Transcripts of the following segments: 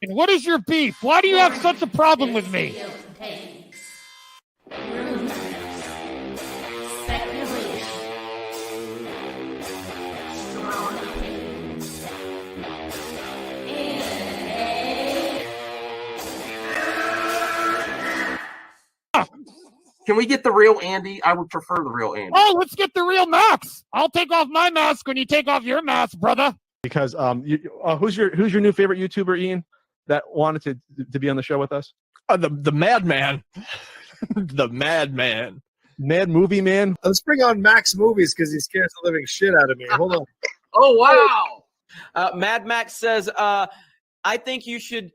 What is your beef? Why do you have such a problem with me? Can we get the real Andy? I would prefer the real Andy. Oh, let's get the real Max. I'll take off my mask when you take off your mask, brother. Because who's your new favorite YouTuber, Ian, that wanted to be on the show with us? The Madman. The Madman. Mad Movie Man. Let's bring on Max Movies because he scares the living shit out of me. Hold on. Oh, wow. Mad Max says, I think you should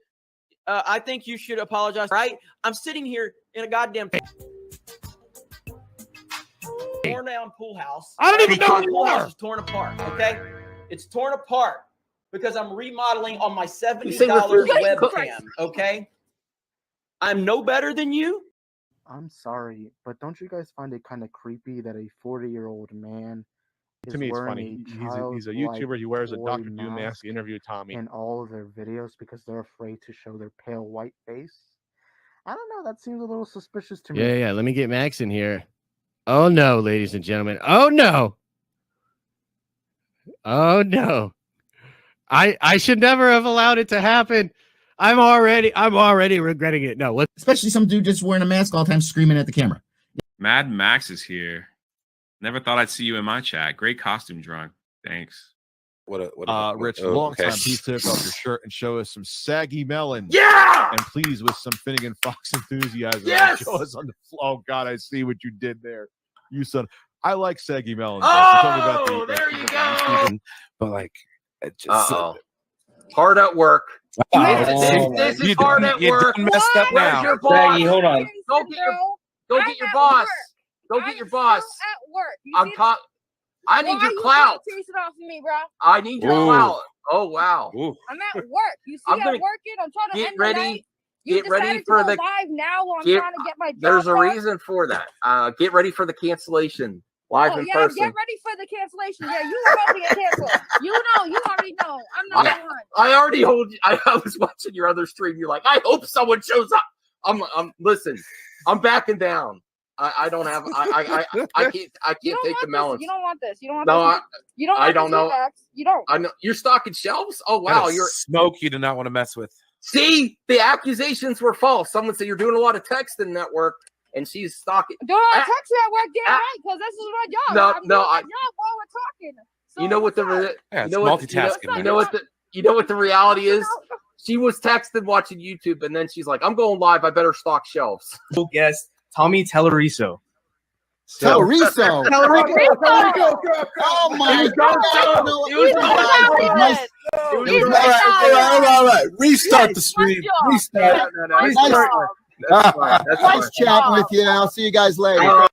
apologize. Right? I'm sitting here in a goddamn torn down pool house. I don't even know who the you pool house are. is torn apart. Okay, it's torn apart because I'm remodeling on my $70 webcam. Okay, I'm no better than you. I'm sorry, but don't you guys find it kind of creepy that a 40-year-old man To me, it's funny. He's a YouTuber. He wears a Dr. Doom mask. He interviewed Tommy in all of their videos because they're afraid to show their pale white face. I don't know. That seems a little suspicious to me. Yeah. Let me get Max in here. Oh no, ladies and gentlemen. Oh no. Oh no. I should never have allowed it to happen. I'm already regretting it. No, especially some dude just wearing a mask all the time, screaming at the camera. Mad Max is here. Never thought I'd see you in my chat. Great costume drawing. Thanks. Rich, long time. Please take off your shirt and show us some saggy melon. Yeah. And please, with some Finnegan Fox enthusiasm, Yes. show us on the floor. Oh God, I see what you did there. You son. I like saggy melon. Oh, there you go. But like, it just hard at work. This is hard at work. You messed up now. Your boss? Saggy, hold on. Go get your boss. Go get your boss. At work. I need your clout. Chasing off of me, bro. I need your clout. Oh wow. I'm at work. You see, I'm working. I'm trying to get end ready. The night. Get ready for the live now while I'm trying to get my job. There's a reason for that. Get ready for the cancellation live in person. Get ready for the cancellation. Yeah, you already get canceled. You already know. I'm not behind. I already hold. I was watching your other stream. You're like, I hope someone shows up. Listen. I'm backing down. I don't have. I can't take the melons. You don't want this. You don't want this. You don't. I don't know. You don't. I know you're stocking shelves. Oh wow, you're smoke. You do not want to mess with. See, the accusations were false. Someone said you're doing a lot of texting at work, and she's stalking. Doing a lot of texting at work, damn right, because this is my job. I'm doing my job while we're talking. So you know what multitasking. You know what the reality is? She was texting watching YouTube, and then she's like, "I'm going live. I better stock shelves." Guest Tommy Telleriso. Telleriso. Oh my God! All right. Restart the stream. Restart. Nice chatting with you. I'll see you guys later.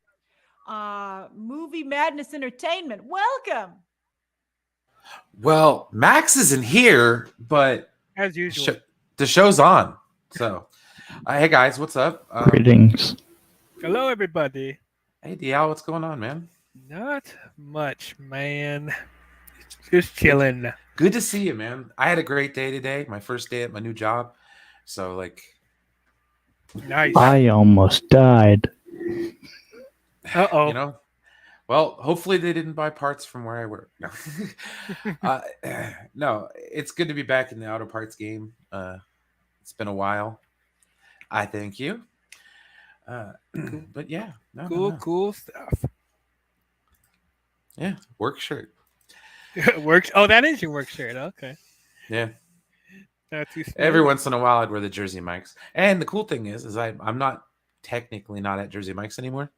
Movie Madness Entertainment. Welcome. Well, Max isn't here, but as usual, the show's on. So, hey guys, what's up? Greetings. Hello, everybody. Hey, Dial, what's going on, man? Not much, man. Just chilling. Good to see you, man. I had a great day today. My first day at my new job. So, like, nice. I almost died. Uh-oh. You know, well, hopefully they didn't buy parts from where I work. No, no, it's good to be back in the auto parts game. It's been a while. I thank you. But yeah, cool stuff. Yeah, work shirt. Work. Oh, that is your work shirt. Okay. Yeah. Not too smart. Every once in a while, I'd wear the Jersey Mike's. And the cool thing is I'm not technically not at Jersey Mike's anymore.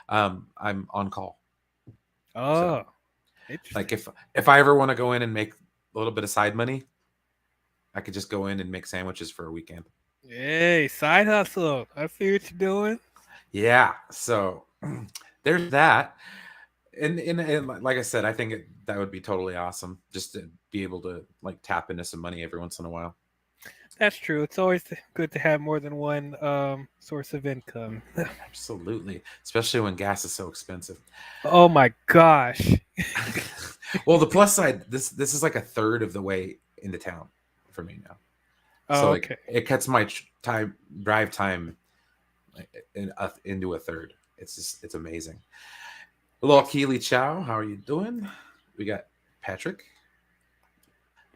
I'm on call. Oh, so, like if I ever want to go in and make a little bit of side money, I could just go in and make sandwiches for a weekend. Hey, side hustle. I see what you're doing. Yeah. So there's that. And like I said, I think that would be totally awesome just to be able to like tap into some money every once in a while. That's true. It's always good to have more than one source of income. Absolutely. Especially when gas is so expensive. Oh my gosh. Well, the plus side, this is like a third of the way into town for me now. So Oh, like okay. it cuts my drive time into a third. It's amazing. Hello, Keely Chow. How are you doing? We got Patrick.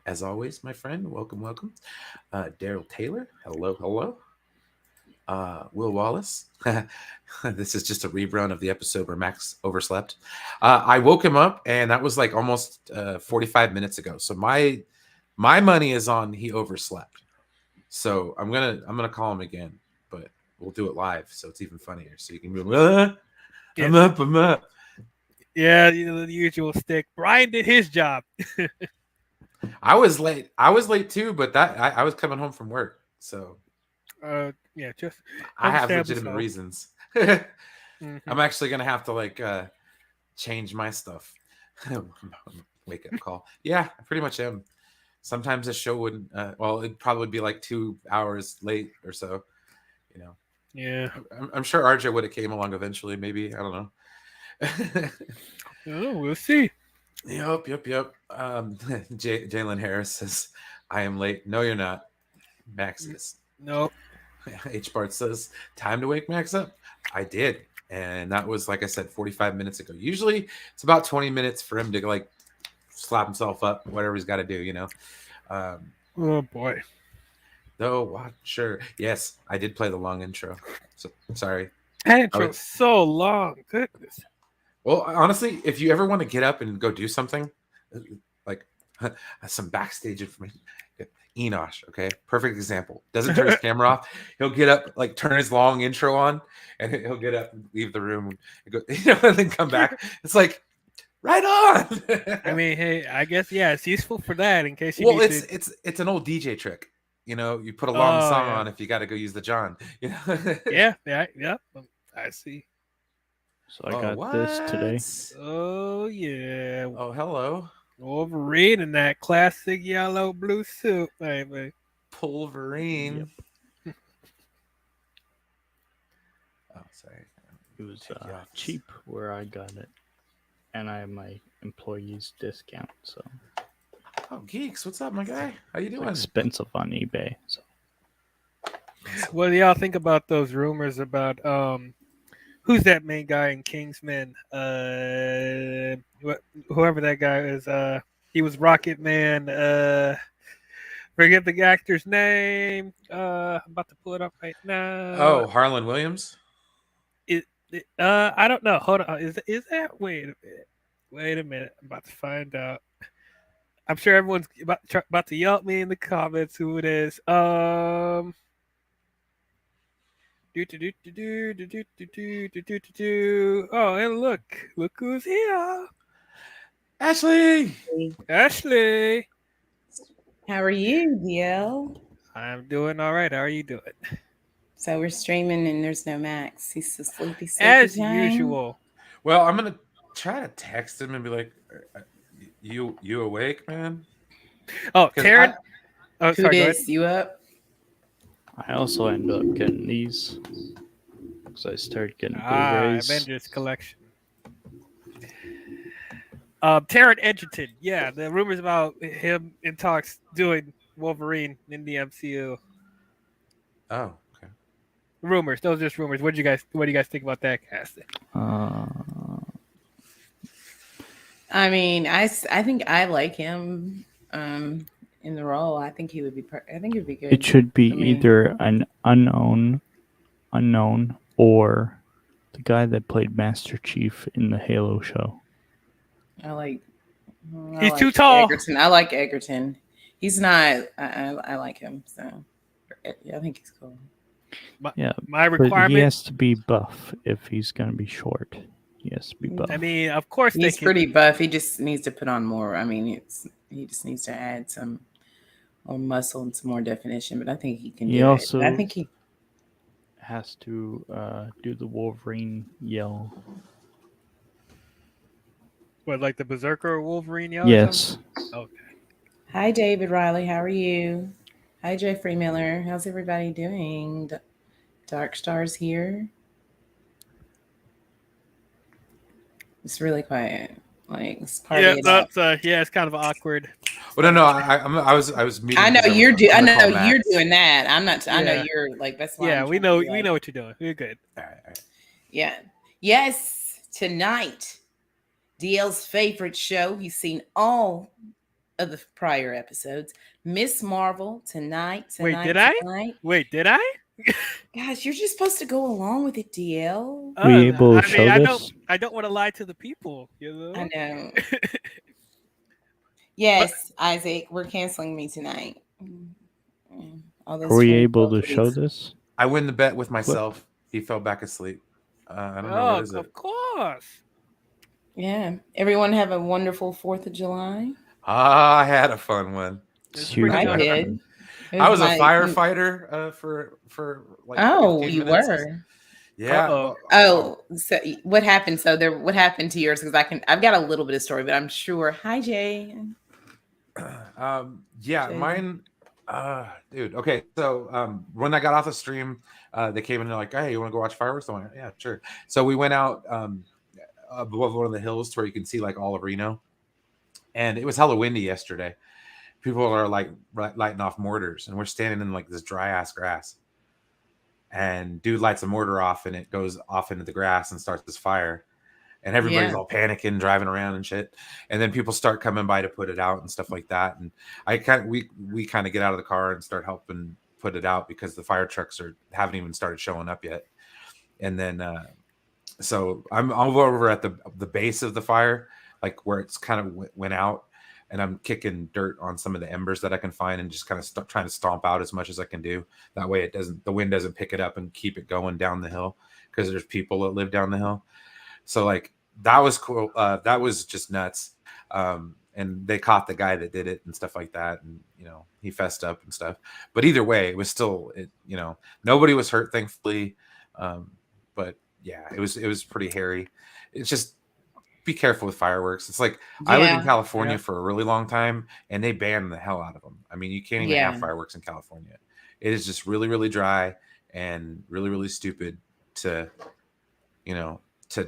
As always, my friend. Welcome. Daryl Taylor. Hello. Will Wallace. This is just a rerun of the episode where Max overslept. I woke him up, and that was like almost 45 minutes ago. So my money is on he overslept. So I'm gonna call him again, but we'll do it live, so it's even funnier. So you can go, I'm up. Yeah, the usual stick. Brian did his job. I was late too, but I was coming home from work, so yeah, just I have understandably legitimate so. reasons. Mhm. I'm actually gonna have to like change my stuff. Wake up call. Yeah, I pretty much am. Sometimes the show wouldn't. Well, it'd probably be like 2 hours late or so. You know. Yeah. I'm sure RJ would have came along eventually. Maybe I don't know. Oh, we'll see. Yep. Jalen Harris says, "I am late." No, you're not. Max is. No. H. Bart says, "Time to wake Max up." I did, and that was like I said, 45 minutes ago. Usually, it's about 20 minutes for him to like slap himself up, whatever he's got to do, you know. Oh boy. Though, what? Sure. Yes, I did play the long intro. So sorry. That intro's so long. Goodness. Well, honestly, if you ever want to get up and go do something, like some backstage information, Enosh, okay, perfect example. Doesn't turn his camera off. He'll get up, like turn his long intro on, and he'll get up and leave the room and go, and then come back. It's like right on. I mean, hey, I guess it's useful for that in case you. Well, need it's an old DJ trick. You know, you put a long song on if you got to go use the John. You know? yeah. I see. So I got this today. Oh yeah. Oh, hello. Wolverine in that classic yellow blue suit, baby. Wolverine. Yep. Oh, sorry. It was cheap where I got it, and I have my employees discount. So. Oh, Geeks, what's up, my guy? How you doing? Expensive on eBay. So. What do y'all think about those rumors about who's that main guy in Kingsman? Whoever that guy is. He was Rocket Man. Forget the actor's name. I'm about to pull it up right now. Oh, Harlan Williams. I don't know. Hold on. Is that? Wait a minute. Wait a minute. I'm about to find out. I'm sure everyone's about to yell at me in the comments who it is. Oh, and look who's here. Ashley. How are you, DL? I'm doing all right. How are you doing? So we're streaming and there's no Max. He's so sleepy. As usual. Well, I'm gonna try to text him and be like, "You awake, man?" Oh, Taryn. Who sorry. is you up? I also end up getting these because I started getting Blu-rays. Avengers collection. Taron Egerton. Yeah, the rumors about him in talks doing Wolverine in the MCU. Oh, okay. Rumors. Those are just rumors. What do you guys think about that casting? I mean, I think I like him in the role. I think he would be. I think it would be good. It should be either an unknown, or the guy that played Master Chief in the Halo show. He's too tall. Egerton. I like Egerton. He's not. I like him. So yeah, I think he's cool. My requirement. But he has to be buff if he's going to be short. He has to be buff. I mean, of course he's pretty buff. He just needs to put on more. I mean, he just needs to add some more muscle and some more definition. But I think he can. I think he has to do the Wolverine yell. What, like the Berserker Wolverine yell? Yes. Okay. Hi, David Riley. How are you? Hi, Jeffrey Miller. How's everybody doing? Dark Star's here. It's really quiet. Like it's party Yeah, it up. that's it's kind of awkward. Well, no, I was meeting. I know because you're I'm gonna call you're Max. doing that. I'm not. I know Yeah. you're like that's why. Yeah, I'm we trying know to be we like, know what you're doing. We're good. All right. Yeah. Yes. Tonight, DL's favorite show. He's seen all of the prior episodes. Miss Marvel tonight. Wait, did I? Tonight. Wait, did I? Gosh, you're just supposed to go along with it, DL. We able to show I this? don't want to lie to the people. You know. I know. Yes, Isaac, we're canceling me tonight. All those Are we phone able to calls, show please. this? I win the bet with myself. He fell back asleep. I don't know what is it. Of course. Yeah. Everyone have a wonderful 4th of July. I had a fun one. I did. I was a firefighter for like. Oh, 15 you minutes. were. Yeah. Oh, so what happened? So what happened to yours? Because I've got a little bit of story, but I'm sure. Hi, Jay. Yeah, mine. Dude. Okay. So when I got off the stream, they came in and they're like, "Hey, you want to go watch fireworks?" I'm like, "Yeah, sure." So we went out above one of the hills to where you can see like all of Reno, and it was hella windy yesterday. People are like lighting off mortars, and we're standing in like this dry ass grass. And dude lights a mortar off, and it goes off into the grass and starts this fire. And everybody's all panicking, driving around and shit. And then people start coming by to put it out and stuff like that. And we kind of get out of the car and start helping put it out because the fire trucks haven't even started showing up yet. And then so I'm over at the base of the fire, like where it's kind of went out. And I'm kicking dirt on some of the embers that I can find and just kind of trying to stomp out as much as I can do. That way the wind doesn't pick it up and keep it going down the hill because there's people that live down the hill. So like that was cool. That was just nuts. And they caught the guy that did it and stuff like that. And, he fessed up and stuff. But either way, it was still, nobody was hurt, thankfully. But yeah, it was pretty hairy. It's just, be careful with fireworks. It's like I lived in California for a really long time, and they banned the hell out of them. I mean, you can't even have fireworks in California. It is just really, really dry and really, really stupid to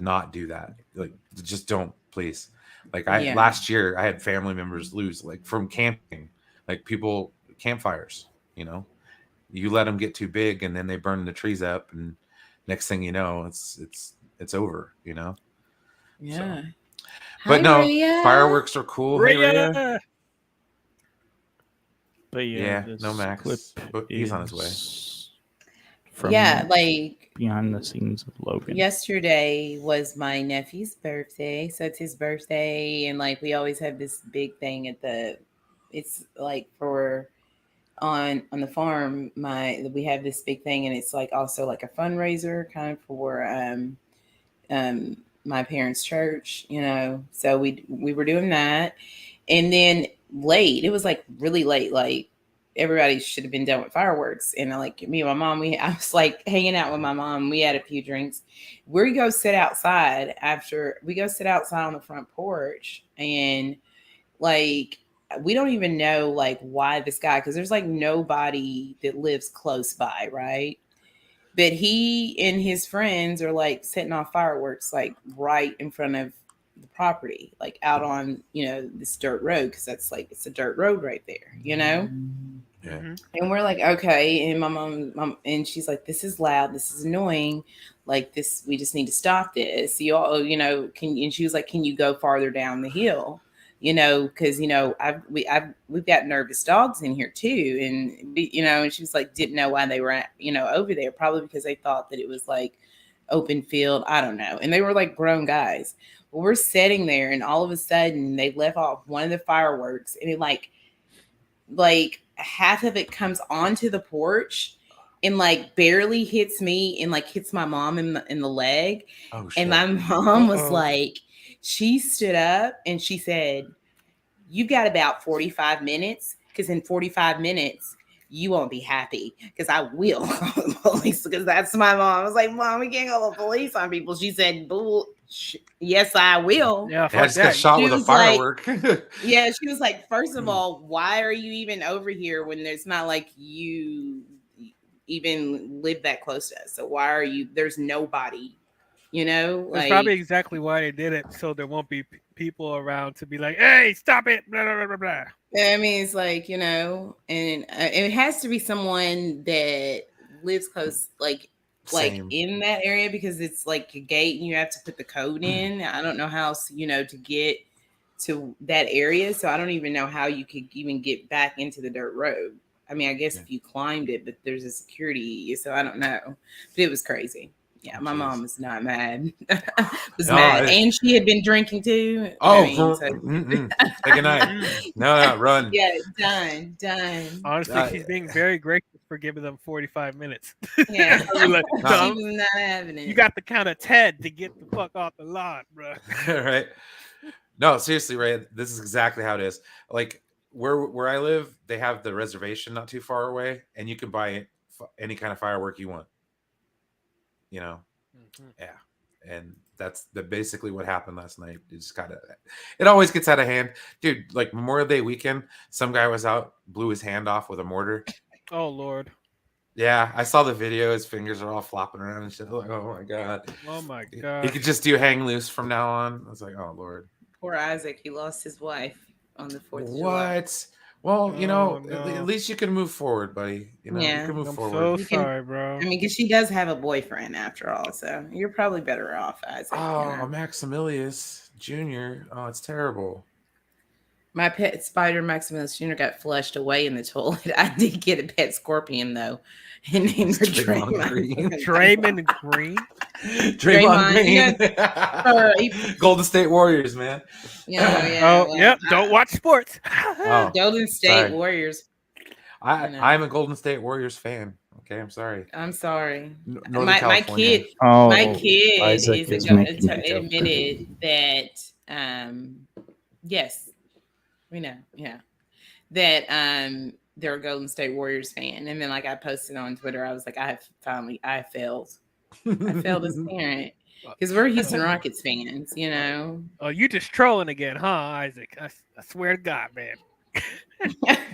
not do that. Like, just don't, please. Like last year, I had family members lose like from camping, like people campfires. You let them get too big, and then they burn the trees up, and next thing you know, it's over. Yeah. So. But no, fireworks are cool. Hey, Rhea. But yeah, no Max. But he's on his way. Like behind the scenes of Logan. Yesterday was my nephew's birthday, so it's his birthday, and like we always have this big thing it's like for on the farm. We have this big thing, and it's like also like a fundraiser kind of for my parents' church, so we were doing that. And then it was like really late, like everybody should have been done with fireworks. And like me and my mom, I was like hanging out with my mom. We had a few drinks. We go sit outside on the front porch, and like we don't even know like why this guy, because there's like nobody that lives close by, right? But he and his friends are like setting off fireworks like right in front of the property, like out on, this dirt road, because that's like it's a dirt road right there, Yeah. And we're like, okay. And my mom, and she's like, this is loud, this is annoying, like this, we just need to stop this. You all, and she was like, can you go farther down the hill? Because we've got nervous dogs in here too, and and she was like, didn't know why they were over there, probably because they thought that it was like open field, I don't know, and they were like grown guys. Well, we're sitting there, and all of a sudden they left off one of the fireworks, and it like half of it comes onto the porch and like barely hits me and like hits my mom in the leg. Oh, shit. And my mom was like, she stood up and she said, you've got about 45 minutes, because in 45 minutes you won't be happy, because I will call the police, because that's my mom. I was like, Mom, we can't call the police on people. She said, yes, I will. Yeah, I just got shot with a firework. Yeah, she was like, first of all, why are you even over here when there's not like you even live that close to us? So why are you, there's nobody, That's probably exactly why they did it, so there won't be people around to be like, "Hey, stop it!" Blah blah blah blah. Blah. I mean, it's like, and it has to be someone that lives close, like Same. in that area, because it's like a gate and you have to put the code in. I don't know how else, to get to that area. So I don't even know how you could even get back into the dirt road. I mean, I guess if you climbed it, but there's a security, so I don't know. But it was crazy. Yeah, my mom was not mad. Mad, and she had been drinking too. Oh, say good night. No, run. Yeah, done. Honestly, she's being very gracious for giving them 45 minutes. Yeah, like, she was not having it. You got the count of 10 to get the fuck off the lot, bro. Right? No, seriously, Ray. This is exactly how it is. Like where I live, they have the reservation not too far away, and you can buy any kind of firework you want. Yeah, and that's basically what happened last night. It just it always gets out of hand, dude. Like Memorial Day weekend, some guy was out, blew his hand off with a mortar. Oh Lord. Yeah, I saw the video. His fingers are all flopping around and shit. Like, oh my god. Oh my god. He could just do hang loose from now on. I was like, oh Lord. Poor Isaac. He lost his wife on the 4th of July. What? Well, at least you can move forward, buddy. You can move forward. So sorry, bro. I mean, because she does have a boyfriend after all, so you're probably better off, Isaac. Oh, Maximilius Jr. Oh, it's terrible. My pet spider, Maximilius Jr., got flushed away in the toilet. I did get a pet scorpion, though. And named her Draymond Green. Draymond Green? Draymond Green. Golden State Warriors, man. Yep. Don't watch sports. Golden State Warriors. I'm a Golden State Warriors fan. Okay, I'm sorry. I'm sorry. My kid. Oh, my kid Isaac is is making me admitted that. Yes, we know. Yeah, that they're a Golden State Warriors fan, and then like I posted on Twitter, I was like, I failed. I failed as a parent because we're Houston Rockets fans, Oh, you just trolling again, huh, Isaac? I swear to God, man.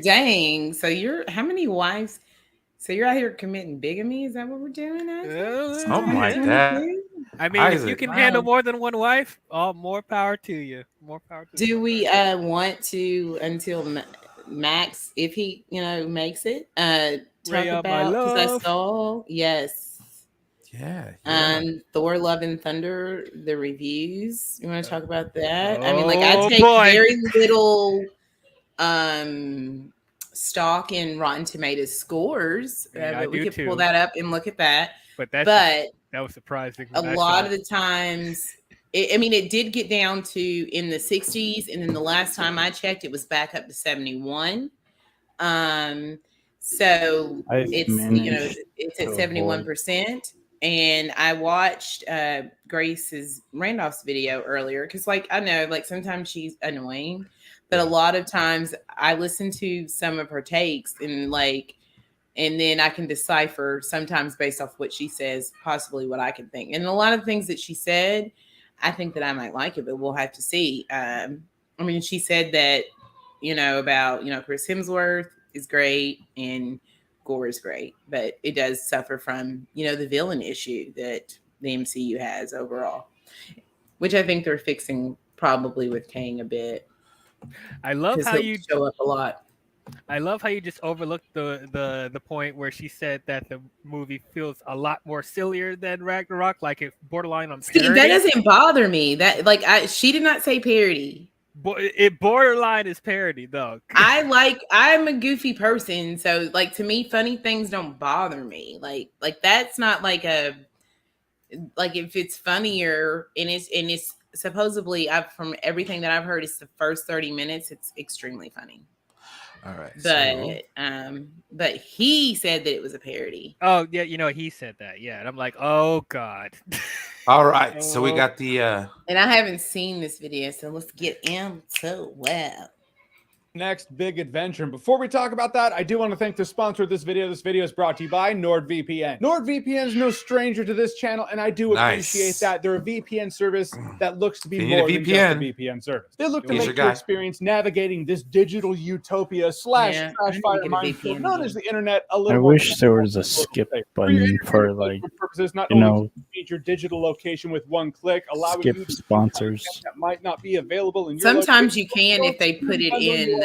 Dang. So how many wives? So you're out here committing bigamy? Is that what we're doing? Oh my God. I mean, Isaac, if you can handle more than one wife, more power to you. More power to you. Do we want to, until Max, if he makes it, talk about, because I saw Thor Love and Thunder, the reviews. You want to talk about that? I mean, like, I take very little stock in Rotten Tomatoes scores, but we could pull that up and look at that. But that was surprising. A lot of the times, it did get down to in the 60s, and then the last time I checked, it was back up to 71. So it's at 71%. And I watched Grace's Randolph's video earlier because, like, I know, like, sometimes she's annoying, but a lot of times I listen to some of her takes and then I can decipher sometimes based off what she says, possibly what I can think. And a lot of things that she said, I think that I might like it, but we'll have to see. I mean, she said that, about, Chris Hemsworth is great and Gore is great, but it does suffer from, the villain issue that the MCU has overall, which I think they're fixing probably with Kang a bit. I love how you show up a lot. I love how you just overlooked the point where she said that the movie feels a lot more sillier than Ragnarok, like it's borderline on parody. See, that doesn't bother me. That she did not say parody. It borderline is parody though. I'm a goofy person, so like, to me, funny things don't bother me. Like that's not like if it's funnier and it's supposedly, from everything that I've heard, it's the first 30 minutes. It's extremely funny. All right. But he said that it was a parody. Oh yeah, he said that. Yeah, and I'm like, oh God. All right, so we got the and I haven't seen this video, so let's get into it. next big adventure. And before we talk about that, I do want to thank the sponsor of this video. This video is brought to you by NordVPN. NordVPN is no stranger to this channel, and I do appreciate that. They're a VPN service that looks to be more than just a VPN service. They look to make your experience navigating this digital utopia / trash fire minefield known as the internet a little I more. wish there was a skip button for like, purposes, not you only know, change your digital location with one click, allowing skip you to sponsors. that might not be available in your Sometimes location. you can if they put it in the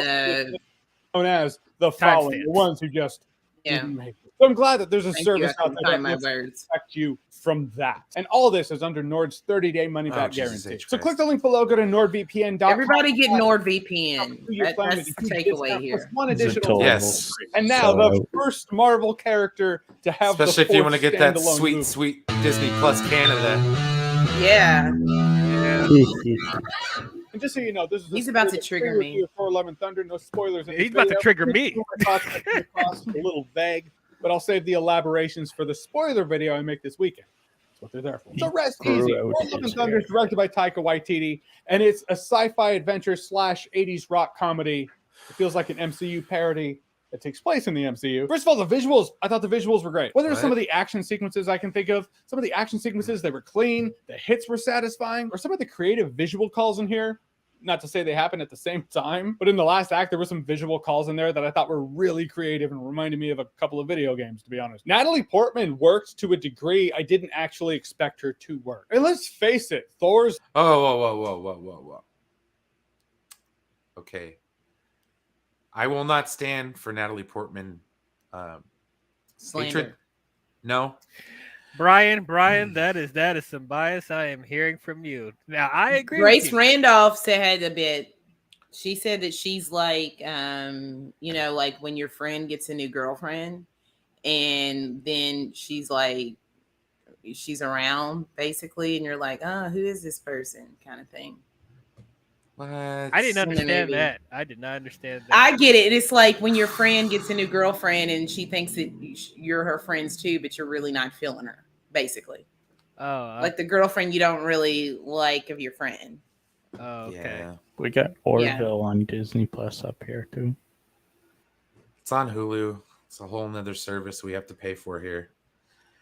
known as the following, the ones who just didn't make it. So I'm glad that there's a service out there that lets protect you from that. And all this is under Nord's 30-day money-back guarantee. So click the link below, go to NordVPN.com. Everybody get NordVPN. That's the takeaway here. One additional And now the first Marvel character to have especially if you want to get that standalone sweet Disney Plus Canada. Yeah. And just so you know, this is he's about to trigger me. Thor: Love and Thunder. No spoilers. He's about to trigger me. A little vague, but I'll save the elaborations for the spoiler video I make this weekend. That's what they're there for. So rest easy. Thor: Love and Thunder is directed by Taika Waititi, and it's a sci-fi adventure / 80s rock comedy. It feels like an MCU parody that takes place in the MCU. First of all, the visuals, I thought the visuals were great. Whether it's some of the action sequences I can think of, some of the action sequences, they were clean, the hits were satisfying, or some of the creative visual calls in here, not to say they happen at the same time, but in the last act, there were some visual calls in there that I thought were really creative and reminded me of a couple of video games, to be honest. Natalie Portman worked to a degree I didn't actually expect her to work. And let's face it, Thor's... Whoa. Okay. I will not stand for Natalie Portman hatred. No. Brian, that is some bias I am hearing from you. Now I agree. Grace with you. Randolph said a bit. She said that she's like, you know, like when your friend gets a new girlfriend, and then she's like, she's around basically, and you're like, oh, who is this person, kind of thing. I didn't understand that. I did not understand that. I get it. It's like when your friend gets a new girlfriend and she thinks that you're her friends too, but you're really not feeling her, basically. Oh. Like the girlfriend you don't really like of your friend. Oh, okay. Yeah. We got Orville on Disney Plus up here too. It's on Hulu. It's a whole nother service we have to pay for here.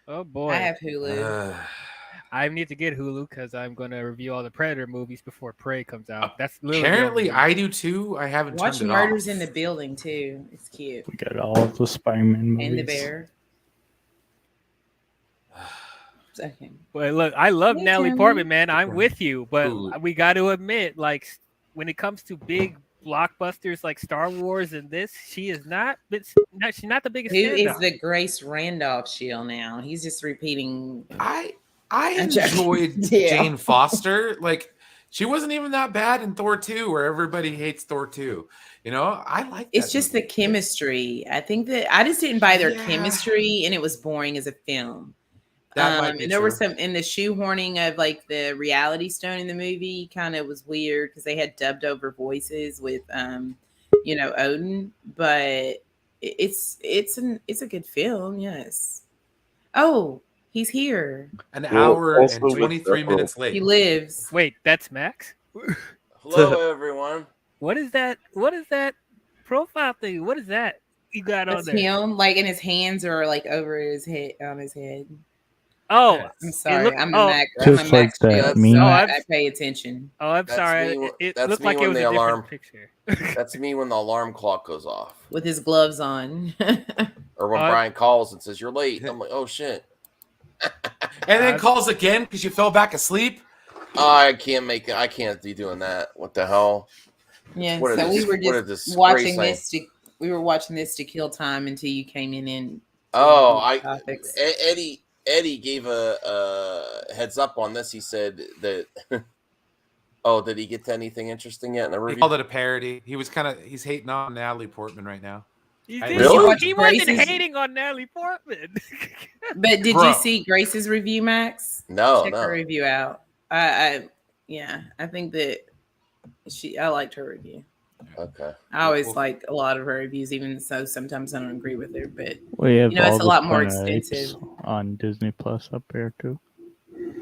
Oh boy. I have Hulu. I need to get Hulu because I'm going to review all the Predator movies before Prey comes out. That's literally apparently I do too. I haven't watched turned it Murders off. in the Building too. It's cute. We got all of the Spider-Man movies. And the bear. But look, I love Natalie Portman, man. I'm with you, but we got to admit, like when it comes to big blockbusters like Star Wars and this, she is not. She's not the biggest. Who is the Grace Randolph shield now? He's just repeating. I enjoyed Jane Foster. Like, she wasn't even that bad in Thor 2, where everybody hates Thor 2. You know, I like it's just the chemistry. I think that I just didn't buy their chemistry, and it was boring as a film. And there were some in the shoehorning of like the reality stone in the movie kind of was weird because they had dubbed over voices with you know, Odin, but it's a good film, yes. Oh, he's here. An hour and 23 minutes late. He lives. Wait, that's Max? Hello, everyone. What is that? What is that profile thing? What is that you got on there? Him, like, and his hands are like over his head, on his head. Oh, I'm sorry. I'm a Max. Just I'm a like Max that Shield, meme. so I pay attention. Oh, I'm sorry. It looked like it was a different picture. That's me when the alarm clock goes off. With his gloves on. Or when Brian calls and says, you're late. I'm like, oh, shit. And then calls again because you fell back asleep? I can't make it. I can't be doing that. What the hell? Yeah, What so we were just watching this we were watching this to kill time until you came in. Eddie gave a heads up on this. He said that. Oh, did he get to anything interesting yet in the review? He called it a parody. He's hating on Natalie Portman right now. He wasn't hating on Natalie Portman. But did you see Grace's review, Max? No, Check her review out. I think that I liked her review. Okay. I always like a lot of her reviews, even so sometimes I don't agree with her, but We have you know, it's a lot more extensive. On Disney Plus up there too.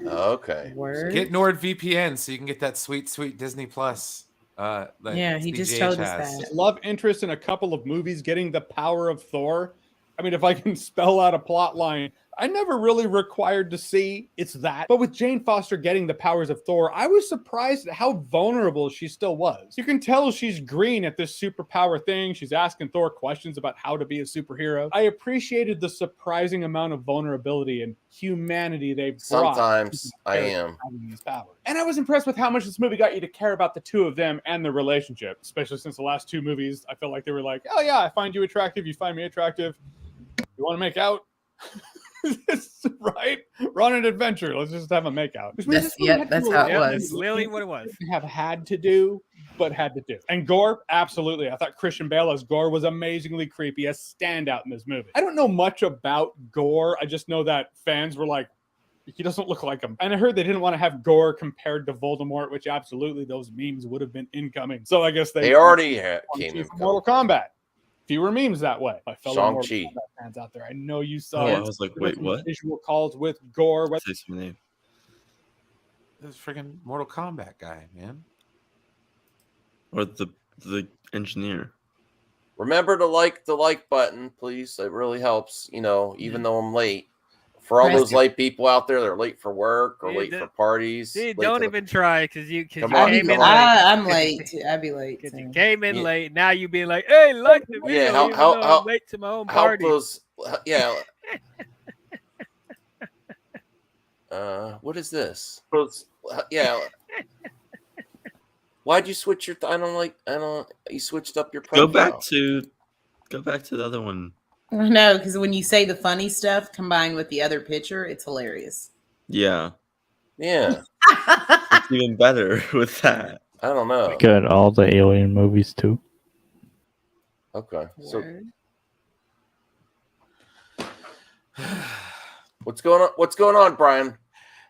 Okay. Word. Get NordVPN so you can get that sweet Disney Plus. Yeah, he just told us that. Love interest in a couple of movies getting the power of Thor. I mean, if I can spell out a plot line, I never really required to see it's that. But with Jane Foster getting the powers of Thor, I was surprised at how vulnerable she still was. You can tell she's green at this superpower thing. She's asking Thor questions about how to be a superhero. I appreciated the surprising amount of vulnerability and humanity they've brought. Sometimes I am. These powers. And I was impressed with how much this movie got you to care about the two of them and their relationship, especially since the last two movies, I felt like they were like, oh yeah, I find you attractive, you find me attractive. You want to make out? Right? We're on an adventure. Let's just have a makeout. That's how it was. Literally what it was. Have had to do, but had to do. And Gore, absolutely. I thought Christian Bale as Gore was amazingly creepy, a standout in this movie. I don't know much about Gore. I just know that fans were like, he doesn't look like him. And I heard they didn't want to have Gore compared to Voldemort, which absolutely those memes would have been incoming. So I guess they already came in. Mortal Kombat. Fewer memes that way. My fellow Mortal Shang-Chi. Kombat fans out there, I know you saw Oh, it. I was like, wait, what? Visual calls with Gore. Say some name. This freaking Mortal Kombat guy, man. Or the engineer. Remember to like the like button, please. It really helps. You know, even though I'm late. For all those late people out there that are late for work or late for parties. Dude, don't even try because you came in late. I'm late. I'd be late. Because you came in late. Now you be like, hey, like the video. Yeah, how I'm late to my own help party. those, yeah. What is this? Yeah. Why'd you switch your? I don't. You switched up your profile. Go back to the other one. No, because when you say the funny stuff combined with the other picture, it's hilarious. Yeah. Yeah. It's even better with that. I don't know. We got all the Alien movies too. Okay. So what's going on, Brian?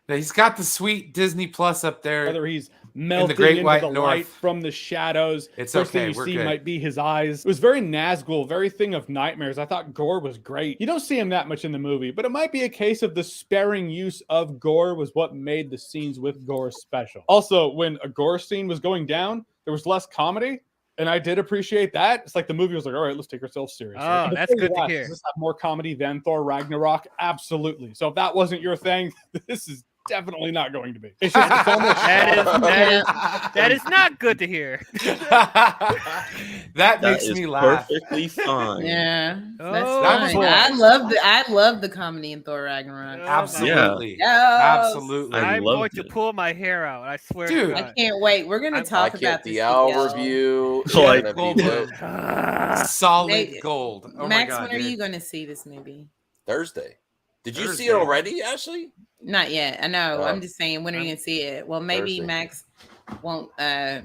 He's got the sweet Disney Plus up there. Whether he's melting the Great into White the North. light from the shadows. It's First okay, thing you we're see good. might be his eyes. It was very Nazgul, very thing of nightmares. I thought Gore was great. You don't see him that much in the movie, but it might be a case of the sparing use of Gore was what made the scenes with Gore special. Also, when a Gore scene was going down, there was less comedy. And I did appreciate that. It's like the movie was like, all right, let's take ourselves seriously. Oh, that's good to hear. Does this have more comedy than Thor Ragnarok? Absolutely. So if that wasn't your thing, this is definitely not going to be. It's just it's almost that is not good to hear. That makes me laugh. Perfectly fine. Yeah, that's Oh, fine. I love the comedy in Thor Ragnarok. Absolutely. Yes. Absolutely. I'm going to pull my hair out. I swear. Dude, to God. I can't wait. We're gonna talk about this. The owl together. review. Like, solid Maybe- gold. Oh Max, my God, when are dude. you gonna see this movie? Thursday. Did you see Thursday. it already, Ashley? Not yet. I know. Oh. I'm just saying, when are you gonna see it? Well, maybe Thursday. Max won't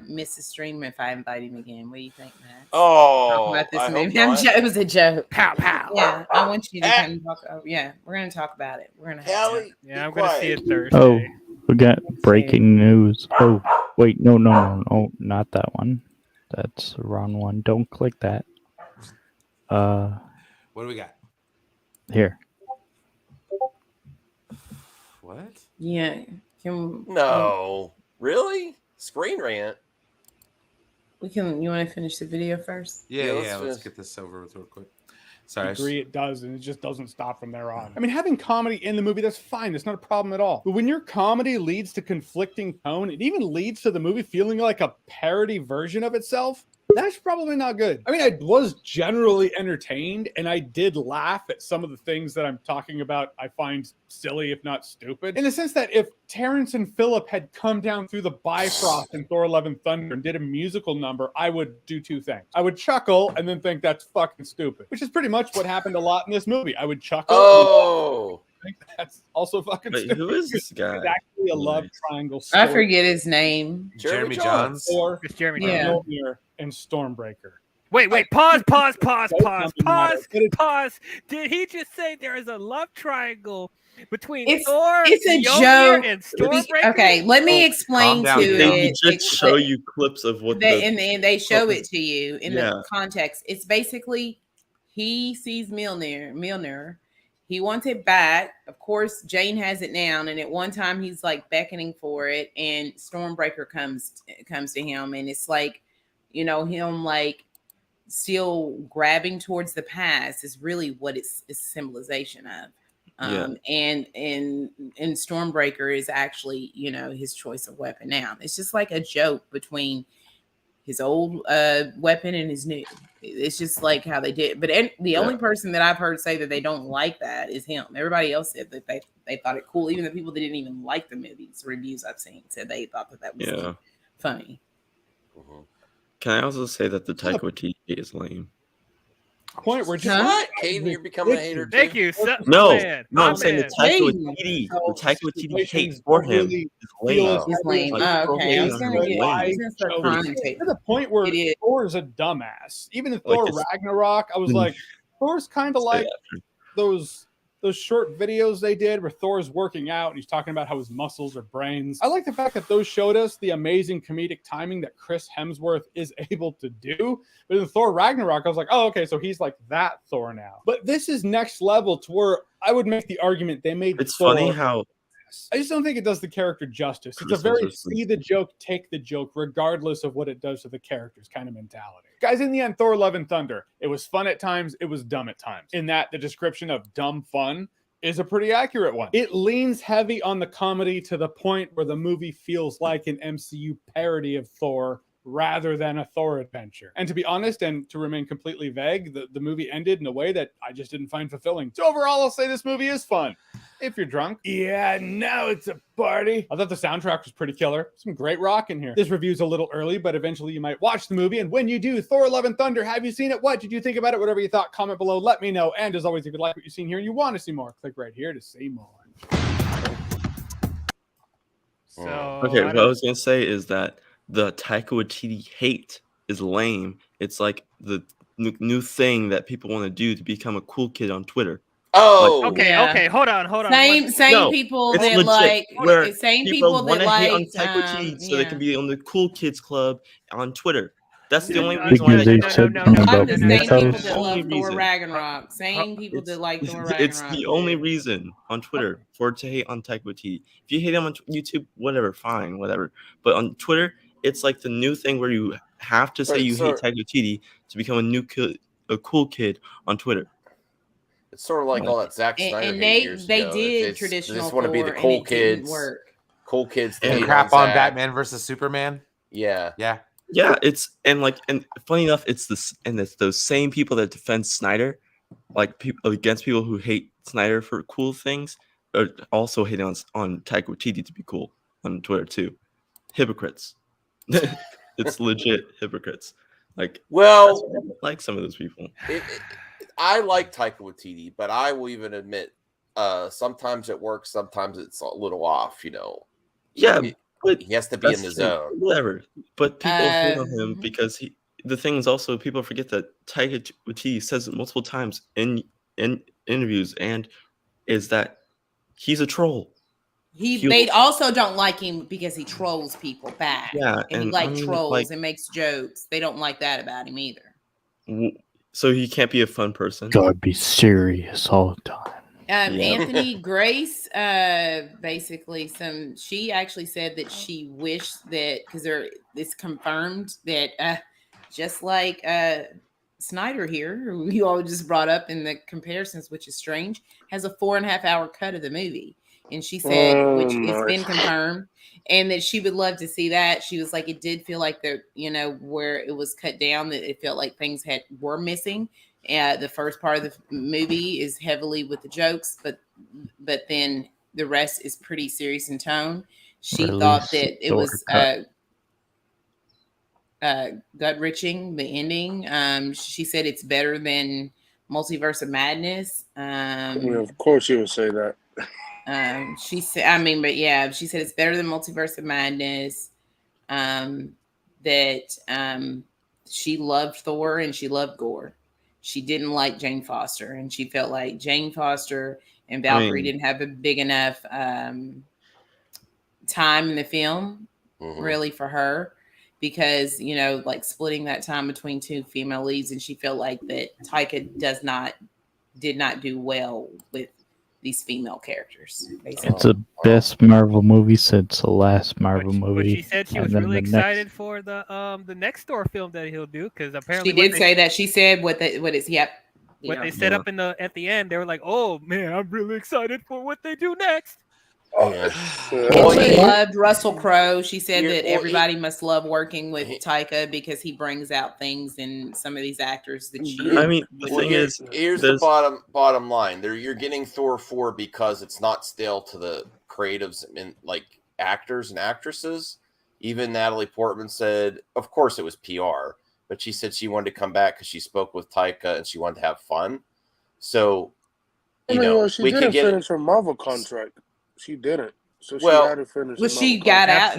miss the stream if I invite him again. What do you think, Max? Oh, Talk about this I movie. hope not. It was a joke. Pow pow. Yeah, I want you to come and talk. Oh, yeah, we're gonna talk about it. We're gonna. Hallie, Yeah, I'm be going to see quiet. it Thursday. Oh, we got breaking news. Oh, wait, no, not that one. That's the wrong one. Don't click that. What do we got? Here. What? Yeah. No, really? Screen Rant. We can. You want to finish the video first? Yeah, let's let's finish. get this over with real quick. I Sorry. agree it does, and it just doesn't stop from there on. I mean, having comedy in the movie, that's fine. That's not a problem at all. But when your comedy leads to conflicting tone, it even leads to the movie feeling like a parody version of itself, that's probably not good. I mean, I was generally entertained, and I did laugh at some of the things that I'm talking about I find silly, if not stupid. In the sense that if Terrence and Phillip had come down through the Bifrost in Thor Love and Thunder and did a musical number, I would do two things. I would chuckle and then think that's fucking stupid, which is pretty much what happened a lot in this movie. I would chuckle. Oh. I think that's also fucking Wait, stupid. who is this guy? It's actually a love triangle story. I forget his name. Jeremy Johns. Thor, It's Jeremy. Yeah. Johns. Mjolnir, and Stormbreaker. Wait. Pause. Did he just say there is a love triangle between Thor, It's a Mjolnir, joke. and Stormbreaker? Okay, let me explain calm to down. They it. just show you clips of what and they show it to you in Yeah. the context. It's basically he sees Mjolnir. He wants it back. Of course, Jane has it now, and at one time he's like beckoning for it, and Stormbreaker comes to him, and it's like, you know, him like still grabbing towards the past is really what it's symbolization of. And Stormbreaker is actually, you know, his choice of weapon now. It's just like a joke between his old weapon and his new. It's just like how they did. But the only person that I've heard say that they don't like that is him. Everybody else said that they thought it cool. Even the people that didn't even like the movies, reviews I've seen said they thought that was funny. Can I also say that the Taika Waititi is lame? Point where Hayden, you're becoming a hater. Thank you. No, I'm saying the Taika Waititi, the Taika Waititi hate for him is lame. To the point where Thor is a dumbass. Even in Thor Ragnarok, I was like, Thor's kind of like those short videos they did where Thor's working out and he's talking about how his muscles are brains. I like the fact that those showed us the amazing comedic timing that Chris Hemsworth is able to do. But in Thor Ragnarok, I was like, oh, okay, so he's like that Thor now. But this is next level to where I would make the argument they made. It's Thor. funny how I just don't think it does the character justice. It's a very see the joke, take the joke, regardless of what it does to the characters kind of mentality. Guys, in the end, Thor Love and Thunder, it was fun at times, it was dumb at times. In that, the description of dumb fun is a pretty accurate one. It leans heavy on the comedy to the point where the movie feels like an MCU parody of Thor rather than a Thor adventure. And to be honest, and to remain completely vague, the movie ended in a way that I just didn't find fulfilling. So overall, I'll say this movie is fun. If you're drunk. Yeah, now it's a party. I thought the soundtrack was pretty killer. Some great rock in here. This review's a little early, but eventually you might watch the movie. And when you do, Thor Love and Thunder, have you seen it? What did you think about it? Whatever you thought, comment below. Let me know. And as always, if you like what you've seen here and you want to see more, click right here to see more. So okay, what I was going to say is that the Taika Waititi hate is lame. It's like the new thing that people want to do to become a cool kid on Twitter. Oh, okay. Hold on. Same people that legit, like where same people that hate like on Taika Waititi so they can be on the cool kids club on Twitter. That's the only Because reason. they said something about the same people mythos. that love Thor Ragnarok. Same people that like Thor Ragnarok. It's the only reason on Twitter for to hate on Taika Waititi. If you hate him on YouTube, whatever, fine, whatever. But on Twitter, it's like the new thing where you have to say you hate Taika Waititi to become a cool kid on Twitter. It's sort of like all that Zack Snyder and hate years they ago. did traditional. They just want to be the Thor, cool kids. Cool kids. And crap on Batman versus Superman. Yeah. It's and funny enough, it's those same people that defend Snyder, like people against people who hate Snyder for cool things, are also hating on Taika Waititi to be cool on Twitter too. Hypocrites. It's legit hypocrites. Like some of those people. I like Taika Waititi, but I will even admit, sometimes it works, sometimes it's a little off. You know. Yeah, but he has to be in the zone. Whatever. But people hate on him because the thing is also people forget that Taika Waititi says it multiple times in interviews and is that he's a troll. They also don't like him because he trolls people back. Yeah, and he trolls and makes jokes. They don't like that about him either. So he can't be a fun person. Gotta be serious all the time. Anthony Grace, basically, she actually said that she wished that because it's confirmed that just like Snyder here, who you all just brought up in the comparisons, which is strange, has a 4.5-hour cut of the movie. And she said, which it's been confirmed, and that she would love to see that. She was like, it did feel like where it was cut down, that it felt like things were missing. The first part of the movie is heavily with the jokes, but then the rest is pretty serious in tone. She thought that it was gut-wrenching, the ending. She said it's better than Multiverse of Madness. Of course you would say that. She said, she said it's better than Multiverse of Madness. That she loved Thor and she loved gore. She didn't like Jane Foster, and she felt like Jane Foster and Valkyrie didn't have a big enough time in the film, really, for her, because like splitting that time between two female leads, and she felt like that Taika did not do well with these female characters. It's Basically. the best Marvel movie since the last Marvel movie. But she said she and was then really the next- excited for the next Thor film that he'll do because apparently She did say that. She said what is yep. What they set up at the end, they were like, "Oh man, I'm really excited for what they do next." And she loved Russell Crowe. She said that everybody must love working with Taika because he brings out things in some of these actors that she. I mean, the thing is, here's the bottom line. You're getting Thor 4 because it's not stale to the creatives and like actors and actresses. Even Natalie Portman said, of course it was PR, but she said she wanted to come back because she spoke with Taika and she wanted to have fun. So, she didn't finish her Marvel contract. She didn't. So she had to finish. Well, she got out.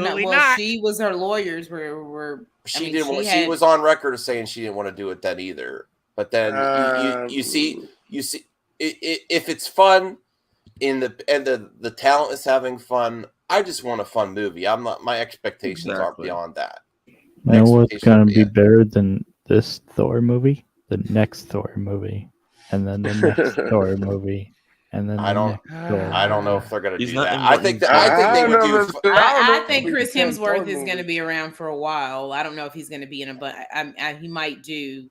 She was her lawyers were. She didn't. She was on record as saying she didn't want to do it then either. But then you see, if it's fun, and the talent is having fun. I just want a fun movie. I'm not. My expectations aren't beyond that. You know what's gonna be better than this Thor movie? The next Thor movie, and then the next Thor movie. And then I don't know if they're going to do that. I think they would do. I think Chris Hemsworth is going to be around for a while. I don't know if he's going to be in a, but he might do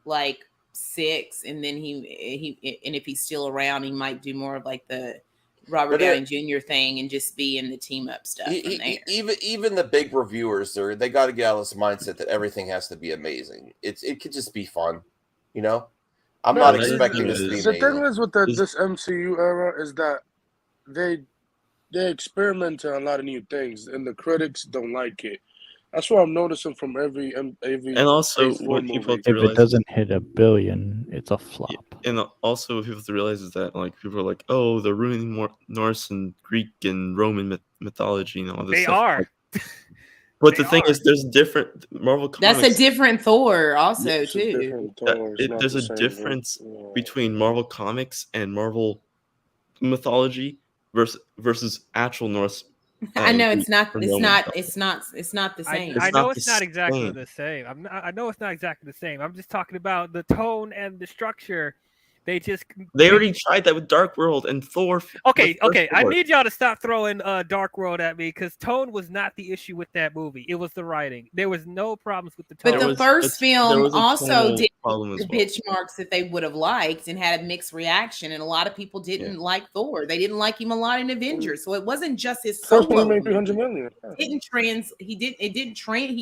like 6, and then he and if he's still around, he might do more of like the Robert Downey Jr. thing and just be in the team up stuff. Even the big reviewers, they got to get out of this mindset that everything has to be amazing. It could just be fun, you know. I'm not expecting this to be amazing. The thing is with this MCU era is that they experiment on a lot of new things, and the critics don't like it. That's what I'm noticing from every. And also, what people have to if realize, it doesn't hit $1 billion, it's a flop. And also, what people have to realize is that like people are like, oh, they're ruining more Norse and Greek and Roman mythology and all this. They stuff. are. But the thing is, there's different Marvel comics. That's a different Thor, also too. There's a difference between Marvel comics and Marvel mythology versus actual Norse. I know it's not the same. I know it's not exactly the same. I know it's not exactly the same. I'm just talking about the tone and the structure. They already tried that with Dark World and Thor. Okay. I need y'all to stop throwing Dark World at me because tone was not the issue with that movie. It was the writing. There was no problems with the tone. But the first film also did the benchmarks that they would have liked and had a mixed reaction, and a lot of people didn't like Thor. They didn't like him a lot in Avengers, so it wasn't just his solo. First one made $300 million. He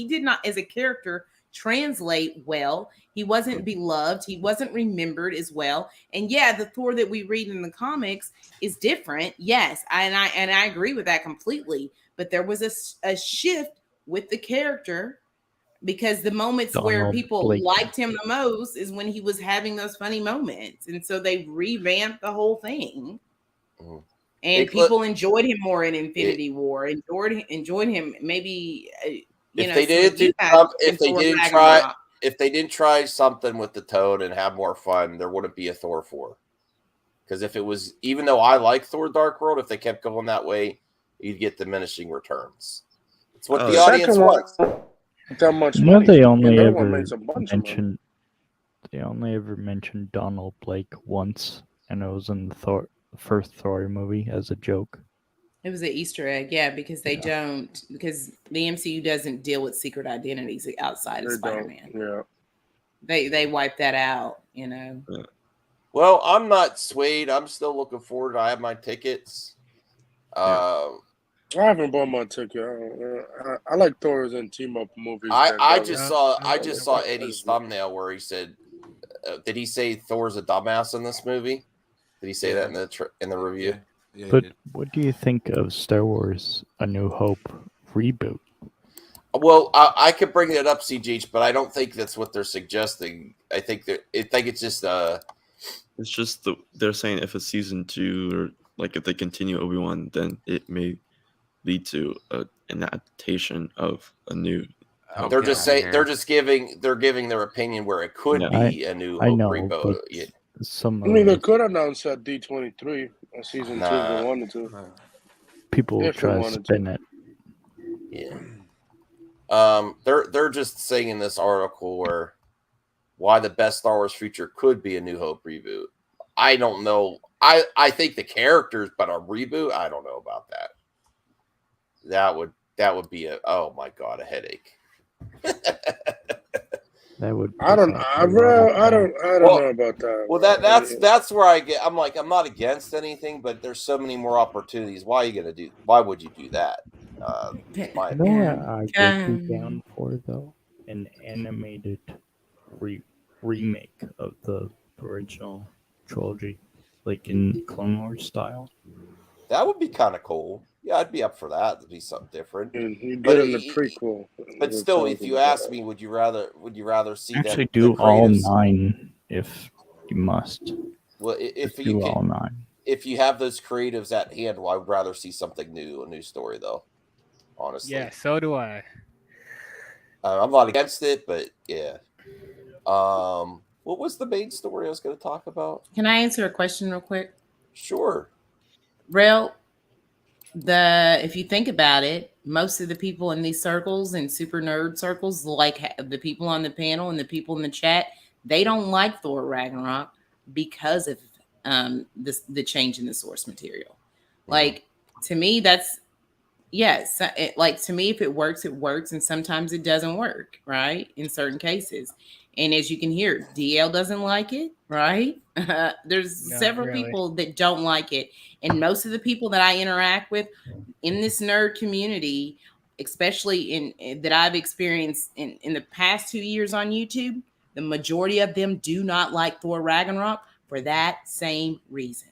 did not as a character translate well. He wasn't beloved. He wasn't remembered as well. And yeah, the Thor that we read in the comics is different. Yes, I agree with that completely. But there was a shift with the character because the moments where people liked him the most is when he was having those funny moments, and so they revamped the whole thing. And people enjoyed him more in Infinity War. Enjoyed him maybe. If they didn't try something with the tone and have more fun, there wouldn't be a Thor 4. Because if it was, even though I like Thor Dark World, if they kept going that way, you'd get diminishing returns. It's what the audience wants. That much money. They only ever mentioned Donald Blake once, and it was in the first Thor movie as a joke. It was an Easter egg, because they don't, because the MCU doesn't deal with secret identities outside of Spider-Man. Yeah, they wipe that out, you know. Well, I'm not swayed. I'm still looking forward. I have my tickets. I haven't bought my ticket. I like Thor's and team up movies. I just saw Eddie's thumbnail where he said, "Did he say Thor's a dumbass in this movie?" Did he say that in the review? Yeah, but what do you think of Star Wars: A New Hope reboot? Well, I could bring that up, CGH, but I don't think that's what they're suggesting. I think it's just it's just they're saying if it's season 2 or like if they continue Obi-Wan, then it may lead to an adaptation of a new. They're just saying they're giving their opinion where it could be a New Hope reboot. They could announce at D23 season 2 if they wanted to. People will try to spin it. Yeah. They're just saying in this article why the best Star Wars future could be a New Hope reboot. I don't know. I think the characters, but a reboot, I don't know about that. That would be oh my god, a headache. That would. I don't know about that. Well, that's where I'm like, I'm not against anything, but there's so many more opportunities. Why would you do that? My You know opinion. what I would be down for though? An animated remake of the original trilogy, like in Clone Wars style. That would be kind of cool. Yeah, I'd be up for that. To be something different. You get in the prequel. But still, if you ask me, would you rather see Actually, them do all 9 if you must. Well, if Just you do all can, 9. if you have those creatives at hand, well, I would rather see something new, a new story, though. Honestly, Yeah, so do I. I'm not against it, but yeah. What was the main story I was going to talk about? Can I answer a question real quick? Sure. Rel, if you think about it, most of the people in these circles and super nerd circles, like the people on the panel and the people in the chat, they don't like Thor Ragnarok because of the change in the source material. Like, to me, that's yes. Like, to me, if it works, it works, and sometimes it doesn't work, right? In certain cases. And as you can hear, DL doesn't like it, right? There's several people that don't like it. And most of the people that I interact with in this nerd community, especially that I've experienced in the past 2 years on YouTube, the majority of them do not like Thor Ragnarok for that same reason.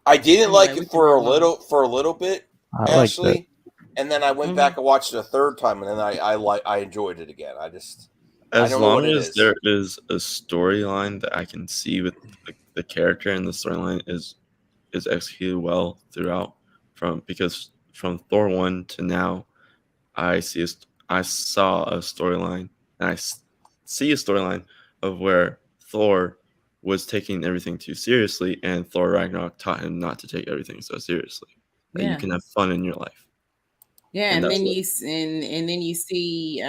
I didn't like it for a little bit, actually, and then I went back and watched it a third time, and then I enjoyed it again. As long as there is a storyline that I can see with the character, and the storyline is executed well throughout, because from Thor 1 to now, I saw a storyline, and I see a storyline of where Thor was taking everything too seriously, and Thor Ragnarok taught him not to take everything so seriously. That you can have fun in your life. Yeah, and then you see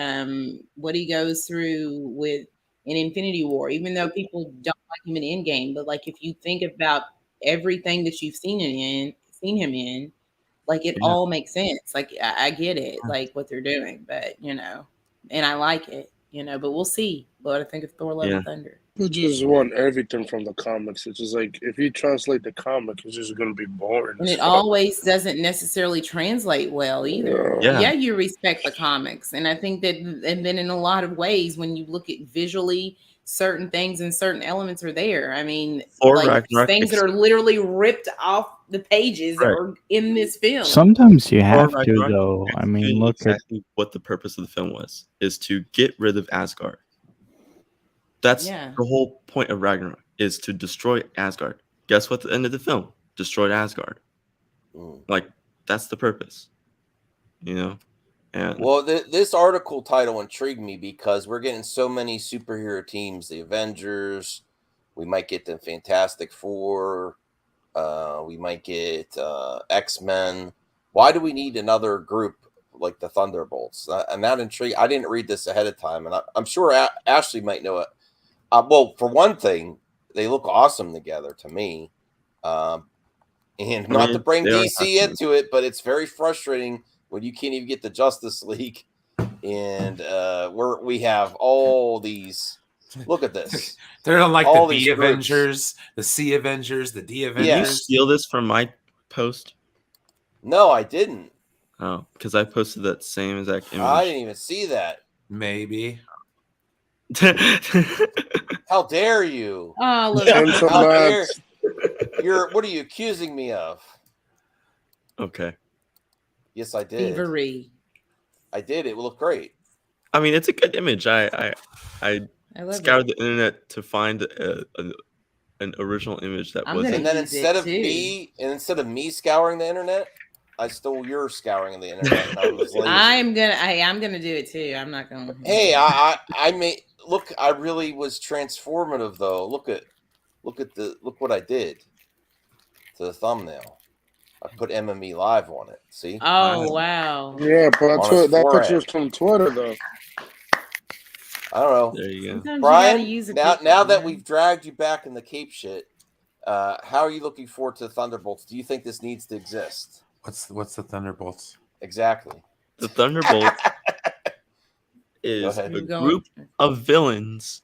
what he goes through with in Infinity War. Even though people don't like him in Endgame, but like if you think about everything that you've seen him in, like it all makes sense. Like I get it, like what they're doing, but and I like it, But we'll see what I think of Thor: Love and Thunder. You just want everything from the comics. It's just like if you translate the comic, it's just gonna be boring. And it always doesn't necessarily translate well either. Yeah, you respect the comics. And I think that, and then in a lot of ways, when you look at visually, certain things and certain elements are there. I mean, like things that are literally ripped off the pages that are in this film. Sometimes you have to, though. I mean, look exactly what the purpose of the film is to get rid of Asgard. That's the whole point of Ragnarok, is to destroy Asgard. Guess what? The end of the film destroyed Asgard. Like that's the purpose, And well, this article title intrigued me because we're getting so many superhero teams: the Avengers. We might get the Fantastic Four. We might get X-Men. Why do we need another group like the Thunderbolts? I'm not intrigued. I didn't read this ahead of time, and I'm sure Ashley might know it. Well, for one thing, they look awesome together to me. And not to bring DC into it, but it's very frustrating when you can't even get the Justice League. And we have all these. Look at this. They're like all the B Avengers, the C Avengers, the D Avengers. Did you steal this from my post? No, I didn't. Oh, because I posted that same exact image. I didn't even see that. Maybe. How dare you? Oh, look. How dare what are you accusing me of? Okay. Yes, I did. Thievery. I did. It will look great. I mean, it's a good image. I scoured the internet to find an original image that was. And then instead of me scouring the internet, I stole your scouring of the internet. And I was lazy. I'm gonna do it too. I'm not gonna. Hey, I made look. I really was transformative though. Look what I did to the thumbnail. I put MME live on it. See? Oh wow. Yeah, but that picture was from Twitter though. I don't know. There you go. Brian, now that we've dragged you back in the cape shit, How are you looking forward to Thunderbolts? Do you think this needs to exist? What's the Thunderbolts? Exactly. The Thunderbolts is ahead. a group of villains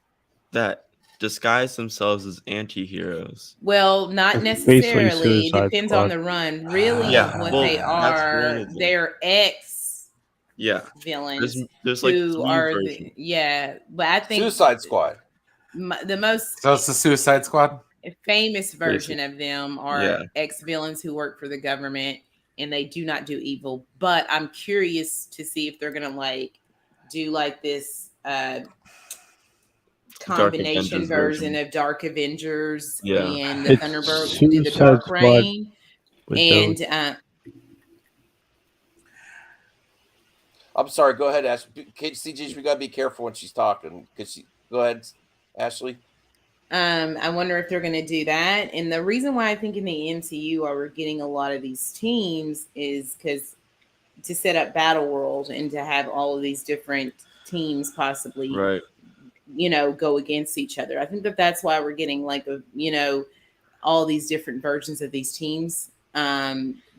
that disguise themselves as anti-heroes. Well, not It's basically necessarily. It Suicide depends on Squad. the run. Really, Yeah, what well, they that's one are, of them. they're ex Yeah, villains there's like who 3 are versions. but I think Suicide Squad. the most So it's the Suicide Squad. famous version of them are Yeah. ex-villains who work for the government and they do not do evil. But I'm curious to see if they're gonna like do like this combination Avengers version version. of Dark Avengers Yeah. and the It's Thunderbirds do the Suicide Dark Squad Reign with and those. I'm sorry. Go ahead, Ashley. CJ, we gotta be careful when she's talking. Go ahead, Ashley. I wonder if they're going to do that. And the reason why I think in the MCU we're getting a lot of these teams is because to set up Battle World and to have all of these different teams possibly, Right. go against each other. I think that's why we're getting like all these different versions of these teams.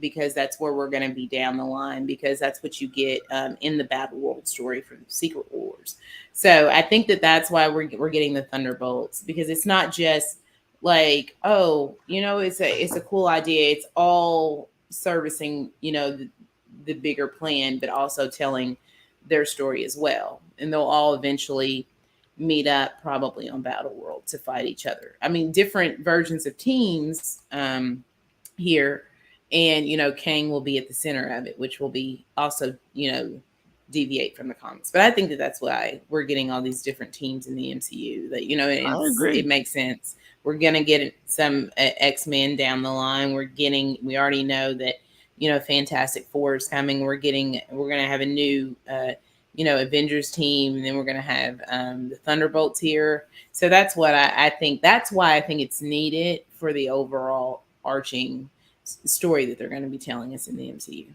Because that's where we're going to be down the line, because that's what you get in the Battle World story from Secret Wars. So I think that's why we're getting the Thunderbolts, because it's not just like, it's a cool idea. It's all servicing, the bigger plan, but also telling their story as well. And they'll all eventually meet up probably on Battle World to fight each other. I mean, different versions of teams here. And, Kang will be at the center of it, which will be also, deviate from the comics. But I think that's why we're getting all these different teams in the MCU that, it makes sense. We're going to get some X-Men down the line. We already know that, Fantastic Four is coming. We're going to have a new, Avengers team. And then we're going to have the Thunderbolts here. So that's what I think. That's why I think it's needed for the overall arching story that they're going to be telling us in the MCU.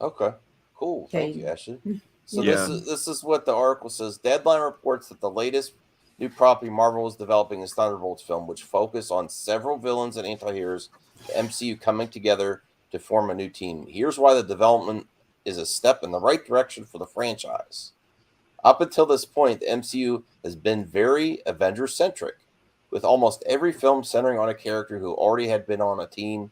Okay, cool. Thank you, Ashley. So Yeah. this is what the article says. Deadline reports that the latest new property Marvel is developing is Thunderbolts film, which focus on several villains and anti-heroes, the MCU coming together to form a new team. Here's why the development is a step in the right direction for the franchise. Up until this point, the MCU has been very Avengers-centric, with almost every film centering on a character who already had been on the team,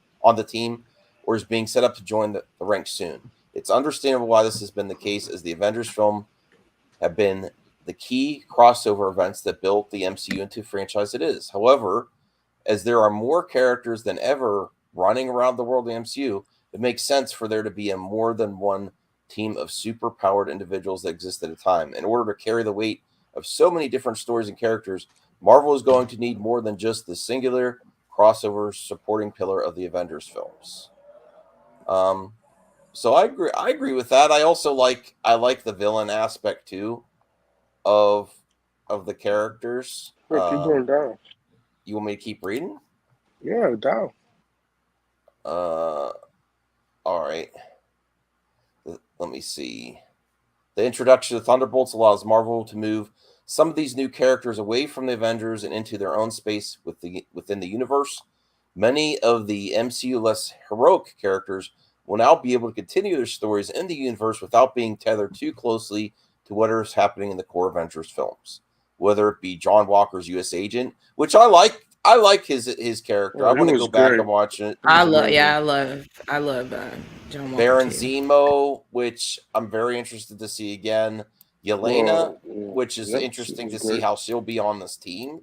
or is being set up to join the ranks soon. It's understandable why this has been the case, as the Avengers film have been the key crossover events that built the MCU into the franchise it is. However, as there are more characters than ever running around the world of the MCU, it makes sense for there to be a more than one team of super-powered individuals that exist at a time. In order to carry the weight of so many different stories and characters, Marvel is going to need more than just the singular crossover supporting pillar of the Avengers films. So I agree with that. I also like the villain aspect too of the characters. Keep going down. You want me to keep reading? Yeah, down. All right. Let me see. The introduction of Thunderbolts allows Marvel to move some of these new characters away from the Avengers and into their own space within the universe. Many of the MCU less heroic characters will now be able to continue their stories in the universe without being tethered too closely to what is happening in the core Avengers films. Whether it be John Walker's U.S. agent, which I like his character. I want to go back and watch it. I love John Walker Baron too. Zemo, which I'm very interested to see again. Yelena, which is interesting to see how she'll be on this team.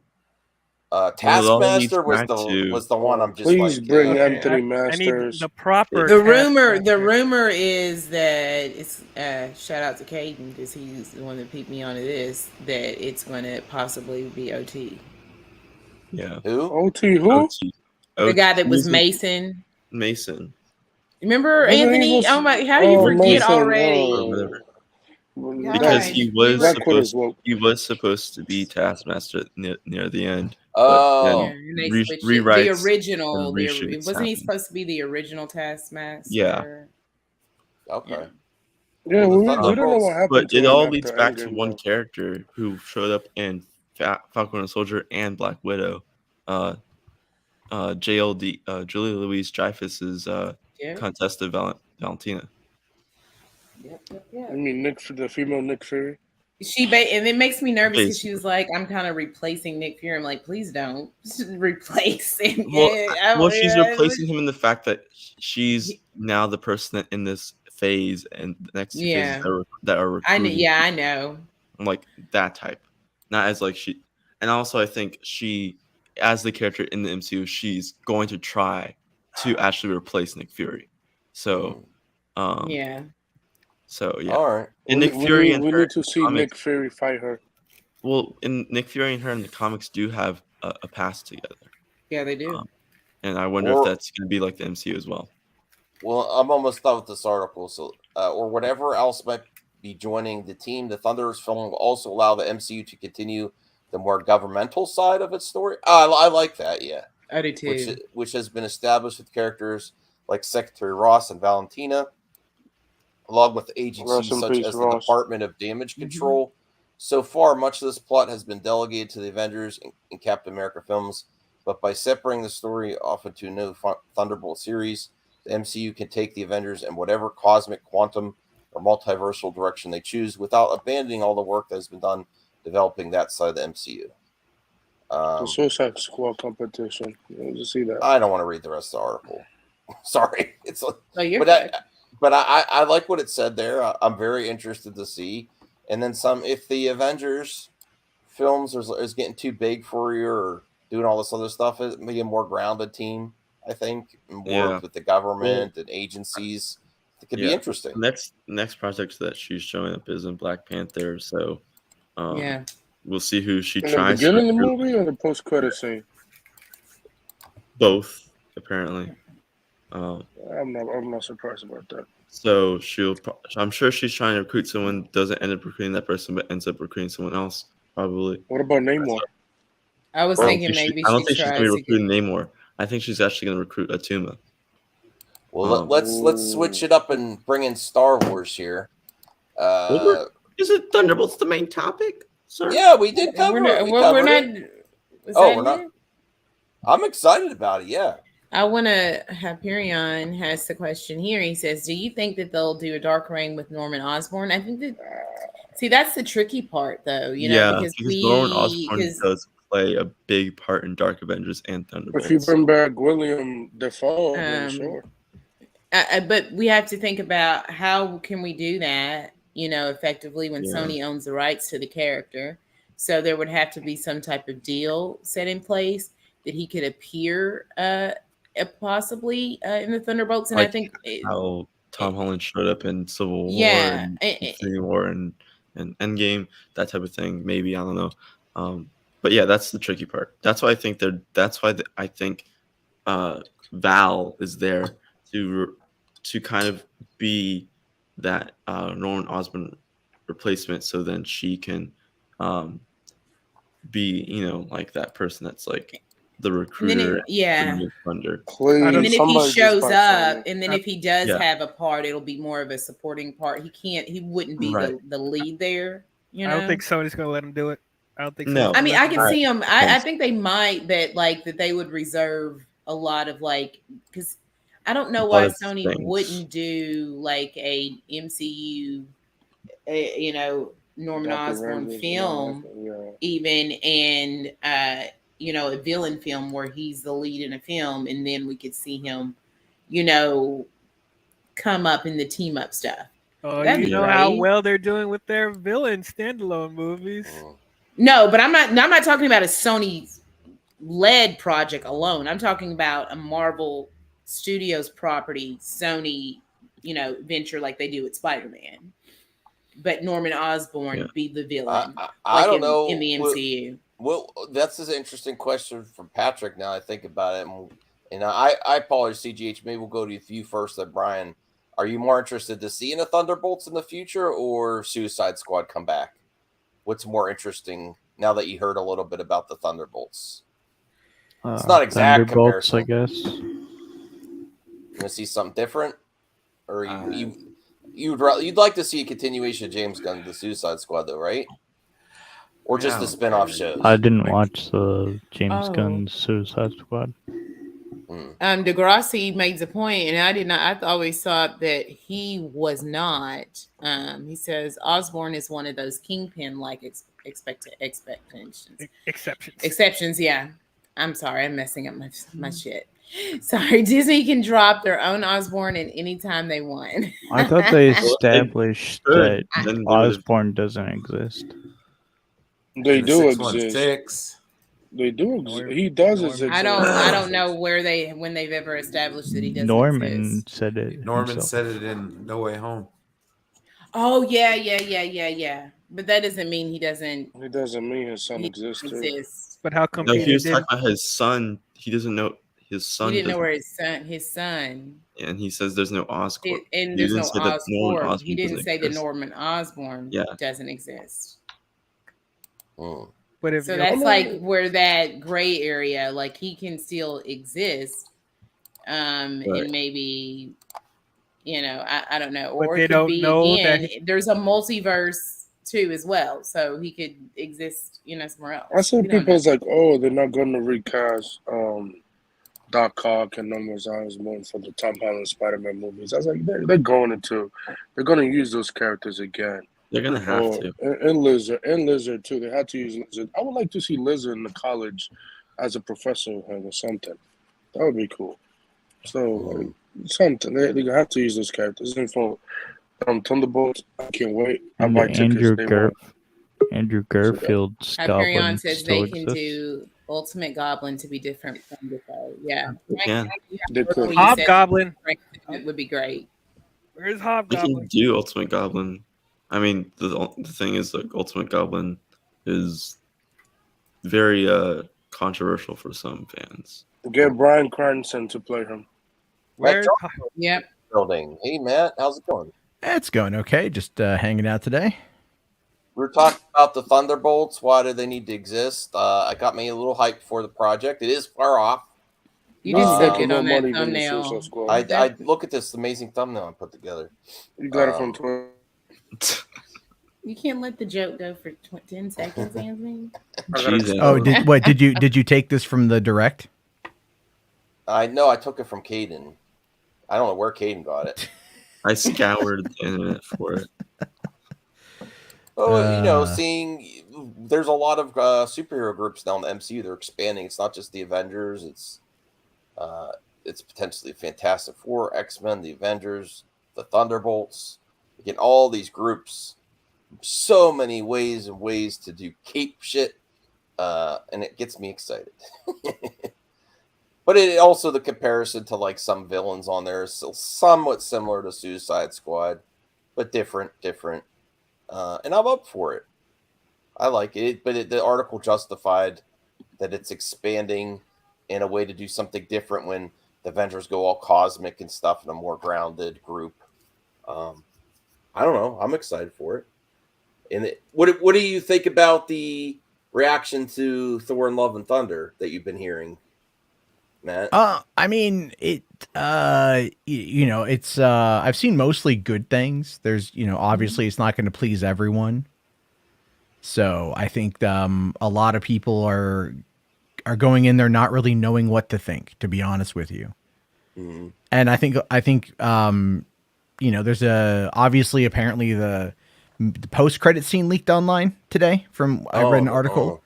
Taskmaster was the one I'm just please like, bring Anthony Masters. The proper. The rumor is that it's shout out to Caden because he's the one that peeped me onto this, that it's going to possibly be OT. Yeah. Who? OT who? The guy that was Mason. Remember Wasn't Anthony? he was- Oh my! How do you forget Mason, already? Because he was supposed to be Taskmaster near the end. Oh, And they switched it. The original. Wasn't he supposed to be the original Taskmaster? Yeah. Okay. Yeah, we don't know what happened. But to it him all after leads back to Endgame, one though. character who showed up in Falcon and Soldier and Black Widow. JLD Julia Louise Dreyfus's Contessa Valentina. Yep. I mean, the female Nick Fury. And it makes me nervous because she Basically. was like, "I'm kind of replacing Nick Fury." I'm like, "Please don't replace him." Well, she's replacing him in the fact that she's now the person that in this phase and the next two phases that are recruiting. I know. I'm like that type, not as like she. And also, I think she, as the character in the MCU, she's going to try to actually replace Nick Fury. So, yeah. So yeah. All right. And Nick Fury and we her need to see comics, Nick Fury fight her. Well, in Nick Fury and her in the comics do have a past together. Yeah, they do. And I wonder if that's going to be like the MCU as well. Well, I'm almost done with this article. So, or whatever else might be joining the team, the Thunderbolts film will also allow the MCU to continue the more governmental side of its story. I like that. Yeah, I do too. Which has been established with characters like Secretary Ross and Valentina, along with agencies such as the Department of Damage Control. So far, much of this plot has been delegated to the Avengers and Captain America films, but by separating the story off into a new Thunderbolt series, the MCU can take the Avengers in whatever cosmic, quantum, or multiversal direction they choose without abandoning all the work that has been done developing that side of the MCU. The Suicide Squad competition. You see that? I don't want to read the rest of the article. Sorry. It's but I like what it said there. I'm very interested to see. And then some, if the Avengers films is getting too big for you or doing all this other stuff, it may be a more grounded team, I think, and work with the government and agencies. It could be interesting. Next project that she's showing up is in Black Panther, so we'll see who she tries. The beginning of the movie or the post-credit scene? Both, apparently. I'm not surprised about that. So I'm sure she's trying to recruit someone, doesn't end up recruiting that person, but ends up recruiting someone else, probably. What about Namor? I was thinking maybe I don't think she's going to recruit Namor. I think she's actually going to recruit Atuma. Well, let's switch it up and bring in Star Wars here. Is it Thunderbolts the main topic, sir? Yeah, we did cover it. We're not. We're not. I'm excited about it. Yeah. I want to have Hyperion has the question here. He says, "Do you think that they'll do a Dark Reign with Norman Osborn?" I think that. See, that's the tricky part, though. You know, because Norman Osborn does play a big part in Dark Avengers and Thunderbolts. If you bring back William Dafoe, then sure. But we have to think about how can we do that, effectively when Sony owns the rights to the character. So there would have to be some type of deal set in place that he could appear possibly in the Thunderbolts. And I think how Tom Holland showed up in Civil War and Infinity War and Endgame, that type of thing. Maybe, I don't know. But yeah, that's the tricky part. That's why I think I think Val is there to kind of be that Norman Osborn replacement, so then she can be, like that person that's like the recruiter. Thunder. And then if he shows up, and then if he does have a part, it'll be more of a supporting part. He wouldn't be the lead there. I don't think Sony's gonna let him do it. I don't think no. so. I mean, I can see him. I think they might, but that they would reserve a lot of because I don't know why Sony wouldn't do like a MCU, Norman Osborn film, even and a villain film where he's the lead in a film, and then we could see him, come up in the team up stuff. Oh, you know how well they're doing with their villain standalone movies. No, but I'm not talking about a Sony-led project alone. I'm talking about a Marvel Studios property, Sony, venture like they do with Spider-Man. But Norman Osborn be the villain. I don't know in the MCU. Well, that's an interesting question from Patrick. Now I think about it, and I apologize, CGH. Maybe we'll go to you first. Then Brian, are you more interested to see in the Thunderbolts in the future or Suicide Squad come back? What's more interesting now that you heard a little bit about the Thunderbolts? It's not exact Thunderbolts, comparison. I guess. You want to see something different, or you'd like to see a continuation of James Gunn's The Suicide Squad, though, right? Or just the spin-off shows? I didn't watch the James Gunn Suicide Squad. Degrassi makes a point, and I did not. I always thought that he was not. He says Osborn is one of those kingpin-like expectations. Exceptions, yeah. I'm sorry, I'm messing up my shit. Sorry, Disney can drop their own Osborn at any time they want. I thought they established that Osborn doesn't exist. They The do 616. exist. They do exist. He does exist. I don't know when they've ever established that he doesn't Norman exist. said it. Norman himself. said it in No Way Home. Oh yeah. But that doesn't mean he doesn't. It doesn't mean his son exists. But how come No, he was didn't? talking about his son. He doesn't know his son. He didn't know doesn't- where his son. And he says there's no Oscorp. And He there's no didn't say that Norman Osborn. Osborn He didn't doesn't say that exist. Norman Osborn Yeah. doesn't exist. But if So that's like where that gray area, like he can still exist, and maybe, I don't know, But or they it could don't be know that again. There's a multiverse too as well, so he could exist, somewhere else. I see We don't people's like, oh, they're not going to recast Doc Ock and Norman Osborn for the Tom Holland Spider-Man movies. I was like, they're going to use those characters again. They're gonna have to. And Lizard too. They had to use Lizard. I would like to see Lizard in the college as a professor or something. That would be cool. So something they have to use those characters. And for Thunderbolts, I can't wait. I And buy tickets. Andrew Garfield's Hyperion Goblin says still they can exists. do Ultimate Goblin to be different from Defoe. Yeah, Yeah. Hobgoblin. It would be great. Where's We Hobgoblin? can do Ultimate Goblin. I mean, the thing is, like, Ultimate Goblin is very controversial for some fans. Get Bryan Cranston to play him. Where's Yep. Building. Hey, Matt, how's it going? It's going okay. Just hanging out today. We were talking about the Thunderbolts. Why do they need to exist? I got me a little hyped for the project. It is far off. You just look it on that thumbnail. I look at this amazing thumbnail I put together. You got it from Twitter. You can't let the joke go for 10 seconds, Anthony. Oh, did you take this from the direct? I know I took it from Caden. I don't know where Caden got it. I scoured the internet for it. Oh, there's a lot of superhero groups now in the MCU. They're expanding. It's not just the Avengers. It's potentially Fantastic Four, X-Men, the Avengers, the Thunderbolts. Again, all these groups. So many ways to do cape shit, and it gets me excited. But it also, the comparison to like some villains on there is still somewhat similar to Suicide Squad, but different. And I'm up for it. I like it, but the article justified that it's expanding in a way to do something different when the Avengers go all cosmic and stuff in a more grounded group. I don't know. I'm excited for it. And what do you think about the reaction to Thor and Love and Thunder that you've been hearing, Matt? I mean, it's I've seen mostly good things. There's, obviously it's not going to please everyone. So I think a lot of people are going in there not really knowing what to think, to be honest with you. Mm-hmm. And I think there's apparently the post-credit scene leaked online today from I read an article.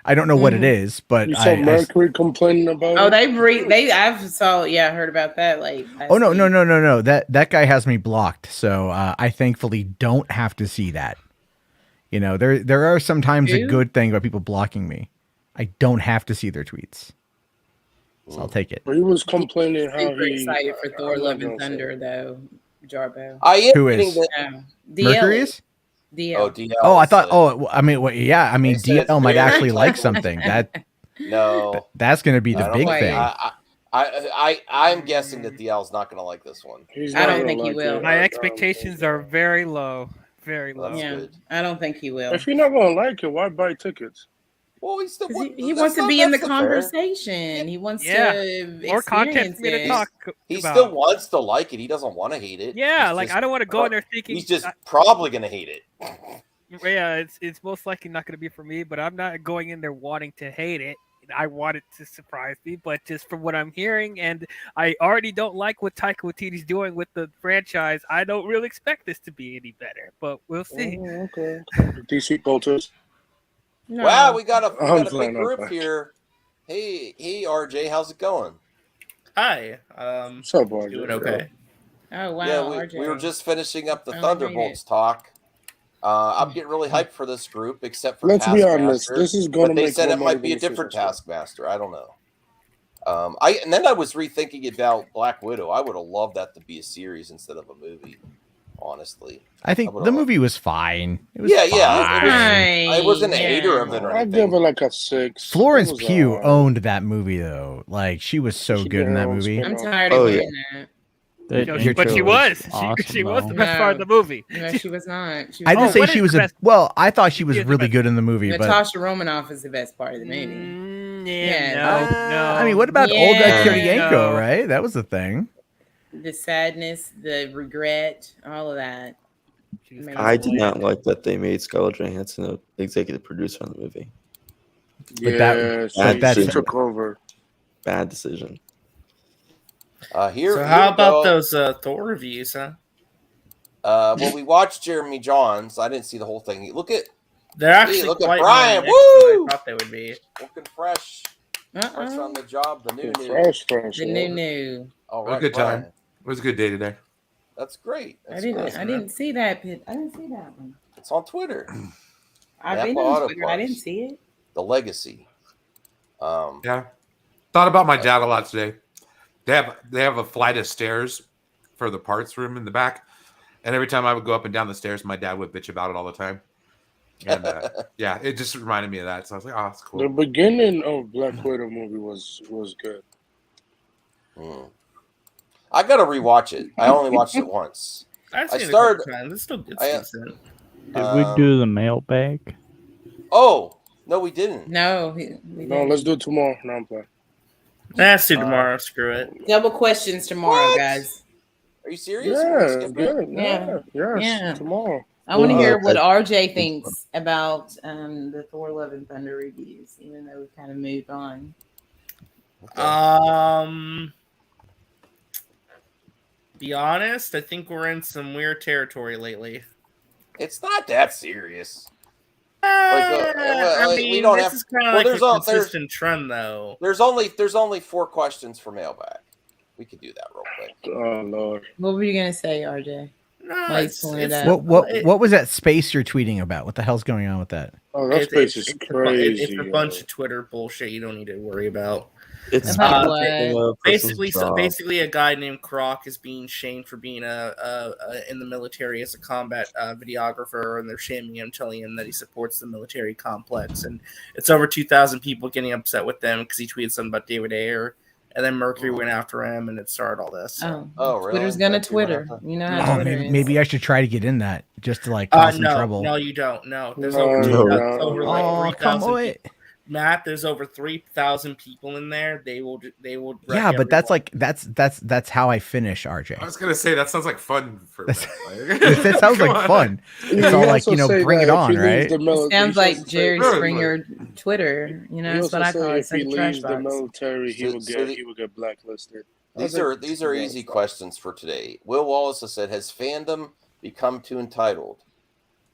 I don't know what it is, but you saw Mercury complaining about Oh, it? I've heard about that. Like, oh no. That guy has me blocked, so I thankfully don't have to see that. There are sometimes a good thing about people blocking me. I don't have to see their tweets, so I'll take it. He was complaining how super he excited for Thor: Love and Thunder, though. Jarbo. I am. Who is? Mercury is? DL. Oh, DL. Oh, I thought. DL might actually like something. No, that's going to be the big think- thing. I'm guessing that DL's not going to like this one. I don't think he will. My expectations are very low. Very low. Yeah, I don't think he will. If you're not gonna like it, why buy tickets? Well, he still he wants to be in the conversation. He wants to more content experience for me to it. talk He about. still wants to like it. He doesn't want to hate it. Yeah, He's like just I don't want to go in there thinking he's just probably going to hate it. Yeah, it's most likely not going to be for me, but I'm not going in there wanting to hate it. I want it to surprise me, but just from what I'm hearing, and I already don't like what Taika Waititi's doing with the franchise, I don't really expect this to be any better. But we'll see. Okay. DC Bolters. Wow, we got a I'm big playing, group here. Hey, RJ, how's it going? Hi. What's up, RJ? Doing okay. Oh wow, Yeah, RJ. we were just finishing up the I like Thunderbolts talk. I'm getting really hyped for this group, except for Let's be honest, Taskmaster, this is gonna but they make said more it money might be than a the different Suicide Taskmaster. I don't know. And then I was rethinking about Black Widow. I would have loved that to be a series instead of a movie. Honestly, I think the movie was fine. It was yeah. fine. I wasn't a hater of it or I'd anything. give it like a 6. Florence It was Pugh alright. owned that movie though. Like she was so should good get in her that own movie. spin-off. I'm tired of hearing that. But she was. She was the best part of the movie. No, she was not. She was I didn't say what she is was the a best- well. I thought she was She is the really best. good in the movie, but Natasha Romanoff is the best part of the movie. No. I mean, what about Olga Yeah. Kurylenko? No. Right, that was the thing. The sadness, the regret, all of that. I did not like that they made Scarlett Johansson an executive producer on the movie. But she took over. Bad decision. Here. So how here we about go. those Thor reviews, huh? Well, we watched Jeremy Johns. I didn't see the whole thing. Look at They're actually look at quite Brian. more mixed than Woo! I thought they would be. Looking fresh. Fresh on the job. The new. The new. All It was right, a good Brian. time. It was a good day today. That's great. I didn't see that. I didn't see that one. It's on Twitter. I've been Napa on Auto Twitter. I didn't Parts. see it. The Legacy. Yeah. Thought about my dad a lot today. They have a flight of stairs for the parts room in the back, and every time I would go up and down the stairs, my dad would bitch about it all the time. And yeah, it just reminded me of that. So I was like, oh, that's cool. The beginning of Black Widow movie was good. I gotta rewatch it. I only watched it once. I've I seen started. it a couple times. It's still it's I- decent. Did we do the mailbag? Oh no, we didn't. No, No, let's do it tomorrow. No, I'm playing. Let's do tomorrow. Screw it. Double questions tomorrow, What? guys. Are you serious? Yeah. Tomorrow. I want to hear what RJ thinks about the Thor: Love and Thunder reviews, even though we've kind of moved on. Be honest, I think we're in some weird territory lately. It's not that serious. I mean, we don't this have. is kind of Well, like there's a all there's consistent trend, though. there's only 4 questions for mailbag. We could do that real quick. Oh Lord. What were you gonna say, RJ? Why you pulling it up? What was that space you're tweeting about? What the hell's going on with that? Oh, that space is It's crazy. a bunch of Twitter bullshit you don't need to worry about. It's basically a guy named Croc is being shamed for being in the military as a combat videographer, and they're shaming him, telling him that he supports the military complex, and it's over 2,000 people getting upset with them because he tweeted something about David Ayer, and then Mercury went after him, and it started all this. Oh, really? Twitter's gonna Twitter. You know how Twitter is. Maybe I should try to get in that just to like cause some trouble. No, you don't. No, there's No, over no, 2,000 no. over like Oh, 3,000 come on. people. Matt, there's over 3,000 people in there. They will. Yeah, but that's like that's how I finish, RJ. I was gonna say that sounds like fun for me. That sounds like fun. It's all like, bring it on, right? It sounds like Jerry No, Springer Twitter. You know, He that's what also I call said it. if he Some trash leaves the box. military, he So will get blacklisted. These are easy questions for today. Will Wallace has said, "Has fandom become too entitled?"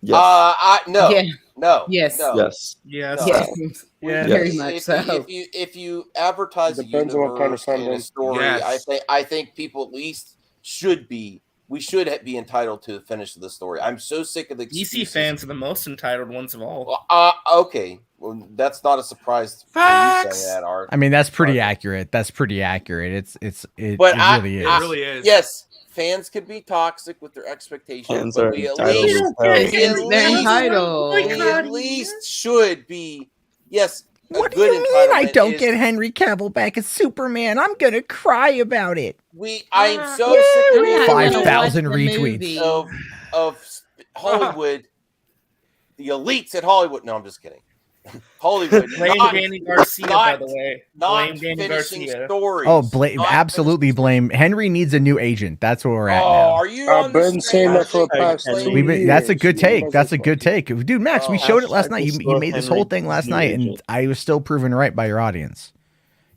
Yes. No. Yeah. No. Yes. No. Yes. Yes. No. Yes. Yeah. Very If- much if, so. If you advertise a Depends on what kind of universe and a fandom. story, Yes. I think people at least should be entitled to the finish of the story. I'm so sick of the DC excuses. fans are the most entitled ones of all. Okay. Well, that's not a surprise for you saying that, Art. I mean, that's pretty accurate. That's pretty accurate. It But really is. It really is. Yes, fans can be toxic with their expectations, Fans but are we at entitled least, as hell. They're entitled. we at least should be. Yes. What do you mean I don't get Henry Cavill back as Superman? I'm gonna cry about it. I'm so sick of Yay! the 5,000 retweets. of Hollywood, the elites at Hollywood. No, I'm just kidding. Hollywood. Blame Danny Garcia, by the way. Not Blame Danny finishing Garcia. stories. Oh, absolutely blame. Henry needs a new agent. That's where we're at now. Are you I've on been the saying that for the past 2 years. That's a good take. That's a motherfucker. good take. Dude, Max, we showed it last night. You restore made this whole Henry thing last new night, and agent. I was still proven right by your audience.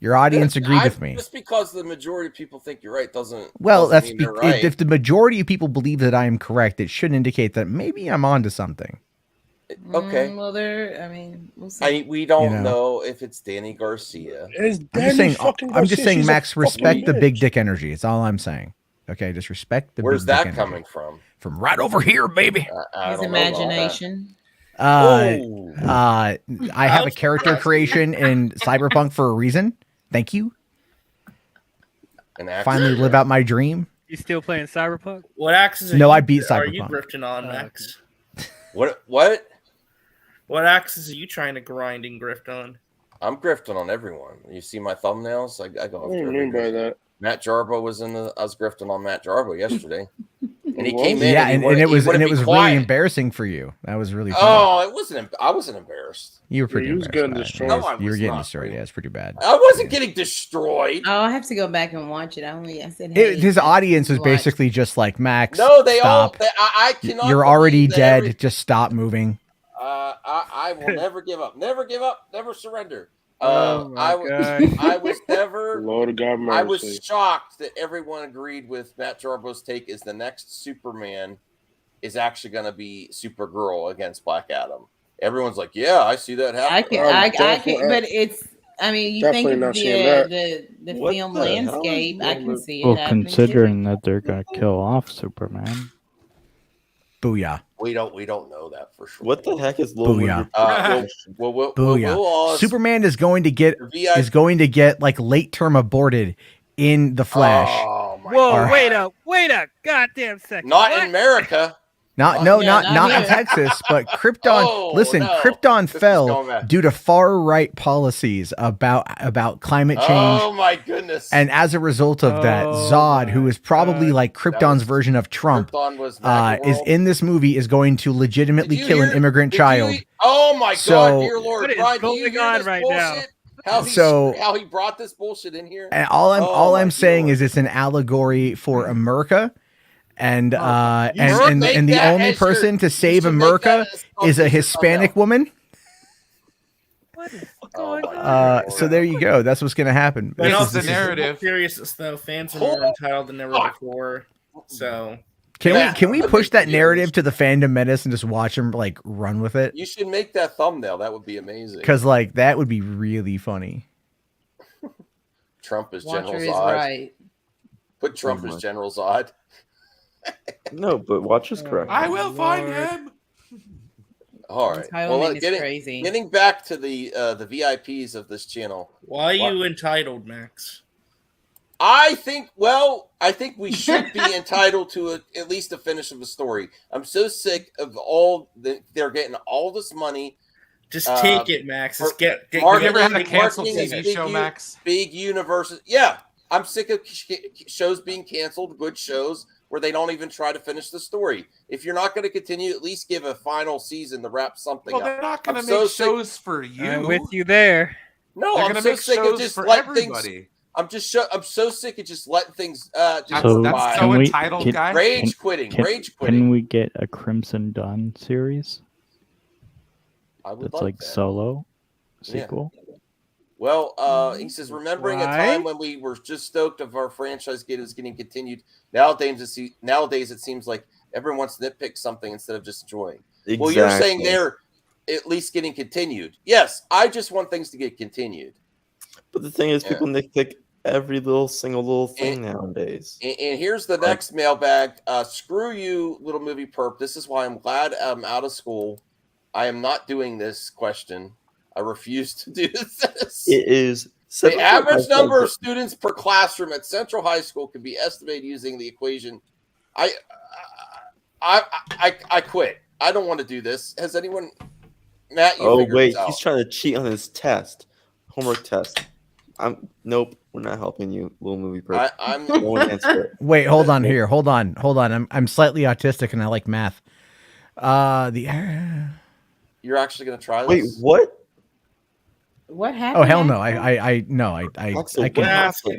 Your audience agreed with me. Just because the majority of people think you're right doesn't. Well, doesn't that's mean they're right. if the majority of people believe that I am correct, it should indicate that maybe I'm onto something. Okay. Well, we'll see. We don't You know. know if it's Danny Garcia. I'm just saying, Max, respect the big dick energy. It's all I'm saying. Okay, just respect the Where's big dick that energy. coming from? From right over here, baby. I His don't know about that. imagination. I have a character creation in Cyberpunk for a reason. Thank you. Finally live out my dream. You still playing Cyberpunk? What axes? No, I beat Are you Cyberpunk. grifting on, Max? What? What axes are you trying to grind and grift on? I'm grifting on everyone. You see my thumbnails? I go. What do you mean by that? Matt Jarbo was in the. I was grifting on Matt Jarbo yesterday, and he What? came in. Yeah, and it was really really embarrassing for you. That was really funny. Oh, it wasn't. I wasn't embarrassed. You were pretty he was embarrassed getting by it. destroyed. No, I You were was getting not. destroyed. Yeah, it's pretty bad. I wasn't getting destroyed. Oh, I have to go back and watch it. I said, hey, His audience was watch. basically just like, Max, No, they stop. all. I cannot. You're already believe that dead. Just stop moving. I will never give up. Never give up. Never surrender. Oh my God. I was never. Lord God mercy. I was shocked that everyone agreed with Matt Jarbo's take is the next Superman is actually going to be Supergirl against Black Adam. Everyone's like, yeah, I see that happening. I can, but it's. I mean, you think of the What film the hell? landscape. I can see it Well, happening. considering that they're gonna kill off Superman. Booyah. We don't know that for sure. What the heck is Lord? Booyah. Booyah. Superman is going to get like late term aborted in the Flash. Oh my Whoa! God. Wait a goddamn second. Not What? in America. Not in Texas, but Krypton. Oh, listen, no. Krypton This is fell going back. due to far right policies about climate change. Oh my goodness. And as a result of that, Zod, who is probably like Krypton's version of Trump, Krypton was is Macworld. in this movie is going to legitimately kill an immigrant child. Oh my So- God, dear Lord! What is Brian, do you going hear on this right bullshit? How he brought this bullshit in here? And all Oh, I'm my saying Lord. is it's an allegory for America. And You and should and make the that only as your- person to you save should make America that as is a your Hispanic thumbnail. woman. What is Oh going my on? So there you go. That's what's gonna happen. You know, This is- the this is- narrative. Seriousness though, fans are more entitled than ever before. So Can we push that narrative to the fandom menace and just watch them like run with it? You should make that thumbnail. That would be amazing. Because like that would be really funny. Trump is Watcher General is Zod. right. Put Trump as General Zod. No, but watch is correct. I will find him. All right. Entitlement is crazy. Getting back to the VIPs of this channel. why are you entitled, Max? I think we should be entitled to at least a finish of the story. I'm so sick of they're getting all this money. Just take it, Max. Just get Have you ever had a canceled TV show, big Max? Big universes. Yeah, I'm sick of shows being canceled. Good shows where they don't even try to finish the story. If you're not going to continue, at least give a final season to wrap something Well, up. they're not going to I'm make so sick- shows for you. I'm with you there. No, They're I'm gonna so make sick of shows just for letting everybody. things. I'm so sick of just letting things just So by. can we- entitled, can- guy. Rage quitting. Rage quitting. Can we get a Crimson Dawn series? I would That's love like that. solo Yeah. sequel. Well, he says, remembering a Why? time when we were just stoked of our franchise getting continued. Nowadays, it seems like everyone wants to nitpick something instead of just enjoying. Well, you're saying Exactly. they're at least getting continued. Yes, I just want things to get continued. But the thing is, Yeah. people nitpick every single little thing nowadays. And here's the next mailbag. Screw you, little movie perp. This is why I'm glad I'm out of school. I am not doing this question. I refuse to do this. It is The average number of students per classroom at Central High School can be estimated using the equation. I quit. I don't want to do this. Has anyone? Matt, you Oh figured wait, this out. he's trying to cheat on his test, homework test. Nope, we're not helping you, little movie person. I'm No one answer it. Wait, hold on here. Hold on. I'm slightly autistic and I like math. You're actually going to try this? Wait, what? What happened? Oh hell no! I Skip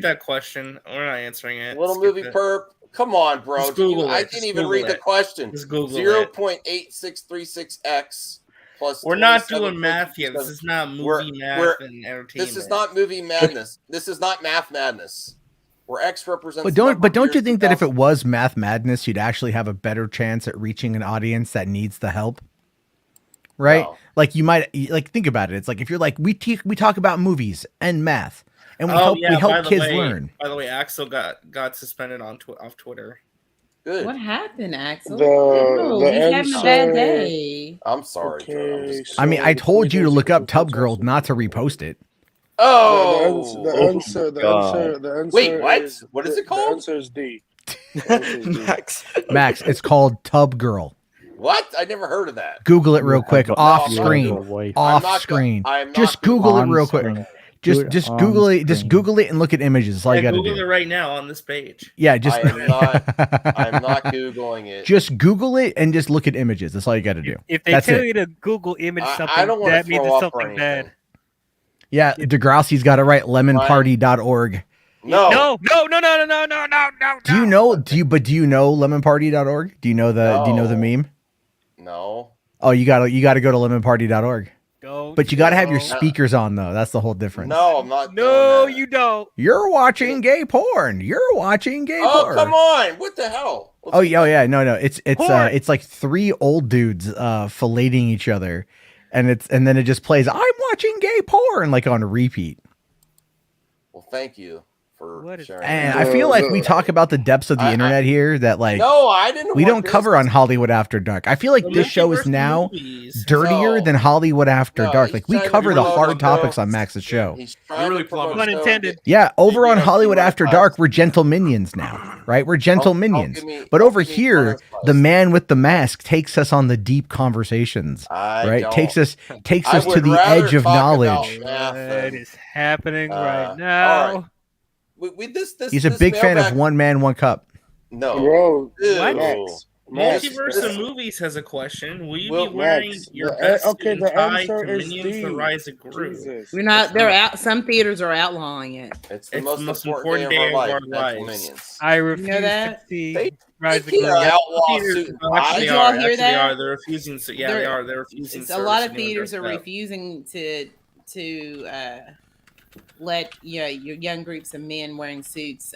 that question. We're not answering it. Little Skip movie it. perp. Come on, bro. Just Google I it. didn't Just even Google read the it. question. Just Google 0.8636x plus. We're not doing 27.57. math yet. This is not movie We're- math we're- and entertainment. This is not movie madness. This is not math madness. Where X represents. But the number of don't you years think that if 2000 it was Math Madness, you'd actually have a better chance at reaching an audience that needs the help? Right? No. Like you might like think about it. It's like if you're like we talk about movies and math and we by help the kids way- learn. By the way, Axel got suspended off Twitter. Good. What happened, Axel? The He's having a bad answer- day. I'm sorry. Okay, I mean, so I told you to 3 look days up ago, Tub Girl, not to repost it. Oh, the answer. Wait, what? Is, What is the, it called? The answer is D. The answer is D. Max, it's called Tub Girl. What? I never heard of that. Google it real quick, off I'm screen, not off go- screen. I'm not Just go- Google it On real quick. screen. Just Do it on Google it. Just screen. Google it and look at images. That's all you got to Google do. it right now on this page. Yeah, just I'm not googling it. just Google it and just look at images. That's all you got to do. If they That's tell it. you to Google image I something, don't wanna that means throw it's up or something bad. anything. Yeah, Degrassi's got it right. Lemonparty.org. No. No. Do you know? Do you know lemonparty.org? Do you know the meme? No. Oh, you gotta go to lemonparty.org. Go. But you gotta have your No. speakers on though. That's the whole difference. No, I'm not. No, doing that. you don't. You're watching gay porn. You're watching gay Oh, porn. come on! What the hell? Oh yeah, no. It's Porn. it's like three old dudes filleting each other, and then it just plays. I'm watching gay porn like on repeat. Well, thank you for What is- sharing. And that. I feel like we talk about the depths of the internet here that like No, I didn't. we want don't this. cover on Hollywood After Dark. I feel like The this show is multiverse now movies. dirtier No. than Hollywood After No, Dark. he's Like we trying to cover the promote hard the topics show. on Max's show. He's trying really to promote plummeted. the show. Unintended. Yeah, over on Speaking of Hollywood After demonetized. Dark, we're gentle minions now, right? We're gentle Don't minions. give me- But don't over give me here, demonetized. the man with the mask takes us on the deep conversations, I right? don't- Takes us I to would the rather edge of talk about knowledge. math What than- is happening right all now? right. This He's a big fan of mailbag- One Man, One Cup. No, Bro, Ew. Max. Multiverse of Movies has a question. Will you Will- be wearing Max, your the- best okay, suit the and tie answer to is Minions: D. The Rise of Gru? Jesus. We're not. They're out. Some theaters are outlawing it. It's the It's most important day of our life. Mental Minions. I refuse to that? see They- Rise they of can't Gru. outlaw Theaters- suit and oh, tie. actually, Did they you all are. hear Actually, that? they are. They're refusing. Yeah, they They're- are. They're refusing. It's a lot of service and theaters are doing that. refusing to let your young groups of men wearing suits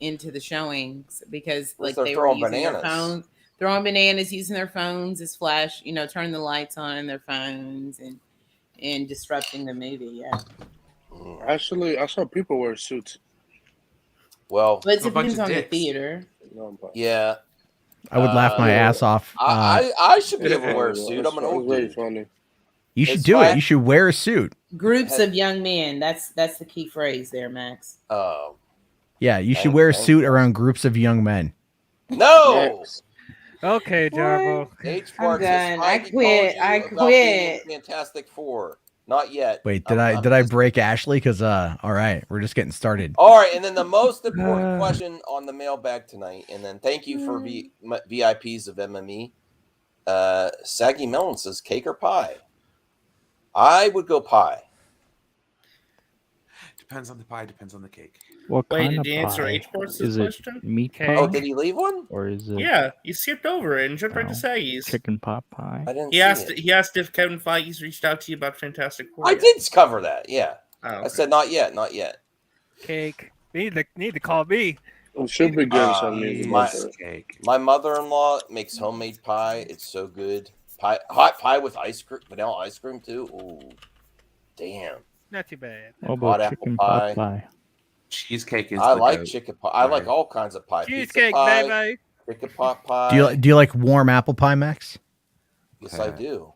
into the showings because like they're they were throwing using their bananas. phones, throwing bananas, using their phones as flash, turning the lights on in their phones and disrupting the movie. Yeah, Actually, I saw people wear suits. Well, but it A bunch depends of on the dicks. theater. No, but yeah. I would laugh my ass off. I should be able to wear a suit. I'm an old very dude. funny. You should it's do it. fine. You should wear a suit. Groups of young men. That's the key phrase there, Max. Yeah, you should Thank- wear a thank suit around groups of young men. No. Okay, Jarbo. H I'm Bart says, done. I "Feige quit. called I you about being in quit. Fantastic Four. Not yet. Wait, did I'm I just- break Ashley? Because all right, we're just getting started. All right, and then the most important question on the mailbag tonight, and then thank you for VIPs of MME. Saggy Melon says, cake or pie? I would go pie. Depends on the pie. Depends on the cake. What Wait, kind did of you answer pie? H-Bart's Is it question? meat Okay. pie? Oh, did he leave one? Or is it Yeah, you skipped over it and jumped right to Oh, Saggy's. chicken pot pie? I didn't He see asked. it. He asked if Kevin Feige's reached out to you about Fantastic Four. I yet. did cover that. Yeah, Oh, I okay. said not yet, not yet. Cake. Need to call me. It should be good. So I mean, Cake. My mother-in-law makes homemade pie. It's so good. Pie, hot pie with ice cream, vanilla ice cream too. Ooh, damn. Not too bad. What Hot about apple chicken pie. pot pie? Cheesecake is. I the like goat. chicken pie. I like all kinds of pie. Pizza Cheesecake, pie, baby. chicken pot pie. Do you like warm apple pie, Max? Yes, I do.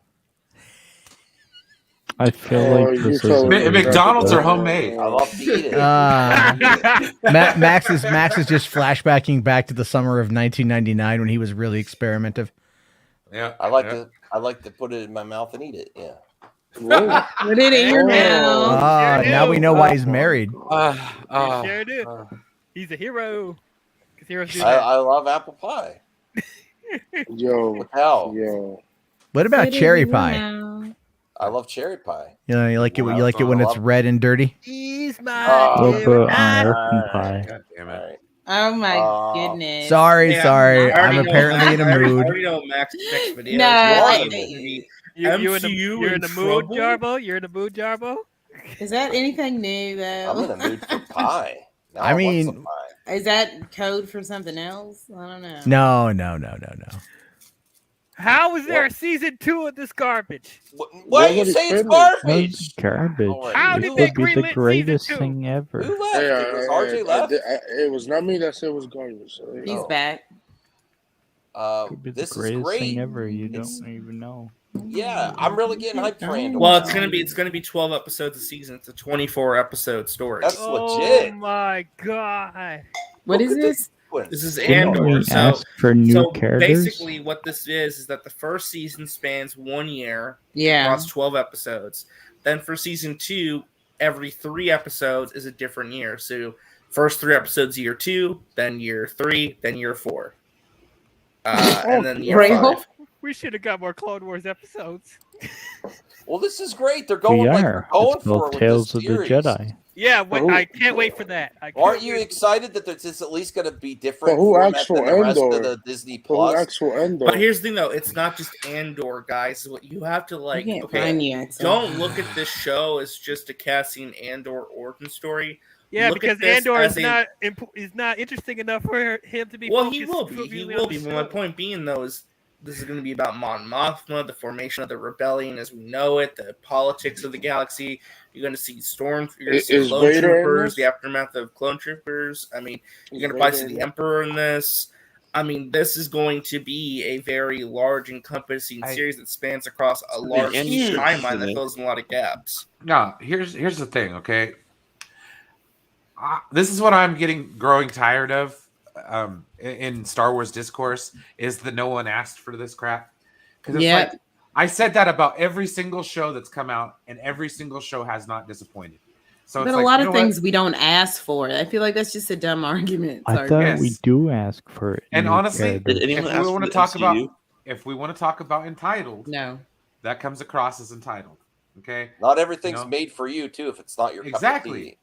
I feel Oh, like you this told is me McDonald's that. are homemade. I love to eat it. Max is just flashbacking back to the summer of 1999 when he was really experimentative. Yeah, I like to put it in my mouth and eat it. Yeah. Put it in your mouth. Now we know why he's married. Sure do. He's a hero. 'Cause heroes do I that. love apple pie. Yo, Hell. yo. What about Put it cherry in your pie? mouth. I love cherry pie. You know, you like it. You like it when it's red and dirty. He's my American Pie. God damn it. Oh my goodness. Sorry, Yeah, sorry. I already I'm know apparently in a Max- I mood. already know Max next video. No, I is think- gonna be You in the, MCU you're in the mood, trouble? Jarbo? You're in the mood, Jarbo? Is that anything new though? I'm in a mood for pie. Now I want mean- some pie. Is that code for something else? I don't know. No. How is there a season 2 of this garbage? Why are you saying it's garbage? Garbage. How It did they could be the greenlit greatest season 2? thing ever. Who left? It was RJ left. It was not me that said it was garbage. So, He's back. Could be the This is greatest great. thing ever. You don't even know. Yeah, I'm really getting hyped for Andor. Well, it's gonna be 12 episodes a season. It's a 24 episode story. That's Oh legit. my god. What is this? This is Didn't Andor. we So, ask for new characters? basically, what this is that the first season spans 1 year, Yeah. across 12 episodes. Then for season 2, every 3 episodes is a different year. So first 3 episodes, year 2, then year 3, then year 4, and then year 5. We should have got more Clone Wars episodes. Well, this is great. They're going like they're going It's for called it Tales with of this the series. Jedi. Yeah, I can't wait for that. Aren't you excited that it's at least going to be different But who format asked for than the rest of Andor? the Disney Who Plus? asked for Andor? But here's the thing, though. It's not just Andor, guys. What you have to like. can't Okay, find you, so- don't look at this show as just a Cassian Andor origin story. Yeah, Look because at this Andor as is not interesting enough for him to be. Well, he focused will be. He completely will on be. the But my show. point being, though, is this is going to be about Mon Mothma, the formation of the rebellion as we know it, the politics of the galaxy. You're going to see You're going to see Is clone Vader in troopers, this? the aftermath of clone troopers. I mean, you're Is going to probably Vader see in the it? Emperor in this. I mean, this is going to be a very large, encompassing series that spans across a be large Andy Serkis timeline in that it. fills in a lot of gaps. No, here's the thing, okay? This is what I'm growing tired of in Star Wars discourse is that no one asked for this crap. Because it's Yeah. like I said that about every single show that's come out, and every single show has not disappointed. So But it's a like, lot you of know things what? we don't ask for. I feel like that's just a dumb argument. I Sorry. thought we do ask for. And new honestly, characters. if we want to talk about entitled, no, that comes across as entitled. Okay, Not everything's You know? made for you too. If it's not your cup of Exactly. tea.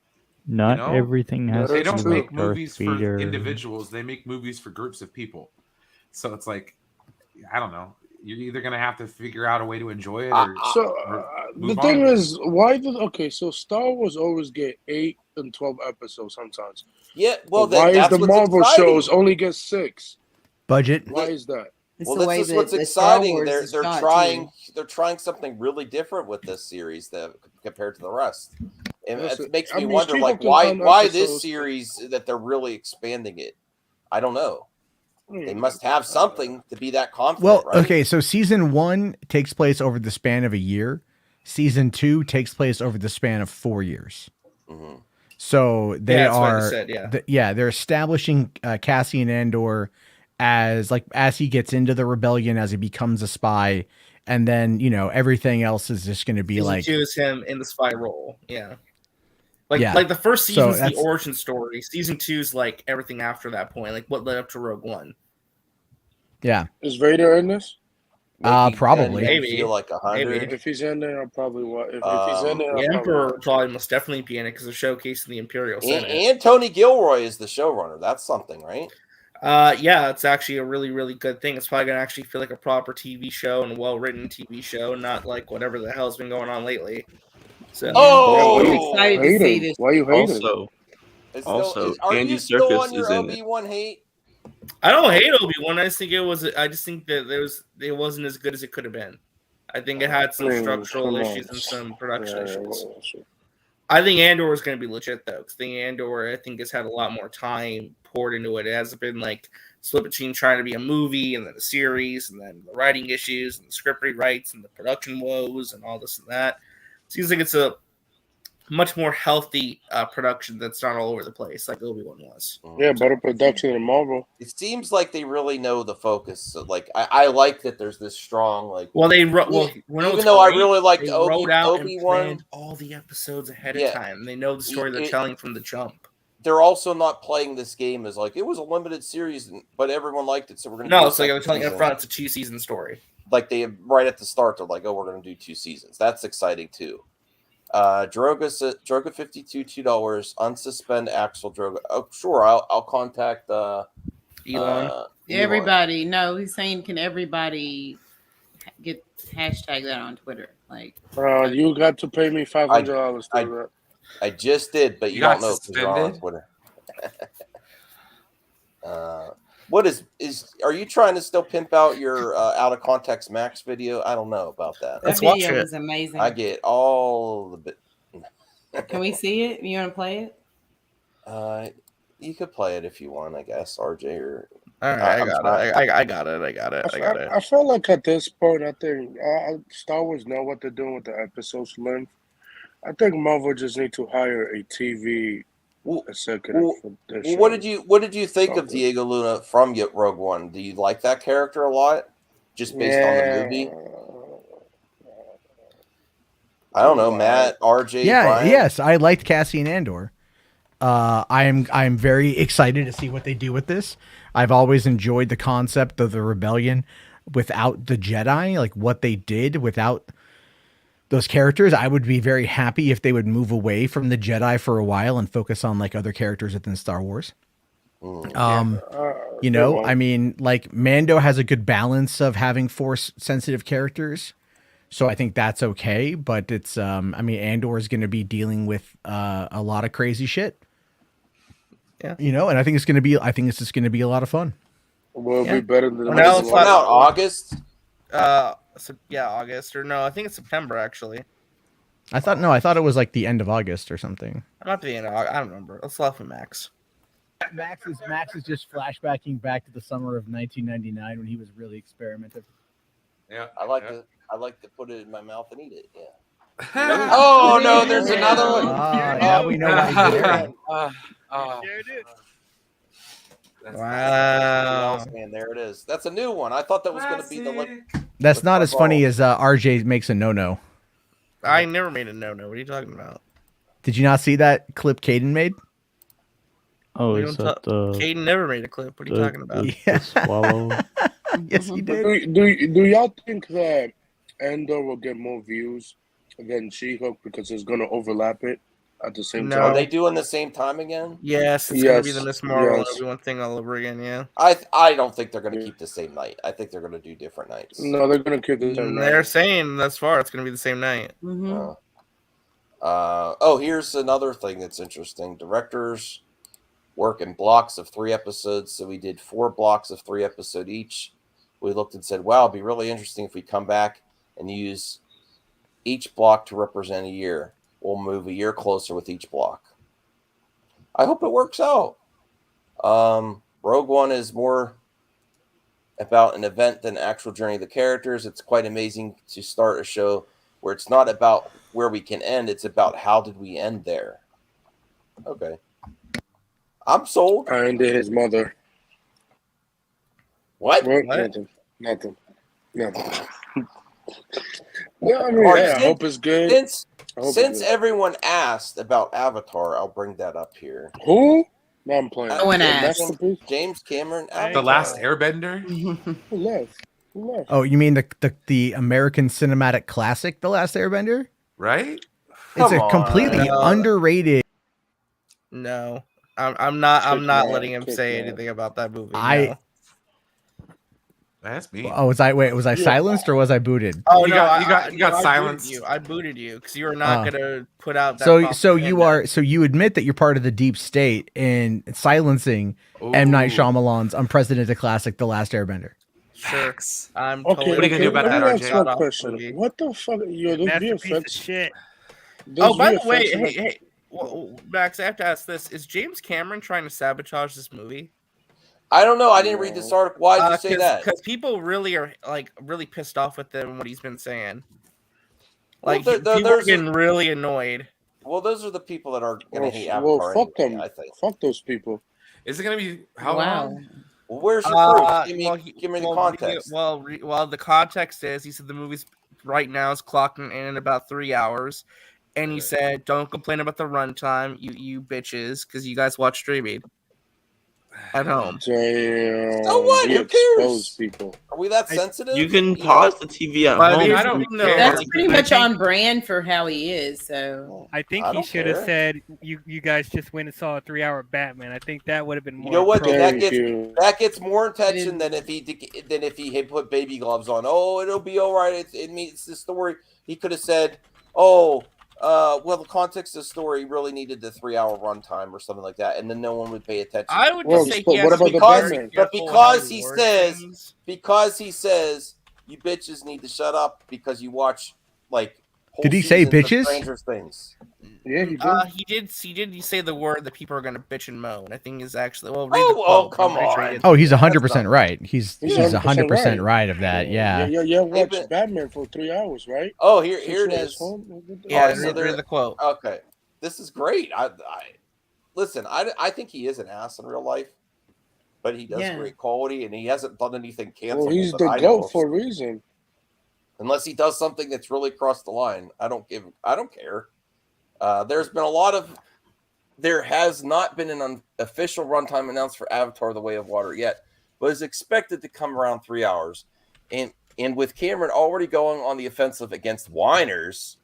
Not you know? everything has They to don't be make like Darth movies Vader. for individuals. They make movies for groups of people. So it's like, I don't know. You're either gonna have to figure out a way to enjoy it, or The move thing on. is, why did so Star Wars always get 8 and 12 episodes sometimes? Yeah, well, But why is that's the what's Marvel exciting. shows only get 6? Budget. Why is that? Well, this is what's exciting. They're trying something really different with this series compared to the rest. And Listen, it makes I me mean, wonder, people like, can why count this episodes. series that they're really expanding it? I don't know. They must have something to be that confident. Well, right? okay, so season 1 takes place over the span of a year. Season 2 takes place over the span of 4 years. Mm-hmm. So they Yeah, that's what I are, just said, yeah. they're establishing Cassian Andor as he gets into the rebellion, as he becomes a spy, and then everything else is just going to be Season like 2 is him in the spy role. Yeah. Yeah. Like the first So season's the that's- origin story. Season 2 is like everything after that point, like what led up to Rogue One. Yeah. Is Vader in this? Probably. Maybe. Feel like 100. If he's in there, I'll probably watch. If he's in there, I'll The probably Emperor watch. probably must definitely be in it because they're showcasing the Imperial Senate. And Tony Gilroy is the showrunner. That's something, right? Yeah, it's actually a really, really good thing. It's probably gonna actually feel like a proper TV show and a well-written TV show, not like whatever the hell's been going on lately. So, I'm excited to see this. Why you hating? Also, Are Andy you still Serkis on your is in it. Obi-Wan hate? I don't hate Obi-Wan. I just think that it wasn't as good as it could have been. I think it had some structural issues and some production issues. I think Andor is going to be legit though. Because Andor, I think, has had a lot more time poured into it. It hasn't been like split between trying to be a movie and then a series, and then the writing issues and the script rewrites and the production woes and all this and that. Seems like it's a much more healthy production that's not all over the place like Obi-Wan was. Yeah, better production than Marvel. It seems like they really know the focus. So, like, I like that there's this strong, like. Well, even though I really liked Obi-Wan, planned all the episodes ahead of time. They know the story they're telling from the jump. They're also not playing this game as like it was a limited series, but everyone liked it, so we're gonna. No, do a it's like second I'm telling you up season. front, it's a 2-season story. like they right at the start they're like, oh, we're going to do 2 seasons. That's exciting too. Droga $52 unsuspend Axel Droga. Oh, sure, I'll contact Elon. Everybody, no, he's saying, can everybody get hashtag that on Twitter? Like, you got to pay me $500 to do that. I just did, but you got don't know because you're on suspended? Twitter. What is are you trying to still pimp out your out of context Max video? I don't know about that. That video was amazing. I get all the bit. Can we see it? You want to play it? You could play it if you want, I guess, RJ. Or All right, I got it. I feel like at this point, I think Star Wars know what they're doing with the episodes length. I think Marvel just need to hire a TV executive for this show. What did you think of Diego Luna from Rogue One? Do you like that character a lot, just based on the movie? I don't know, Matt, RJ. Yeah, Brian? yes, I liked Cassian Andor. I'm very excited to see what they do with this. I've always enjoyed the concept of the rebellion without the Jedi, like what they did without those characters. I would be very happy if they would move away from the Jedi for a while and focus on like other characters within Star Wars. You know, I mean, like Mando has a good balance of having Force sensitive characters. So I think that's okay, but it's I mean, Andor is going to be dealing with a lot of crazy shit. Yeah. You know, and I think it's just going to be a lot of fun. Will it be better than Now it's out August? August, or no, I think it's September actually. I thought it was like the end of August or something. Not the end of August. I don't remember. Let's laugh at Max. Max is just flashbacking back to the summer of 1999 when he was really experimental. Yeah, I like to put it in my mouth and eat it. Yeah. Oh no, there's another one. Yeah, we know what you did. Wow. Man, there it is. That's a new one. I thought that was going to be the. That's not as funny as RJ makes a no-no. I never made a no-no. What are you talking about? Did you not see that clip Caden made? Oh, is that Caden never made a clip. What are you talking about? The swallow. Yes, he did. Do y'all think that Andor will get more views than She-Hulk because it's going to overlap it at the same time? Are they doing the same time again? Yes, it's going to be the Miss Marvel everyone thing all over again. Yeah. I don't think they're going to keep the same night. I think they're going to do different nights. No, they're going to keep the same night. They're saying thus far it's going to be the same night. Here's another thing that's interesting. Directors work in blocks of 3 episodes. So we did 4 blocks of 3 episodes each. We looked and said, wow, it'd be really interesting if we come back and use each block to represent a year. We'll move a year closer with each block. I hope it works out. Rogue One is more about an event than actual journey of the characters. It's quite amazing to start a show where it's not about where we can end. It's about how did we end there. Okay. I'm sold. I ended his mother. What? Nothing. Yeah, I mean, I hope it's good. Since everyone asked about Avatar, I'll bring that up here. Who? No, I'm playing. No one asked. James Cameron. The Avatar. Last Airbender. Who left? Oh, you mean the American cinematic classic, The Last Airbender? Right? It's a completely underrated. No, I'm not letting him say anything about that movie. No. That's me. Oh, was I silenced or was I booted? Oh, you got silenced. I booted you because you were not gonna put out that. So you admit that you're part of the deep state in silencing M. Night Shyamalan's unprecedented classic, The Last Airbender. Sure. I'm Okay, totally what are you gonna do about that, RJ? One question. What the fuck? Yo, those VFX shit. Oh, by the way, hey, well, Max, I have to ask this: is James Cameron trying to sabotage this movie? I don't know. I didn't read this article. Why did you say that? Because people really are really pissed off with him what he's been saying. Like Well, people are getting really annoyed. Well, those are the people that are going to hate Avatar. Well, fuck anyway, them. I think. Fuck those people. Is it gonna be how long? Well, where's your proof? Give me the context. Well, the context is he said the movie's right now is clocking in about 3 hours, and he said, "Don't complain about the runtime, you bitches, because you guys watch streaming." at home. Damn. So what? We Who expose cares? people. Are we that sensitive? You can pause the TV at But home. I don't know. That's Like, pretty much on brand for how he is. So I think he should have said, "You guys just went and saw a 3-hour Batman." I think that would have been more. You know what? appropriate. That gets more attention than if he had put baby gloves on. Oh, it'll be all right. It means the story. He could have said, "Oh, well, the context of the story really needed the 3-hour runtime or something like that," and then no one would pay attention. I would But say because, he has to be because, very but careful because how he word says things. because he says you bitches need to shut up because you watch like. Did he say seasons of bitches? Stranger Things. Yeah, he did. He did say the word that people are going to bitch and moan. I think is actually well. Come on. Oh, he's 100% right. He's He's 100% right of that. Yeah. Yeah. Watch Batman for 3 hours, right? Oh, here Since it you is. asked home, Yeah, so read the quote. Okay, this is great. Listen. I think he is an ass in real life, but he does great quality, and he hasn't done anything cancelable. Well, he's that the I know GOAT of. for a reason. Unless he does something that's really crossed the line, I don't care. There has not been an official runtime announced for Avatar: The Way of Water yet, but is expected to come around 3 hours. And with Cameron already going on the offensive against whiners,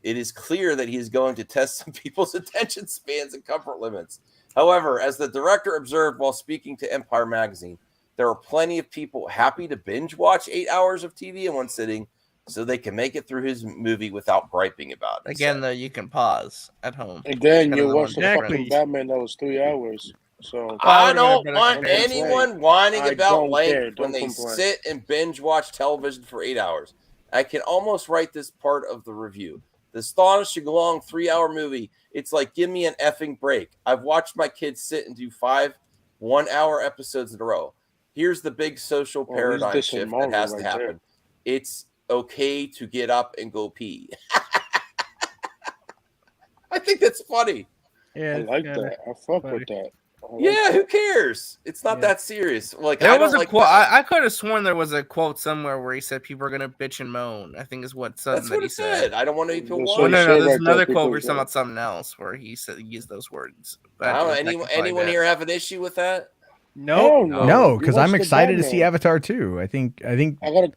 it is clear that he is going to test some people's attention spans and comfort limits. However, as the director observed while speaking to Empire Magazine, there are plenty of people happy to binge watch 8 hours of TV in one sitting so they can make it through his movie without griping about it. Again, though, you can pause at home. Again, Kind you of the watch the one fucking difference. Batman that was 3 hours. So I would've don't been a want better anyone whining I about don't length care. when Don't they complain. sit and binge watch television for 8 hours. I can almost write this part of the review. The astonishing long 3-hour movie. It's like, give me an effing break. I've watched my kids sit and do 5 1-hour episodes in a row. Here's the big social Well, paradigm he's shift dissing that has Marvel to right happen. there. It's okay to get up and go pee. I think that's funny. Yeah, I like that. I fuck with that. Yeah, who cares? It's not that serious. Like There I was don't a like quote. that. I could have sworn there was a quote somewhere where he said people are gonna bitch and moan. I think is what something That's that what he it said. I don't want to people Well, whine. no. There's Right another there, quote people where he's talking whine. about something else where he said he used those words. I don't know. Anyone here have an issue with that? Nope. No, because I'm excited to see Avatar 2. I think I gotta.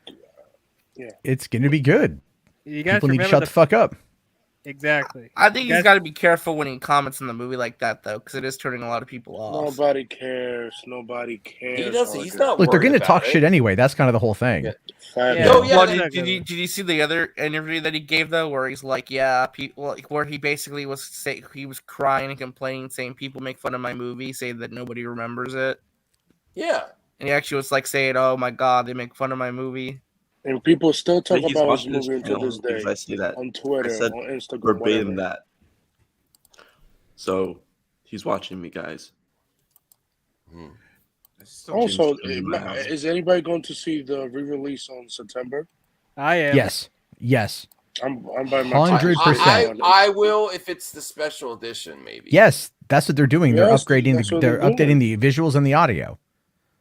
Yeah. it's going to be good. You guys People need to remember shut the fuck up. Exactly. I think You he's guys- got to be careful when he comments on the movie like that, though, because it is turning a lot of people off. Nobody cares. Nobody cares. He doesn't. He's not. Look, they're going to worried talk about shit it. anyway. That's kind of the whole thing. Well, did you see the other interview that he gave though, where he's like, yeah, people, like, where he basically was he was crying and complaining, saying people make fun of my movie, saying that nobody remembers it. Yeah. And he actually was like saying, "Oh my god, they make fun of my movie." And people still talk He's about his watching this movie until channel this day. because I see that on Twitter, I said on Instagram, verbatim whatever. that. So he's watching me, guys. Also, in my house. is anybody going to see the re-release on September? I am. Yes. Yes. I'm by my 100%. I will if it's the special edition, maybe. Yes, that's what they're doing. They're Yes, upgrading that's the, what they're they're updating the visuals and the audio.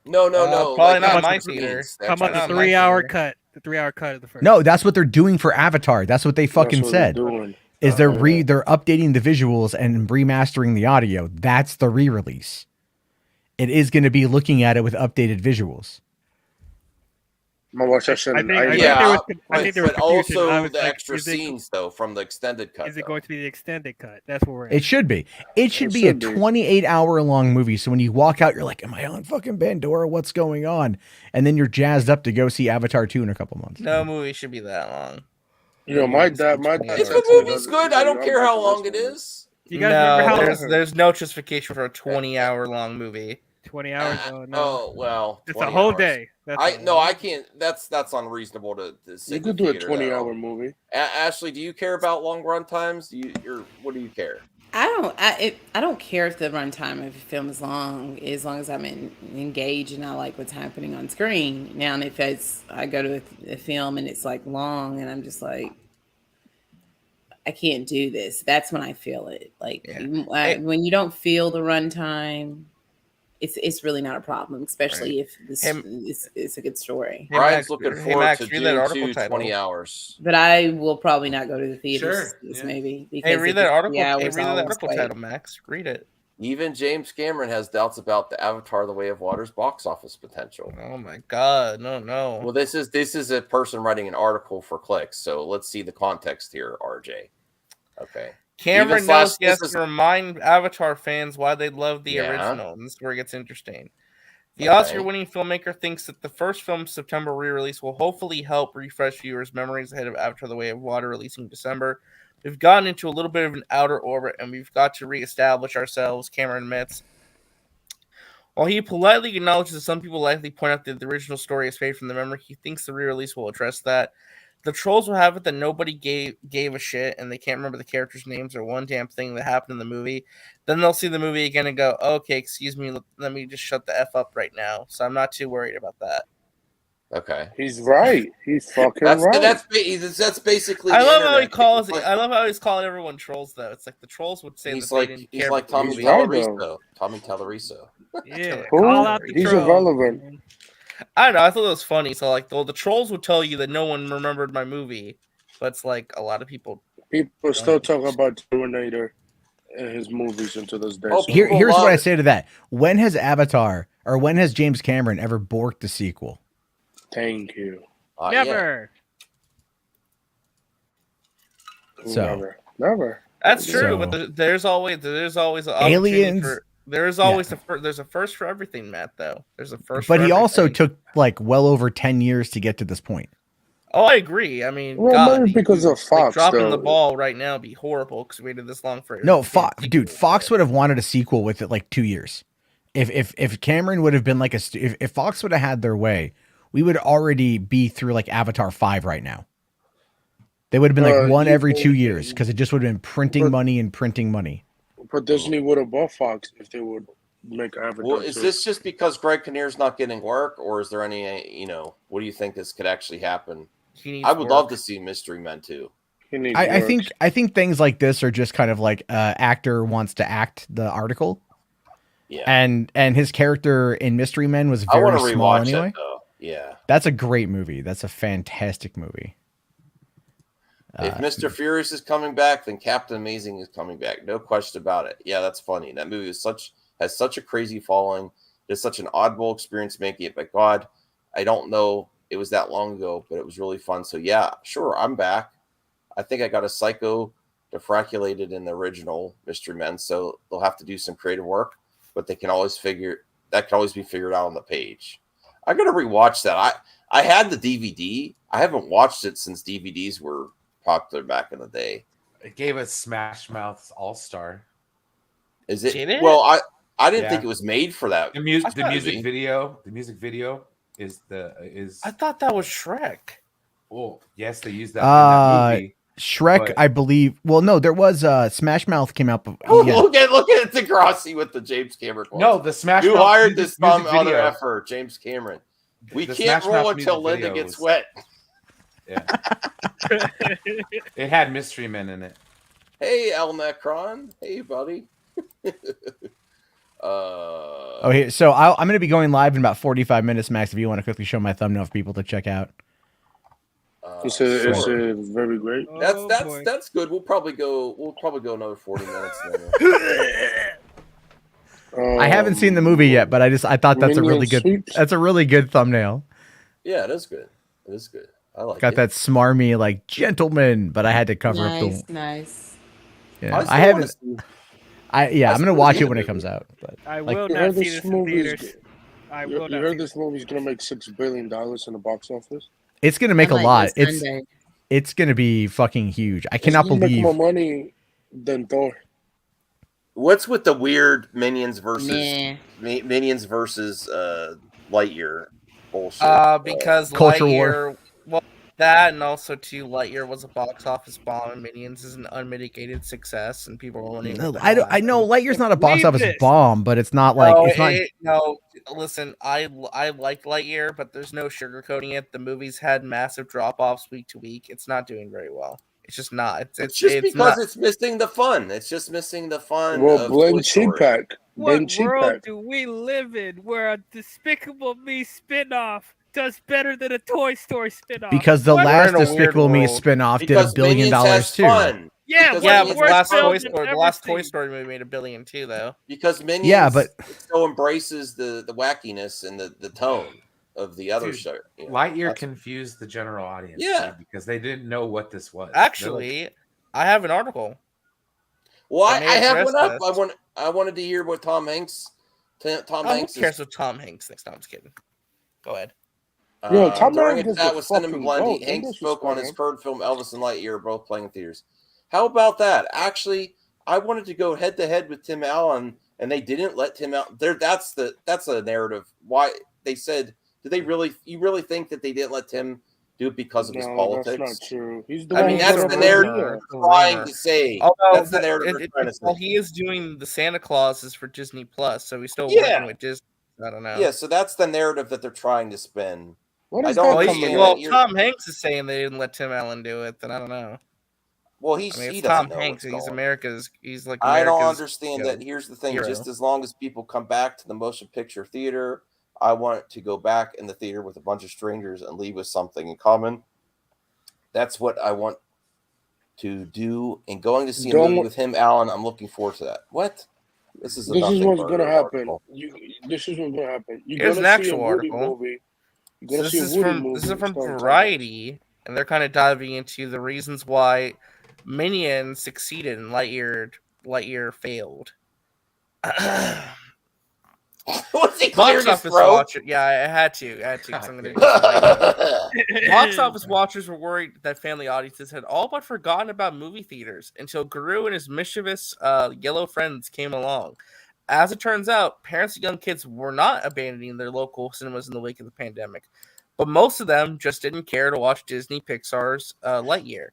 No. Probably not like my the theater. screens. How about the Not my 3-hour theater. cut? The 3-hour cut of the first. No, that's what they're doing for Avatar. That's what they fucking what they're said. doing. Is they're updating the visuals and remastering the audio. That's the re-release. It is going to be looking at it with updated visuals. I'm gonna watch that shit. I think there was but confusion. I also was the like, extra is it- scenes though from the extended cut. Is it going to be the extended cut? That's what we're at. It should be. It should be a 28-hour long movie. So when you walk out, you're like, "Am I on fucking Pandora? What's going on?" And then you're jazzed up to go see Avatar 2 in a couple months. No movie should be that long. You know, my dad. If the movie's good, I don't care how long it is. You guys remember how there's no justification for a 20-hour long movie. 20 hours? Oh, no. Oh well, It's a 20 whole hours. day. That's I can't. That's unreasonable to sit You in could the do a theater 20-hour that movie. Ashley, do you care about long run times? What do you care? I don't care if the runtime of a film is long as I'm engaged and I like what's happening on screen. Now, and if I go to a film and it's like long and I'm just like, I can't do this. That's when I feel it. Like when you don't feel the runtime, it's really not a problem, especially if it's a good story. Brian's looking forward Max, to read that June article 2, title. 20 hours. But I will probably not go to the theater Sure, maybe. Hey, read that article. Hey, Read that article title, Max. Read it. Even James Cameron has doubts about the Avatar: The Way of Water's box office potential. Oh my God, no. Well, this is a person writing an article for clicks, so let's see the context here, RJ. Okay. Cameron knows he has to remind Avatar fans why they love the original, and this is where it gets interesting. The Oscar-winning filmmaker thinks that the first film's September re-release will hopefully help refresh viewers' memories ahead of Avatar: The Way of Water releasing in December. We've gotten into a little bit of an outer orbit, and we've got to reestablish ourselves, Cameron admits. While he politely acknowledges that some people likely point out that the original story is faded from the memory, he thinks the re-release will address that. The trolls will have it that nobody gave a shit, and they can't remember the characters' names or one damn thing that happened in the movie. Then they'll see the movie again and go, okay, excuse me, let me just shut the F up right now. So I'm not too worried about that. Okay, he's right. He's fucking right. That's basically. I love how he calls. I love how he's calling everyone trolls, though. It's like the trolls would say he's that like they didn't he's care like about the Tommy movie. Tallarico. Tommy Tallarico. Yeah, Call out the he's troll. irrelevant. I don't know. I thought that was funny. So like, the trolls would tell you that no one remembered my movie, but it's like a lot of people. People still talk about Terminator and his movies until this day. Here's what I say to that: when has Avatar or when has James Cameron ever borked a sequel? Thank you. Never. So never. That's true, So- but there's always an Aliens. there's always there's a first for everything, Matt. Though there's a first. But for he also everything. took like well over 10 years to get to this point. Oh, I agree. I mean, Well, God, maybe because of like, Fox, dropping though. the ball right now would be horrible because we waited this long for it. No, Fox would have wanted a sequel with it like 2 years. If Cameron would have been like if Fox would have had their way, we would already be through like Avatar 5 right now. They would have been like one every 2 years because it just would have been printing money and printing money. But Disney would have bought Fox if they would make Avatar. Well, is this just because Greg Kinnear's not getting work, or is there any, what do you think this could actually happen? I would love to see Mystery Men too. I think things like this are just kind of like actor wants to act the article. Yeah. And his character in Mystery Men was I want very to small rewatch anyway. it though. Yeah. That's a great movie. That's a fantastic movie. If Mr. Furious is coming back, then Captain Amazing is coming back. No question about it. Yeah, that's funny. That movie has such a crazy following. It's such an oddball experience making it. But God, I don't know. It was that long ago, but it was really fun. So yeah, sure, I'm back. I think I got a Psycho defraculated in the original Mystery Men, so they'll have to do some creative work, but they can always be figured out on the page. I gotta rewatch that. I had the DVD. I haven't watched it since DVDs were popular back in the day. It gave us Smash Mouth's All Star. Is it? Did it? Well, I didn't think it was made for that. The music video is I thought that was Shrek. Oh, yes, they used that in that movie. Shrek, but- I believe. Well, no, there was Smash Mouth came out. Oh, yeah. look at Degrassi with the James Cameron quotes. No, the Smash You Mouth hired music- this dumb music other video. effort, James Cameron. We The can't Smash roll Mouth until music Linda video gets was- wet. Yeah. It had Mystery Men in it. Hey, El Necron. Hey, buddy. Oh, here. So I'm going to be going live in about 45 minutes, Max. If you want to quickly show my thumbnail for people to check out. It's very great. That's good. We'll probably go another 40 minutes. I haven't seen the movie yet, but I thought that's a really good. That's a really good thumbnail. Yeah, it is good. It is good. I like Got it. that smarmy like gentleman, but I had to cover up the. Nice. Yeah, still I haven't. wanna see- I'm gonna watch it when it comes out. But I like, will You not heard see this this in movie's theaters. I You will not heard see this movie's gonna make $6 billion in the box office? it's gonna make a might lot. go It's Sunday. it's gonna be fucking huge. I It's cannot gonna make believe. more money than Thor. What's with the weird Minions versus Nah. Minions versus Lightyear bullshit? Because Culture Lightyear, well, that and also too, Lightyear was a box office bomb, and Minions is an unmitigated success, and people are wondering. No, what the I hell don't. I know happened. Lightyear's not a box Leave office this. bomb, but it's not like No, it's not. no. Listen, I like Lightyear, but there's no sugarcoating it. The movie's had massive drop offs week to week. It's not doing very well. It's just not. It's just because it's missing the fun. It's just missing the fun. Well, of blame Toy Cheap Story. Pack. Blame What Cheap world Pack. do we live in where a Despicable Me spinoff does better than a Toy Story spinoff? Because the What? last We're in a weird Despicable Me world. spinoff did Because $1 billion Minions has too. fun. Yeah, Because Yeah, the but the worst last film Toy you've Story, the ever last Toy seen. Story movie made $1 billion too, though. Because Minions Yeah, but still embraces the wackiness and the tone of the other Dude, show. You know, Lightyear that's- confused the general audience, Yeah. dude, because they didn't know what this was. They're like, Actually, I have an article. Well, that may I have address one up. this. I wanted to hear what Tom Hanks. Tom Oh, Hanks who cares is what Tom Hanks thinks? No, I'm just kidding. Go ahead. Yo, Tom during a Hanks is chat the with Cinema fucking Blend, goat. Don't Hanks spoke on his disrespect him. current film Elvis and Lightyear, both playing in theaters. How about that? Actually, I wanted to go head to head with Tim Allen, and they didn't let Tim out. There, that's a narrative. Why they said? Did they really? You really think that they didn't let Tim do it because of his No, politics? that's not true. He's doing I mean, that's the narrative trying to say. That's the narrative they're trying to say. Well, he is doing the Santa Clauses for Disney Plus, so he's still Yeah. working with Disney. I don't know. Yeah, so that's the narrative that they're trying to spin. What I is don't that understand Well, that you're- Tom Hanks is saying they didn't let Tim Allen do it. Then I don't know. Well, I mean, he it's doesn't Tom know Hanks. what's He's going. America's. He's like I America's. don't understand you know, that. Here's the thing: hero. just as long as people come back to the motion picture theater, I want to go back in the theater with a bunch of strangers and leave with something in common. That's what I want to do. And going to see a movie with him, Alan, I'm looking forward to that. What? This is This is what's gonna happen. Article. This is what's gonna happen. You're Here's gonna an see a actual Woody article. movie. You're So gonna see a this Woody is movie. from starring Tom Variety, and they're kind of diving into the reasons why Minions succeeded and Lightyear failed. What's he Box clearing his office throat? watcher. Yeah, I had to. 'Cause I'm gonna do this. Box office watchers were worried that family audiences had all but forgotten about movie theaters until Guru and his mischievous yellow friends came along. As it turns out, parents of young kids were not abandoning their local cinemas in the wake of the pandemic, but most of them just didn't care to watch Disney Pixar's Lightyear.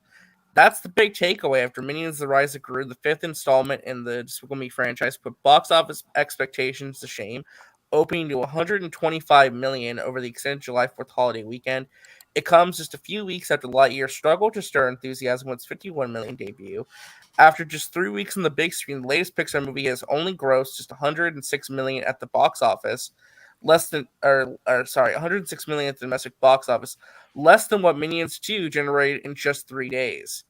That's the big takeaway after Minions: The Rise of Gru, the fifth installment in the Despicable Me franchise, put box office expectations to shame, opening to $125 million over the extended July 4th holiday weekend. It comes just a few weeks after Lightyear struggled to stir enthusiasm with its $51 million debut. After just 3 weeks on the big screen, the latest Pixar movie has only grossed just $106 million at the box office, $106 million at the domestic box office, less than what Minions 2 generated in just 3 days.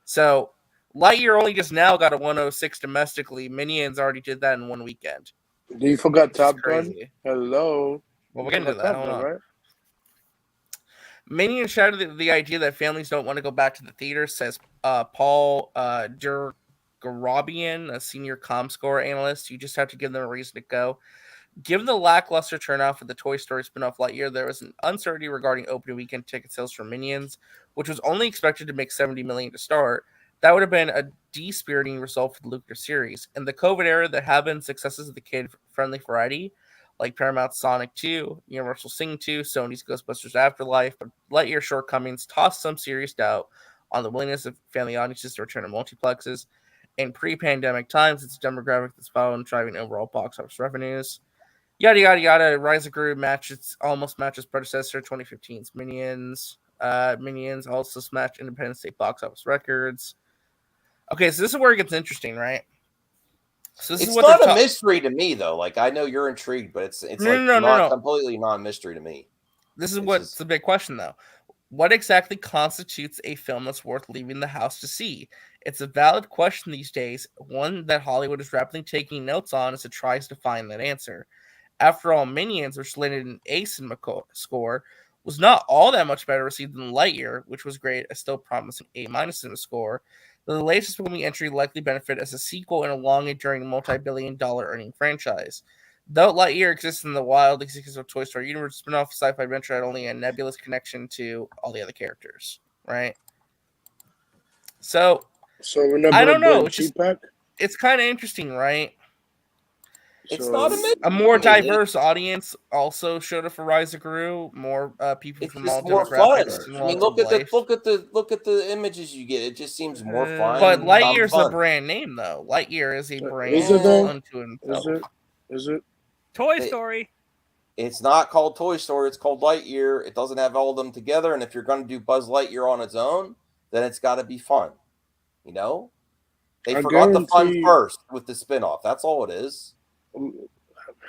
So Lightyear only just now got a 106 domestically. Minions already did that in one weekend. Do you forgot Top Gun? Crazy. Hello. Well, You we're getting to forgot that. Top Hold Gun, on. right? Minions shouted the idea that families don't want to go back to the theater, says Paul Durgarabian, a senior ComScore analyst. You just have to give them a reason to go. Given the lackluster turnout for the Toy Story spin-off Lightyear, there was an uncertainty regarding opening weekend ticket sales for Minions, which was only expected to make $70 million to start. That would have been a dispiriting result for the lucrative series. In the COVID era, there have been successes of the kid-friendly variety, like Paramount's Sonic 2, Universal Sing 2, Sony's Ghostbusters Afterlife, but Lightyear's shortcomings tossed some serious doubt on the willingness of family audiences to return to multiplexes. In pre-pandemic times, it's a demographic that's following driving overall box office revenues. Yada, yada, yada. Rise of Gru almost matches predecessor 2015's Minions. Minions also smashed Independence Day box office records. Okay, so this is where it gets interesting, right? So this It's is what not a mystery to me, though. Like, I know you're intrigued, but it's No. completely not a mystery to me. This is what's the big question, though. What exactly constitutes a film that's worth leaving the house to see? It's a valid question these days, one that Hollywood is rapidly taking notes on as it tries to find that answer. After all, Minions, which landed an A cinema score, was not all that much better received than Lightyear, which was great, a still promising A- cinema score. The latest movie entry likely benefit as a sequel in a long enduring multi-billion-dollar earning franchise. Though Lightyear exists in the wild existence of Toy Story universe, spin-off sci-fi adventure had only a nebulous connection to all the other characters, right? So we're not I don't know. Tupac? It's kind of interesting, right? It's not a more diverse audience also showed up for Rise of Gru. More people from all more fun. demographics. And I mean, walks look at the images you get. It just seems more fun. But and Lightyear's a fun. brand name, though. Lightyear is a brand Is it though? unto himself. Is it? Toy Story. It's not called Toy Story. It's called Lightyear. It doesn't have all of them together. And if you're going to do Buzz Lightyear on its own, then it's got to be fun. You know, they forgot the fun first with the spinoff. That's all it is.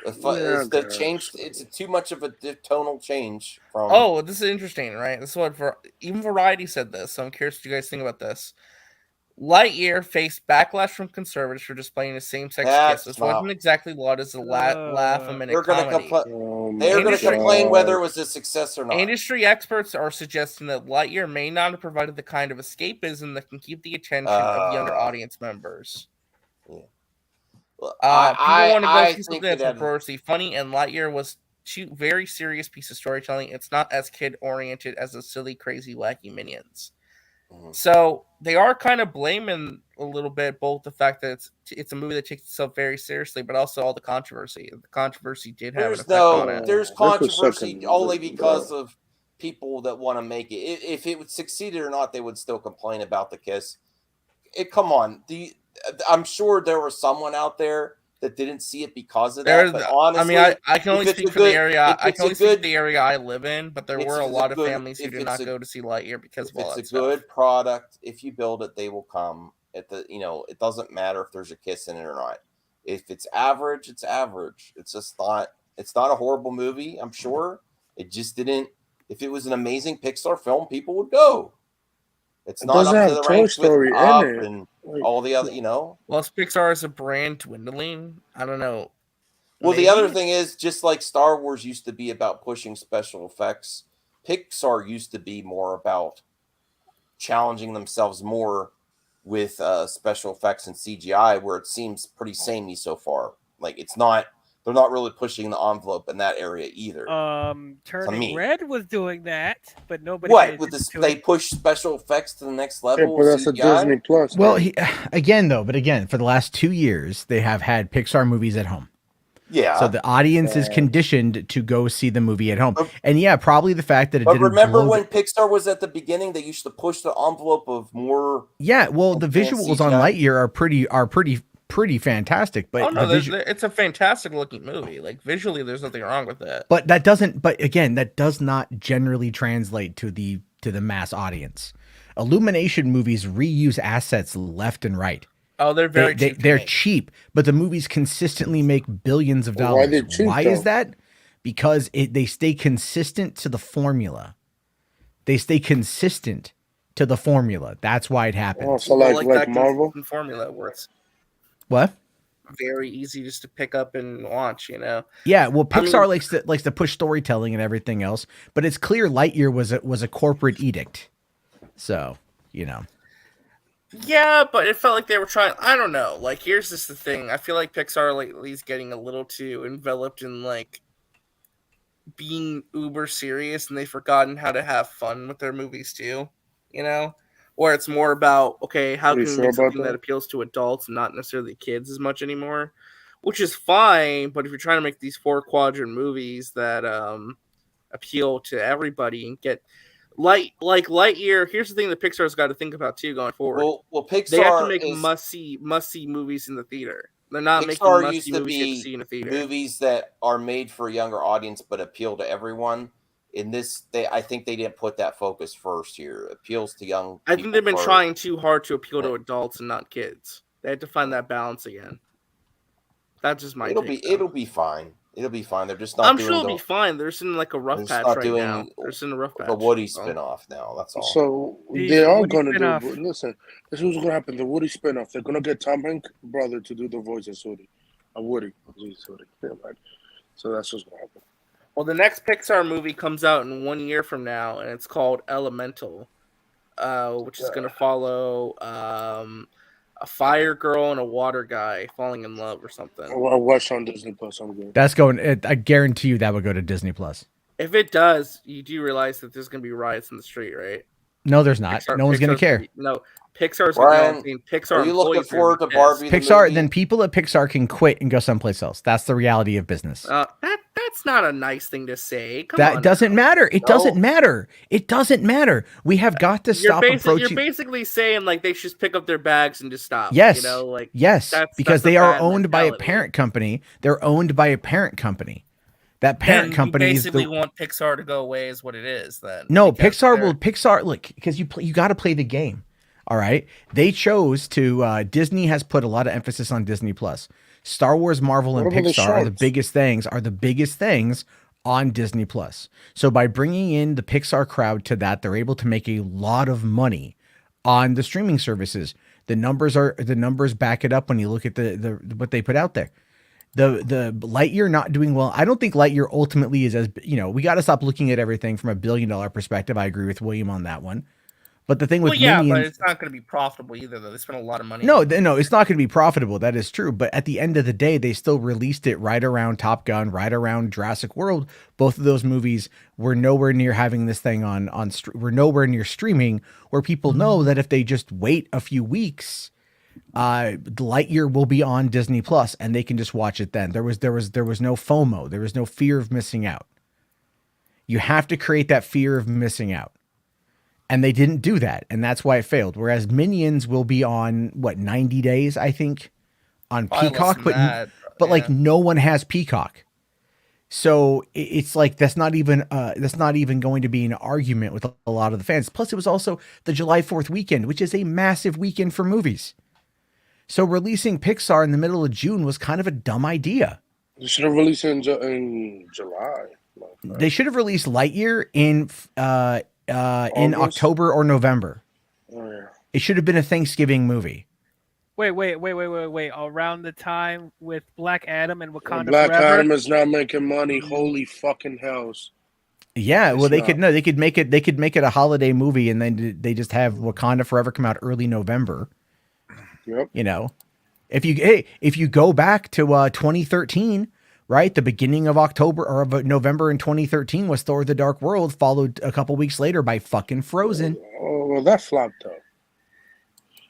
It's the change. It's too much of a tonal change from. Oh, this is interesting, right? This is what even Variety said this. So I'm curious what you guys think about this. Lightyear faced backlash from conservatives for displaying a same-sex kiss. This wasn't exactly lauded as a laugh-a-minute They're going to comedy. They're going to complain whether it was a success or not. Industry experts are suggesting that Lightyear may not have provided the kind of escapism that can keep the attention of younger audience members. People want to go see something that's notoriously funny, and Lightyear was two very serious piece of storytelling. It's not as kid-oriented as the silly, crazy, wacky Minions. So they are kind of blaming a little bit both the fact that it's a movie that takes itself very seriously, but also all the controversy. The controversy did have an effect on it. There's controversy only because of people that want to make it. If it would succeed or not, they would still complain about the kiss. Come on, I'm sure there was someone out there that didn't see it because of that. But honestly, I can only speak for the area. I can only speak for the area I live in, but there were a lot of families who did not go to see Lightyear because of all that stuff. It's a good product. If you build it, they will come. It doesn't matter if there's a kiss in it or not. If it's average, it's average. It's just not. It's not a horrible movie. I'm sure it just didn't. If it was an amazing Pixar film, people would go. It's not up to the ranks with Up and all the other, Well, is Pixar as a brand dwindling? I don't know. Well, the other thing is, just like Star Wars used to be about pushing special effects, Pixar used to be more about challenging themselves more with special effects and CGI, where it seems pretty samey so far. Like they're not really pushing the envelope in that area either. Turning Red was doing that, but nobody. What with this? They push special effects to the next level. Yeah, but that's a Disney Plus. Well, again, for the last 2 years, they have had Pixar movies at home. Yeah. So the audience is conditioned to go see the movie at home, and probably the fact that it. But didn't remember when Pixar was at the beginning, they used to push the envelope of more. Yeah, well, the visuals on Lightyear are pretty fantastic, but it's a fantastic looking movie. Like visually, there's nothing wrong with that. But that doesn't. But again, that does not generally translate to the mass audience. Illumination movies reuse assets left and right. Oh, they're very cheap. They're cheap, but the movies consistently make billions of dollars. Why are they cheap, Why though? is that? Because they stay consistent to the formula. That's why it happens. Oh, so like Marvel formula works. What? Very easy just to pick up and watch, Yeah, well, Pixar likes to push storytelling and everything else, but it's clear Lightyear was a corporate edict. So, Yeah, but it felt like they were trying. I don't know. Like, here's just the thing. I feel like Pixar lately is getting a little too enveloped in being uber serious, and they've forgotten how to have fun with their movies too. Where it's more about, okay, how can we make something that appeals to adults and not necessarily kids as much anymore, which is fine. But if you're trying to make these 4-quadrant movies that appeal to everybody and get Lightyear, here's the thing that Pixar's got to think about too going forward. Well, Pixar they have to make must see movies in the theater. They're not making must see movies to see in the theater. Movies that are made for a younger audience but appeal to everyone. In this, I think they didn't put that focus first here. Appeals to young. I think they've been trying too hard to appeal to adults and not kids. They had to find that balance again. That's just my take. It'll be fine. It'll be fine. They're just not. I'm sure it'll be fine. They're in a rough patch right now. They're in a rough patch. The Woody spinoff now. That's all. So they are going to do. Listen, this is what's going to happen. The Woody spinoff. They're going to get Tom Hanks' brother to do the voice of Woody. Yeah, right. So that's what's going to happen. Well, the next Pixar movie comes out in 1 year from now, and it's called Elemental, which is going to follow a fire girl and a water guy falling in love or something. I'll watch on Disney Plus. That's going. I guarantee you that would go to Disney Plus. If it does, you do realize that there's going to be riots in the street, right? No, there's not. No one's going to care. No, Pixar's Ryan, going to Pixar. Are you looking forward to Barbie? Pixar. Then people at Pixar can quit and go someplace else. That's the reality of business. That's not a nice thing to say. That doesn't matter. It doesn't matter. It doesn't matter. We have got to stop approaching. You're basically saying they should just pick up their bags and just stop. Yes. Yes. Because they are owned by a parent company. They're owned by a parent company. That parent company basically want Pixar to go away is what it is. Then Pixar look, because you got to play the game. All right. They chose to. Disney has put a lot of emphasis on Disney Plus. Star Wars, Marvel, and Pixar are the biggest things on Disney Plus. So by bringing in the Pixar crowd to that, they're able to make a lot of money on the streaming services. The numbers back it up when you look at the what they put out there. The Lightyear not doing well. I don't think Lightyear ultimately is as, we got to stop looking at everything from $1 billion perspective. I agree with William on that one. But the thing with Minions, but it's not going to be profitable either, though. They spent a lot of money. No, it's not going to be profitable. That is true. But at the end of the day, they still released it right around Top Gun, right around Jurassic World. Both of those movies were nowhere near having this thing were nowhere near streaming, where people know that if they just wait a few weeks, Lightyear will be on Disney Plus and they can just watch it then. There was no FOMO. There was no fear of missing out. You have to create that fear of missing out. And they didn't do that, and that's why it failed. Whereas Minions will be on 90 days, I think, on Peacock, but like no one has Peacock, so it's like that's not even going to be an argument with a lot of the fans. Plus, it was also the July 4th weekend, which is a massive weekend for movies. So releasing Pixar in the middle of June was kind of a dumb idea. They should have released it in July. They should have released Lightyear in October or November. Oh, yeah. It should have been a Thanksgiving movie. Wait. Around the time with Black Adam and Wakanda Black Forever? Adam is not making money. Holy fucking hells. Yeah, well, they could make it a holiday movie, and then they just have Wakanda Forever come out early November. Yep. If you go back to 2013, right, the beginning of October or of November in 2013 was Thor: The Dark World, followed a couple weeks later by fucking Frozen. Oh, well, that flopped though.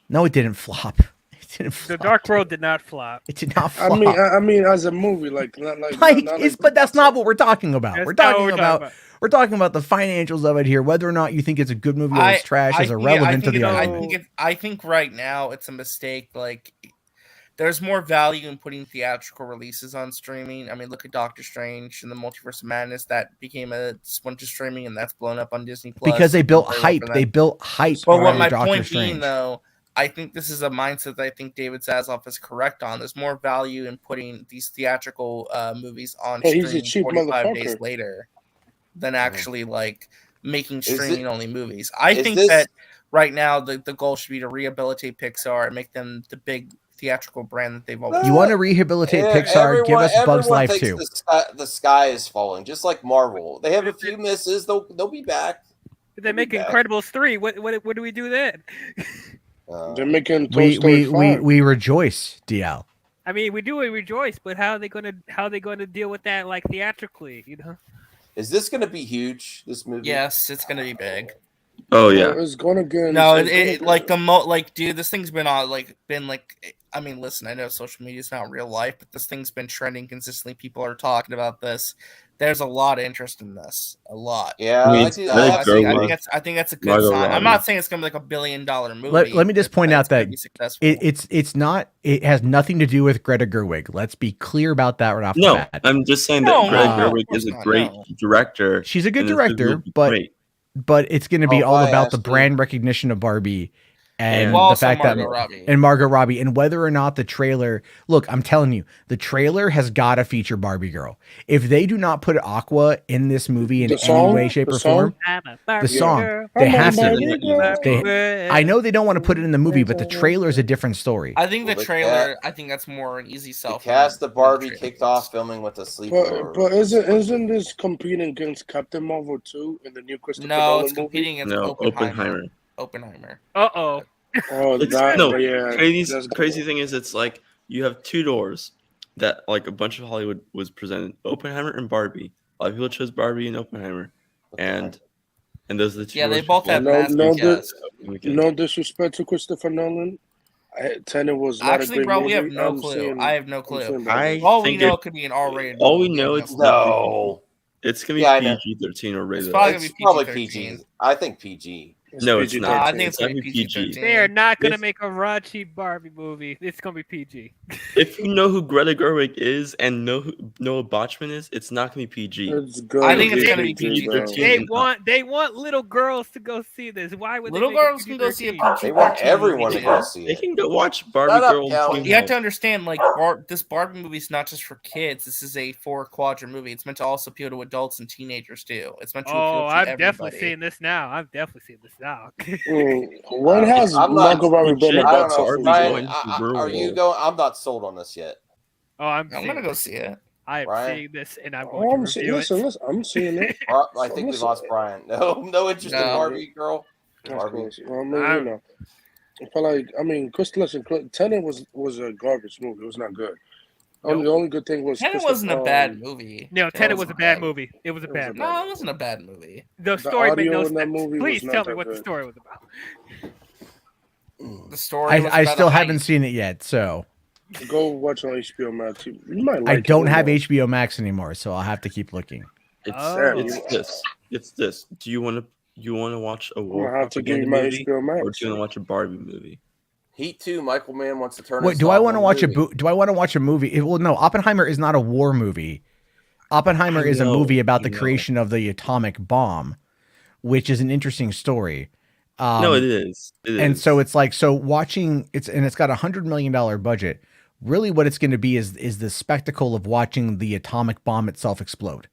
No, it didn't flop. The Dark World did not flop. It did not flop. I mean, as a movie, but that's not what we're talking about. That's We're not what talking we're about. talking We're talking about the financials of it here. Whether or not you think it's a good movie or it's trash is irrelevant to the argument. I think right now it's a mistake. Like, there's more value in putting theatrical releases on streaming. I mean, look at Doctor Strange and the Multiverse of Madness. That became went to streaming, and that's blown up on Disney Plus. Because they built hype. They built hype. But what my Doctor point Strange. being, though, I think this is a mindset that I think David Zaslav is correct on. There's more value in putting these theatrical movies on streaming 45 days later than actually making streaming only movies. I think that right now the goal should be to rehabilitate Pixar and make them the big theatrical brand that they've always. You want to rehabilitate Pixar? Give us Bugs Life too. The sky is falling, just like Marvel. They have a few misses. They'll be back. They make Incredibles 3. What do we do then? They're making we rejoice, DL. I mean, we do rejoice, but how are they going to deal with that theatrically? Is this going to be huge? This movie? Yes, it's going to be big. Oh yeah, it's going to get. No, dude, this thing's been on I mean, listen, I know social media is not real life, but this thing's been trending consistently. People are talking about this. There's a lot of interest in this. A lot. Yeah, I think that's a good sign. I'm not saying it's gonna be like $1 billion movie. Let me just point out that it's not. It has nothing to do with Greta Gerwig. Let's be clear about that right off the bat. I'm just saying that Greta Gerwig is a great director. She's a good director, but it's going to be all about the brand recognition of Barbie and the fact that Margot Robbie and whether or not the trailer. Look, I'm telling you, the trailer has got to feature Barbie girl. If they do not put Aqua in this movie in any way, shape, or form, the song, they have to. I know they don't want to put it in the movie, but the trailer is a different story. I think the trailer. I think that's more an easy sell. Cast the Barbie kicked off filming with a sleepover. But isn't this competing against Captain Marvel 2 in the new Christopher Nolan movie? No, it's competing against Oppenheimer. Uh-oh. Crazy thing is, it's like you have two doors that a bunch of Hollywood was presented: Oppenheimer and Barbie. A lot of people chose Barbie and Oppenheimer, and those are the two. Yeah, doors they both have no disrespect to Christopher Nolan. Tenet was not a great movie. We have no clue. I have no clue. All we know it could be an R-rated. All we know it's it's gonna be PG-13 or rated. It's probably PG. I think PG. No, it's not. I think it's going to be PG. They are not going to make a raunchy Barbie movie. It's going to be PG. If you know who Greta Gerwig is and know who Noah Bachman is, it's not going to be PG. I think it's going to be PG. They want little girls to go see this. Why would little girls can go see it? They want everyone to go see it. They can go watch Barbie Girl. You have to understand, this Barbie movie is not just for kids. This is a 4-quadrant movie. It's meant to also appeal to adults and teenagers too. It's meant to appeal to everybody. I'm definitely seeing this now. I'm definitely seeing this now. When has Margot Robbie been a I box don't know, office? Brian. Are you going? I'm not sold on this yet. Oh, I'm gonna go see it. I am Brian? seeing this, and I'm going to review it. Listen, I'm seeing it. I think we lost Brian. No interest in Barbie, girl. Of Barbie. course. Well, I mean, you know, I feel like Tenet was a garbage movie. It was not good. The only good thing was Tenet wasn't a bad movie. No, Tenet was a bad movie. It was a bad movie. No, it wasn't a bad movie. The story made no audio in that sense. movie Please was tell not me that what the good. story was about. The story. Was I about still a haven't heist. seen it yet, so Go watch on HBO Max. You might like I don't it have more. HBO Max anymore, so I'll have to keep looking. It's this. Do you want to watch a war have to give propaganda you my movie, HBO Max. or do you want to watch a Barbie movie? Heat 2. Michael Mann wants to turn. Wait, do I want to watch do I want to watch a movie? Well, no, Oppenheimer is not a war movie. Oppenheimer I is a know, movie about I the know. creation of the atomic bomb, which is an interesting story. No, it is. It and is. so it's like watching it's got $100 million budget. Really, what it's going to be is the spectacle of watching the atomic bomb itself explode.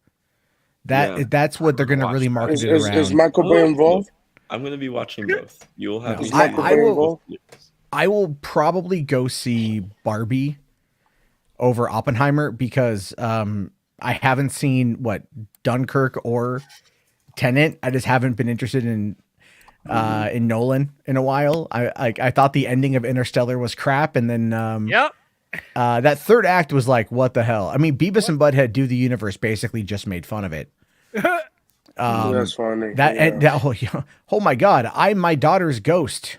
That's what they're going to really market it around. Is Michael Bay involved? I'm going to be watching both. You'll have. Is Michael Bay involved? I will probably go see Barbie over Oppenheimer because I haven't seen Dunkirk or Tenet. I just haven't been interested in Nolan in a while. I thought the ending of Interstellar was crap, and then that third act was like, what the hell? I mean, Beavis and Butthead Do the Universe basically just made fun of it. That's funny. Oh my god, I'm my daughter's ghost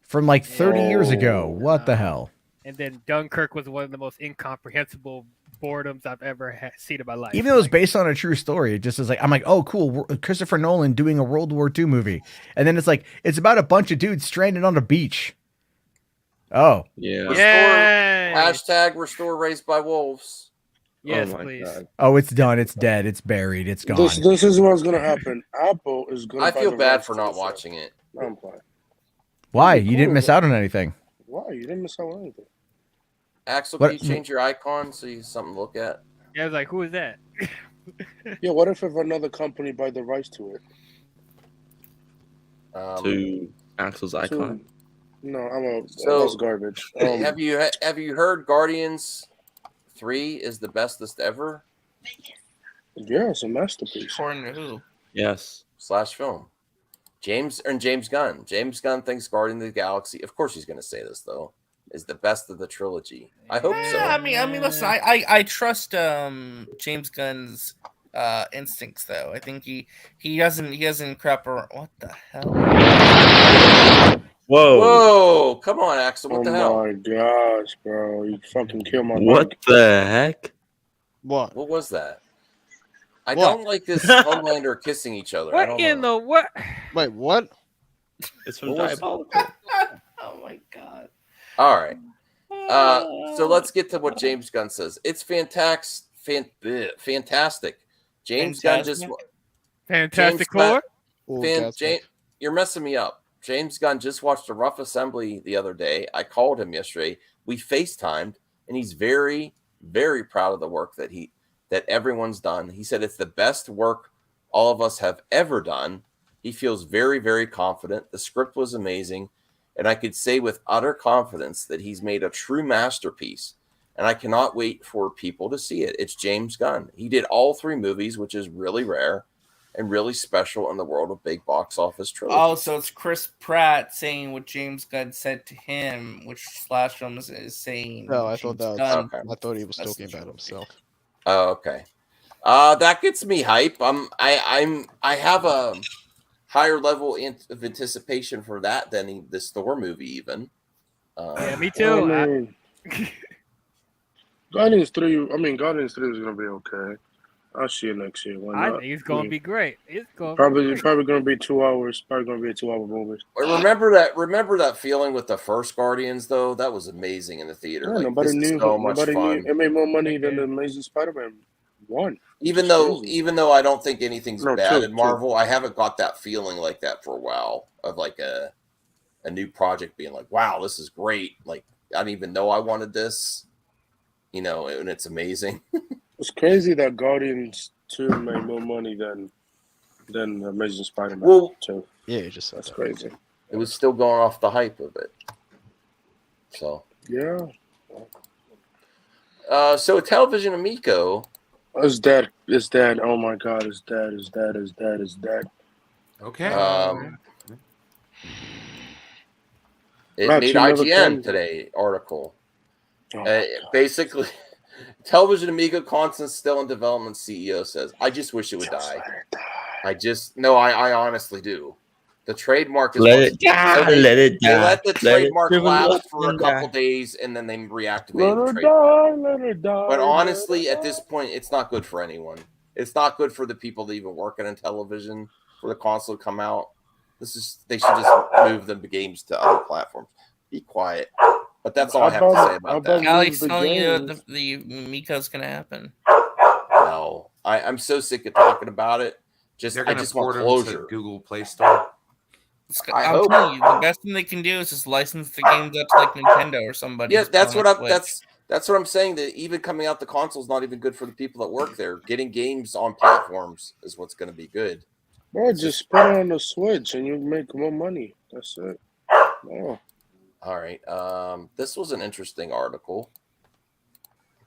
from like 30 years ago. What the hell? And then Dunkirk was one of the most incomprehensible boredoms I've ever seen in my life. Even though it's based on a true story, it just is like, I'm like, oh, cool. Christopher Nolan doing a World War II movie. And then it's like, it's about a bunch of dudes stranded on a beach. Oh. Yeah. Restore Raised by Wolves. Yes, please. God. Oh, it's done. It's dead. It's buried. It's gone. This is what's going to happen. Apple is going to. I feel bad for not watching it. I'm fine. Why? You didn't miss out on anything. Why? You didn't miss out on anything. Axel, can you change your icon so you have something to look at? Yeah, I was like, who is that? Yeah, what if another company buy the rights to it? To Axel's icon. No, that's garbage. Have you heard Guardians 3 is the bestest ever? Yeah, it's a masterpiece. According to who? Yes. /film. James Gunn. James Gunn thinks Guardian of the Galaxy. Of course, he's going to say this though. Is the best of the trilogy. I hope so. I mean, listen, I trust James Gunn's instincts though. I think he doesn't crap around. What the hell? Whoa! Come on, Axel. What the hell? Oh my gosh, bro! You fucking killed my. What the heck? What was that? I don't like this Homelander kissing each other. I don't know. what? Wait, what? It's from Diabolical. Oh my god. All right. So let's get to what James Gunn says. It's fantastic. James Gunn just Fantastic Four. You're messing me up. James Gunn just watched a rough assembly the other day. I called him yesterday. We FaceTimed, and he's very, very proud of the work that everyone's done. He said it's the best work all of us have ever done. He feels very, very confident. The script was amazing. And I could say with utter confidence that he's made a true masterpiece. And I cannot wait for people to see it. It's James Gunn. He did all 3 movies, which is really rare and really special in the world of big box office trilogy. Oh, so it's Chris Pratt saying what James Gunn said to him, which /film is saying. No, I thought that was, Okay. I thought he was talking about himself. Oh, okay. That gets me hype. I have a higher level of anticipation for that than this Thor movie even. Yeah, me too. Guardians 3 is going to be okay. I'll see it next year. Why I not? think it's going to be great. It's going probably going to be 2 hours. Probably going to be a 2-hour movie. Remember that feeling with the first Guardians though? That was amazing in the theater. Yeah, nobody knew. Nobody knew. It made more money than the Amazing Spider-Man 1. Even though I don't think anything's bad in Marvel, I haven't got that feeling like that for a while of like a new project being like, wow, this is great. Like I didn't even know I wanted this, and it's amazing. It's crazy that Guardians 2 made more money than than Amazing Spider-Man. Well, 2. Yeah, you just that's crazy. It was still going off the hype of it. So Yeah. So Television Amico. Is dead. Is dead. Oh my God! Is dead. Is dead. Is dead. Is dead. Okay. It Max, made you never IGN can- today article. Oh, Basically, Television Amigo Constant still in development. CEO says, "I just wish it would die. I honestly do. The trademark is Let it die. Let it They die. let the Let it trademark shrivel up lapse for a and couple die. days, and then they Let reactivated her the trademark. die. Let her die. But honestly, at this point, it's not good for anyone. It's not good for the people that even working in television for the console to come out. They should just move the games to other platforms. Be quiet. But that's all I have to say about that. Alex telling you the Miko's gonna happen. No, I'm so sick of talking about it. They're I gonna just want port them closure. to Google Play Store. I I'm hope. telling you, the best thing they can do is just license the games out to like Nintendo or somebody. Yeah, just put that's on what the I'm. Switch. That's what I'm saying. That even coming out the console is not even good for the people that work there. Getting games on platforms is what's going to be good. Bro, just put it on the Switch and you make more money. That's it. No. All right. This was an interesting article.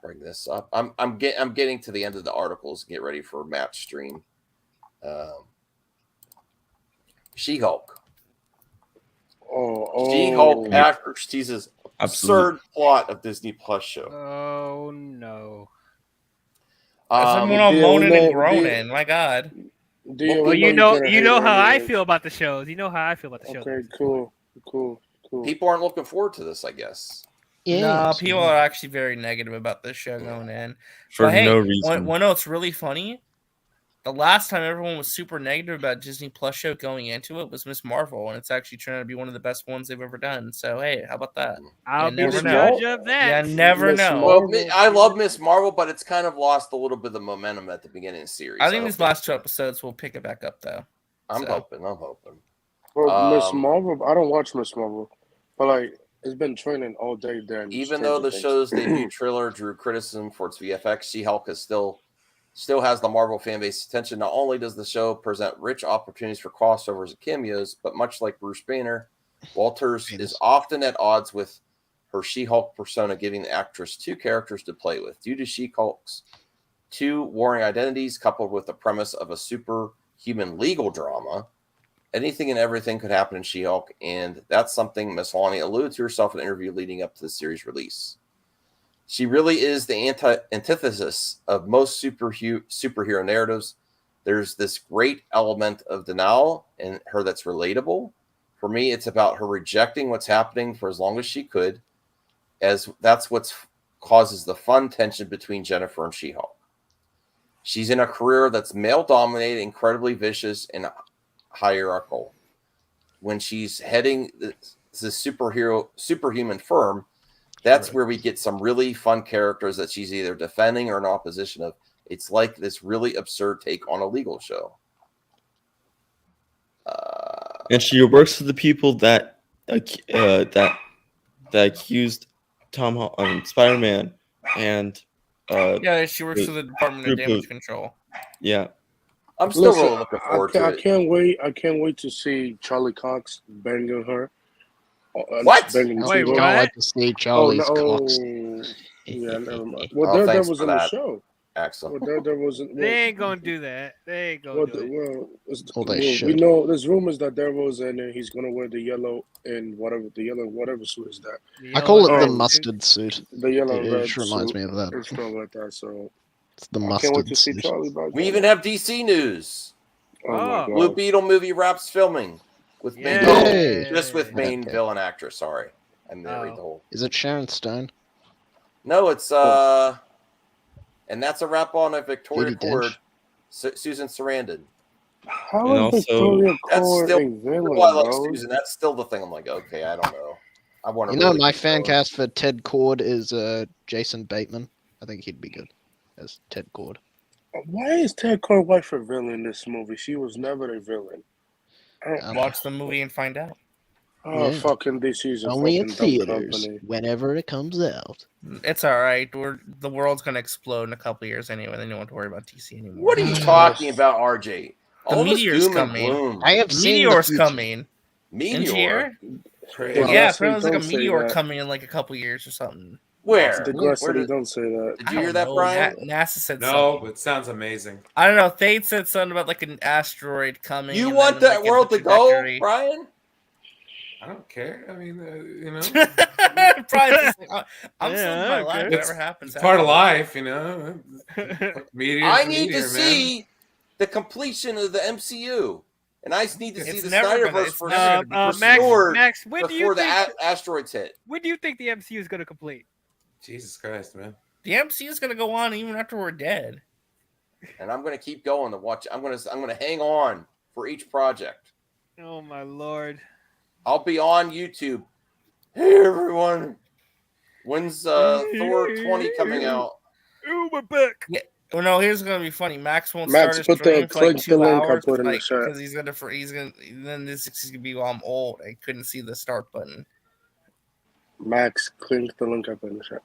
Bring this up. I'm getting to the end of the articles. Get ready for Matt's stream. She-Hulk. She-Hulk actress teases absurd plot of Disney Plus show. Oh no. That's everyone all moaning and groaning. My God. Well, you know how I feel about the shows. You know how I feel about the shows. Okay, cool. People aren't looking forward to this, I guess. No, people are actually very negative about this show going in. For But hey, no reason. One know it's really funny. The last time everyone was super negative about Disney Plus show going into it was Miss Marvel, and it's actually turned out to be one of the best ones they've ever done. So hey, how about that? I'll You be never the know. judge of that. You never know. Well, I love Miss Marvel, but it's kind of lost a little bit of the momentum at the beginning of the series. I think these last 2 episodes will pick it back up, though. I'm So. hoping. Well, Miss Marvel, I don't watch Miss Marvel, but like it's been training all day there. Even though the show's debut trailer drew criticism for its VFX, She-Hulk is still has the Marvel fan base attention. Not only does the show present rich opportunities for crossovers and cameos, but much like Bruce Banner, Walters is often at odds with her She-Hulk persona, giving the actress 2 characters to play with. Due to She-Hulk's 2 warring identities, coupled with the premise of a superhuman legal drama, anything and everything could happen in She-Hulk, and that's something Miss Lonnie alluded to herself in an interview leading up to the series release. She really is the antithesis of most superhero narratives. There's this great element of denial in her that's relatable. For me, it's about her rejecting what's happening for as long as she could, as that's what causes the fun tension between Jennifer and She-Hulk. She's in a career that's male-dominated, incredibly vicious, and hierarchical. When she's heading the superhuman firm, that's where we get some really fun characters that she's either defending or in opposition of. It's like this really absurd take on a legal show. And she works for the people that accused Spider-Man and yeah, she works for the Department of Damage Control. Yeah. I'm still really looking forward to it. I can't wait to see Charlie Cox banging her. What? Banging Wait, T-Hulk. I like to see Charlie's Cox. Yeah, never mind. Well, thanks was for in the that, show. Axel. Well, there wasn't. They ain't gonna do that. They ain't gonna do it. We know there's rumors that Daredevil's in there. He's gonna wear the yellow and whatever suit is that. I call it the mustard suit. The yellow It red just reminds suit. me of that. It's not like that. So It's the I can't wait mustard to see suit. Charlie back. We even have DC news. Oh my God. Blue Beetle movie wraps filming with main Yay. just with main Okay. villain actress. Sorry, I didn't read the whole. Is it Sharon Stone? No, it's and that's a wrap on a Victoria Judi Cord, Dench. Susan Sarandon. How is Victoria That's Cord still a villain, I like bro? Susan. That's still the thing. I'm like, okay, I don't know. I want to. You know, my fan cast for Ted Cord is Jason Bateman. I think he'd be good as Ted Cord. Why is Ted Cord wife a villain in this movie? She was never a villain. Watch the movie and find out. Oh, Yeah. fucking DC's a Only in fucking dumb theaters company. whenever it comes out. It's all right. The world's gonna explode in a couple of years anyway. Then you don't have to worry about DC anymore. What are you talking about, RJ? All this meteor's doom and coming. gloom. I have The seen meteor's the future. coming. Meteor. Yeah, apparently there's like a Don't say meteor that. coming in like a couple years or something. Where? Digressity, don't say that. Did you hear that, Brian? NASA said No, something. but it sounds amazing. I don't know. Thade said something about like an asteroid coming. You and want then, that like, world the to go, trajectory. Brian? I don't care. I mean, you know, Brian's just like, I'm still in my life. It's Whatever happens, part of happens. life, you know. Meteor's I a need meteor, to see the completion of the MCU, and I need to see It's the never gonna- Snyderverse it's for never gonna be Max, when do you before the think asteroids hit. when do you think the MCU is going to complete? Jesus Christ, man! The MCU is gonna go on even after we're dead. And I'm going to keep going to watch. I'm going to hang on for each project. Oh my lord! I'll be on YouTube. Hey everyone, when's Thor 20 coming out? Oh my back. Yeah. Well, no, here's gonna be funny. Max won't Max, start put his stream the- for like click the 2 link I hours, put in the like chat. because he's gonna then this is gonna be while I'm old. I couldn't see the start button. Max, click the link up in the chat.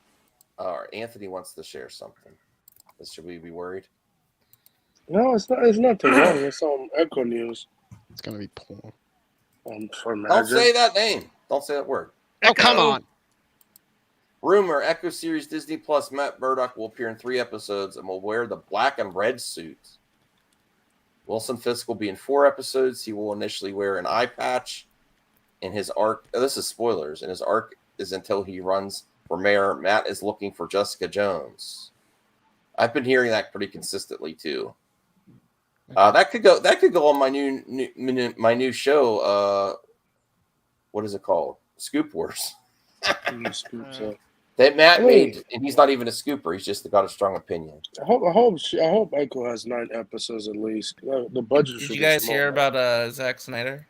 All right, Anthony wants to share something. Should we be worried? No, it's not. It's nothing wrong. It's on Echo News. It's gonna be porn. For Don't Magic. say that name. Don't say that word. Oh, come on. Rumor: Echo series Disney Plus Matt Murdock will appear in 3 episodes and will wear the black and red suit. Wilson Fisk will be in 4 episodes. He will initially wear an eye patch. In his arc, this is spoilers. And his arc is until he runs for mayor. Matt is looking for Jessica Jones. I've been hearing that pretty consistently too. That could go on my new show. What is it called? Scoop Wars. That Matt made, and he's not even a scooper. He's just got a strong opinion. I hope Echo has 9 episodes at least. The budget. Did you guys hear about Zack Snyder?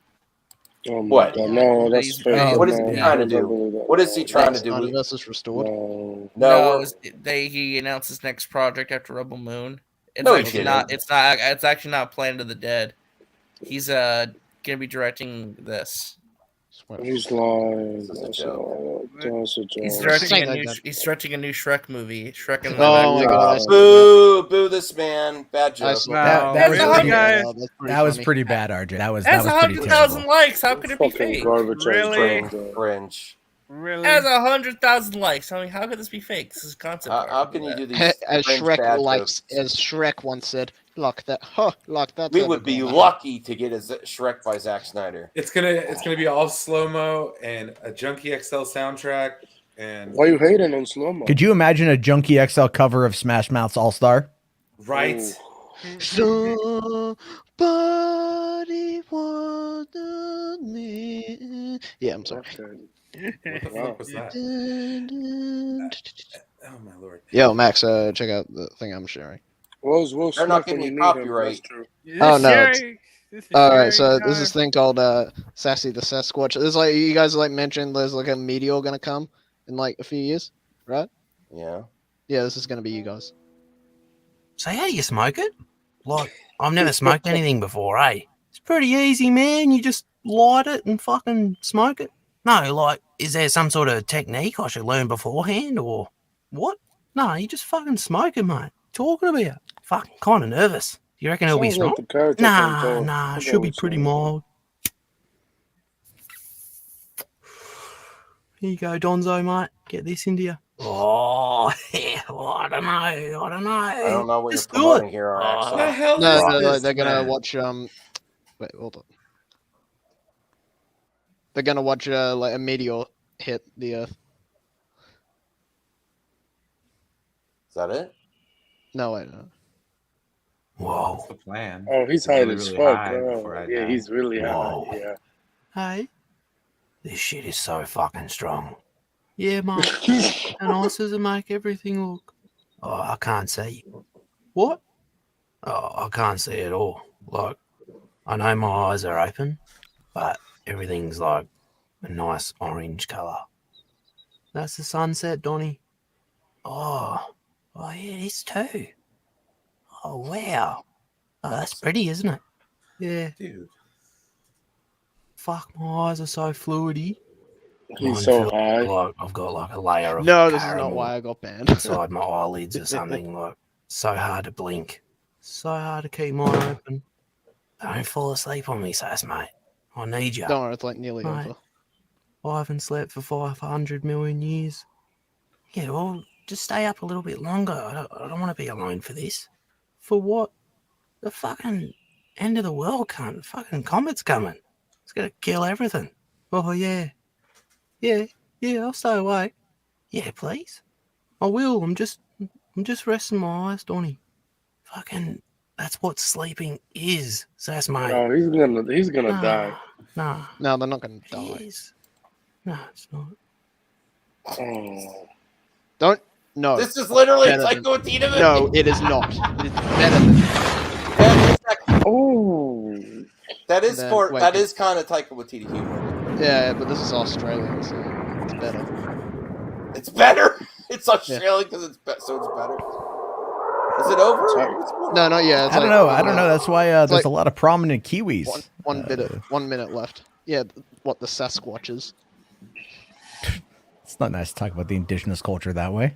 What? God, no, that's fake. What is he trying to do? What is he trying to do? Universe is restored. No, he announced his next project after Rebel Moon. It's No, he actually didn't. not. It's not. It's actually not Planet of the Dead. He's gonna be directing this. He's lying. This is a That's joke. That's a joke. He's directing a new Shrek movie. Shrek and Oh my God. Boo this man. Bad joke. That was pretty bad, RJ. That was That's pretty 100,000 terrible. likes. How could it be Fucking fake? garbage. Really? Cringe. Really? That's 100,000 likes. I mean, how could this be fake? This is concept art. How can you do these? As cringe Shrek bad likes, jokes? as Shrek once said, "Lock that, huh? Lock that." We would be lucky to get a Shrek by Zack Snyder. It's gonna be all slow mo and a Junkie XL soundtrack. And Why you hating on slow mo? Could you imagine a Junkie XL cover of Smash Mouth's All Star? Right. Somebody wanted me. Yeah, I'm sorry. What the fuck was that? Oh my lord. Yo, Max, check out the thing I'm sharing. They're not getting you copyright. Oh no. All right, so there's this thing called Sassy the Sasquatch. There's like you guys like mentioned. There's like a meteor gonna come in like a few years, right? Yeah. Yeah, this is gonna be you guys. So how do you smoke it? Like, I've never smoked anything before, eh? It's pretty easy, man. You just light it and fucking smoke it. No, like, is there some sort of technique I should learn beforehand or what? No, you just fucking smoke it, mate. Talking about? Fucking kind of nervous. You reckon it'll be Sounds like strong? the character Nah, from Thor. nah, I'll should go be with pretty Thor. mild. Here you go, Donzo, mate. Get this into you. Oh, yeah, well, I don't know. I don't know what Just you're do promoting it. here on Oh, Axel. The hell No, is no, this, they're gonna man? watch. Wait, hold on. They're gonna watch like a meteor hit the Earth. Is that it? No, wait, no. Whoa. What's the plan? Oh, he's Really, high as really fuck. high Oh, before I yeah, die. he's really Whoa. high. Yeah. Hey, this shit is so fucking strong. Yeah, mate. And ice doesn't make everything look. Oh, I can't see. What? Oh, I can't see at all. Like, I know my eyes are open, but everything's like a nice orange colour. That's the sunset, Donny. Oh, yeah, it is too. Oh, wow. Oh, that's pretty, isn't it? Yeah. Dude. Fuck, my eyes are so fluidy. He's Mine so feels high. Like I've got like a layer of No, this is not caramel why I got banned. inside my eyelids or something. Like so hard to blink, so hard to keep mine open. Don't fall asleep on me, Sass, mate. I need you. Don't worry, it's like nearly Mate, over. I haven't slept for 500 million years. Yeah, well, just stay up a little bit longer. I don't want to be alone for this. For what? The fucking end of the world, cunt. Fucking comet's coming. It's gonna kill everything. Oh, yeah. Yeah, I'll stay awake. Yeah, please. I will. I'm just resting my eyes, Donnie. Fucking, that's what sleeping is, Sass, mate. No, he's gonna die. Nah. No, they're not gonna die. Is. No, it's not. Oh. Don't. No. This is literally Better Taika than- Waititi movie. No, it is not. It is better than. Oh. That is Then, for wait, that is kind of Taika Waititi humor. Yeah, but this is Australian, so it's better. It's better. It's Australian because so it's better. Is it over? No, not yet. It's I don't know. I don't know. That's why there's like a lot of prominent Kiwis. One minute left. Yeah, what the Sasquatches? It's not nice to talk about the indigenous culture that way.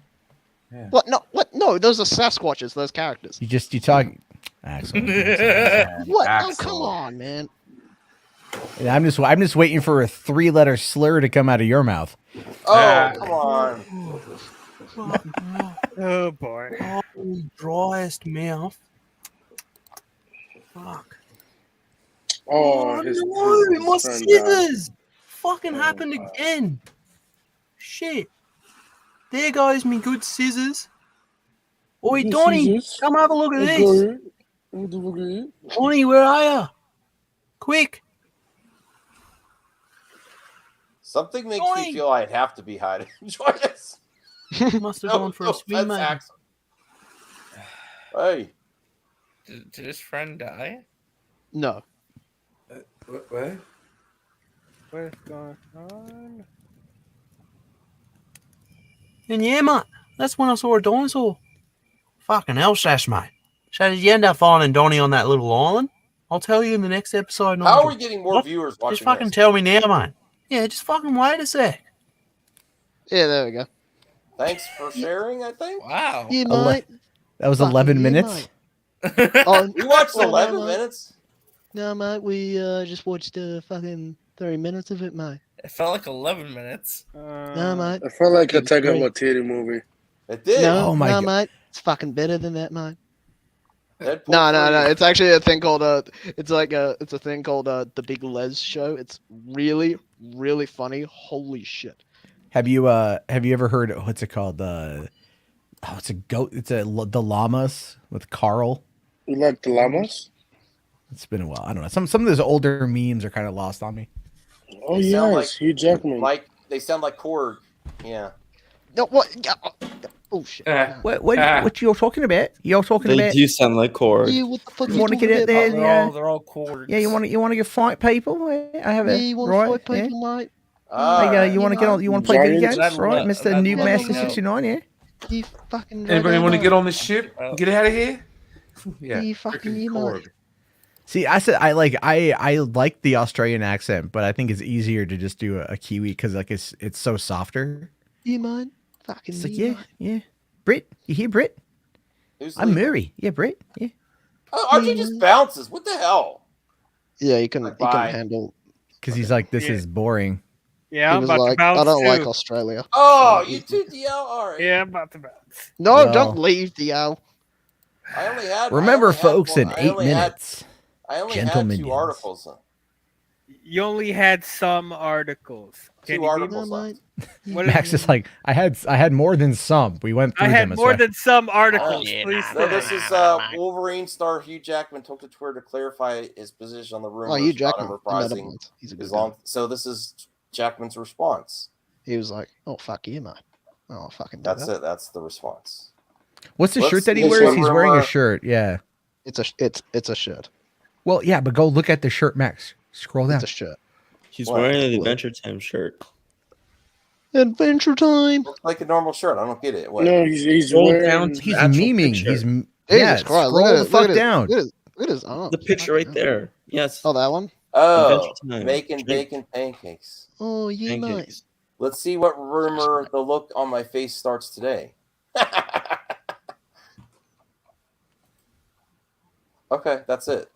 What? No, what? No, those are Sasquatches. Those characters. You talk. Axel. What? Oh, come on, man. And I'm just waiting for a 3-letter slur to come out of your mouth. Oh, come on. Oh boy. Driest mouth. Fuck. Oh, no, my friend scissors! Fucking happened again. Shit. There goes me good scissors. Oi, Good Donnie, scissors? come have a look at Okay. this. Donnie, where are ya? Quick. Something makes me feel I'd have to be hiding. Join us. Must have gone for a swim, mate. Axel. Hey. Did his friend die? No. What? What's going on? And yeah, mate, that's when I saw a dinosaur. Fucking hell, Sash, mate. So did you end up finding Donnie on that little island? I'll tell you in the next episode. How Nigel. are we getting more viewers watching Just fucking this? tell me now, mate. Yeah, just fucking wait a sec. Yeah, there we go. Thanks for sharing, I think. Wow. Yeah, mate. That was 11 minutes. Oh, We watched no, 11 mate. minutes. No, mate, we just watched fucking 30 minutes of it, mate. It felt like 11 minutes. No, mate. I felt like a It's Taika great. Waititi movie. It did. No, Oh my no, God. mate. It's fucking better than that, mate. Deadpool No. 3. It's actually a thing called it's a thing called the Big Les Show. It's really, really funny. Holy shit. Have you ever heard what's it called? It's a goat. The llamas with Carl. You like the llamas? It's been a while. I don't know. Some of those older memes are kind of lost on me. Oh They yes, sound like- Hugh Jackman. They sound like Korg. Yeah. No, what? Oh shit. What you're talking about? You're talking They about? do sound like Korg. Yeah, what the fuck You you want to talking get out about, there? mate? Yeah. They're all cords. Yeah, you want to go fight people? I have Yeah, a you want right. to fight Yeah. people, mate? You want to get on? You want to play video Giants. games, right, Mister Noob let Master me know. 69? Yeah. You fucking. Anybody want to Drago. get on the ship? Get out of here. Yeah. You fucking freaking you, Korg. mate. See, I said I like the Australian accent, but I think it's easier to just do a Kiwi because like it's so softer. You, mate? Fucking It's like you, mate. yeah. Brit, you hear Brit? Who's I'm leaving? Murray. Yeah, Brit. Yeah. Oh, RJ just bounces. What the hell? Yeah, you can Bye. handle. Because he's like, this is boring. Yeah, He I'm was about like, to bounce I don't like too. Australia. Oh, you two DL? All right. Yeah, I'm about to bounce. No, No. don't leave, Dio. I only had. Remember, I only had folks, one- in I 8 only had- minutes. I only had Gentlemen, 2 yes. articles. You only had some articles. Can 2 you articles No, left. mate. What Max is like, I had more than some. We went through I had them. more as well. than some articles. Oh, Please No, say. this is Wolverine star Hugh Jackman took to Twitter to clarify his position on the rumors Hugh about Jackman. him I met him reprising once. He's a good his guy. long. So this is Jackman's response. He was like, "Oh fuck you, mate. Oh fucking." do That's that." it. That's the response. What's the Let's shirt that he listen wears? to He's wearing a rumor. shirt. Yeah. It's a shirt. Well, yeah, but go look at the shirt, Max. Scroll down. It's a shirt. He's What? wearing an Adventure Time shirt. Adventure time. Looks like a normal shirt. I don't get it. What? No, he's Scroll wearing. down to He's the actual memeing. picture. He's Jesus yeah. Christ! Look Scroll at the it, fuck look at down. Look at his arms. The picture right there. Yes. Oh, that one. Oh, Adventure Time. making Drink. bacon pancakes. Oh, yeah, mate. Pancakes. Let's see what rumor the look on my face starts today. Okay, that's it.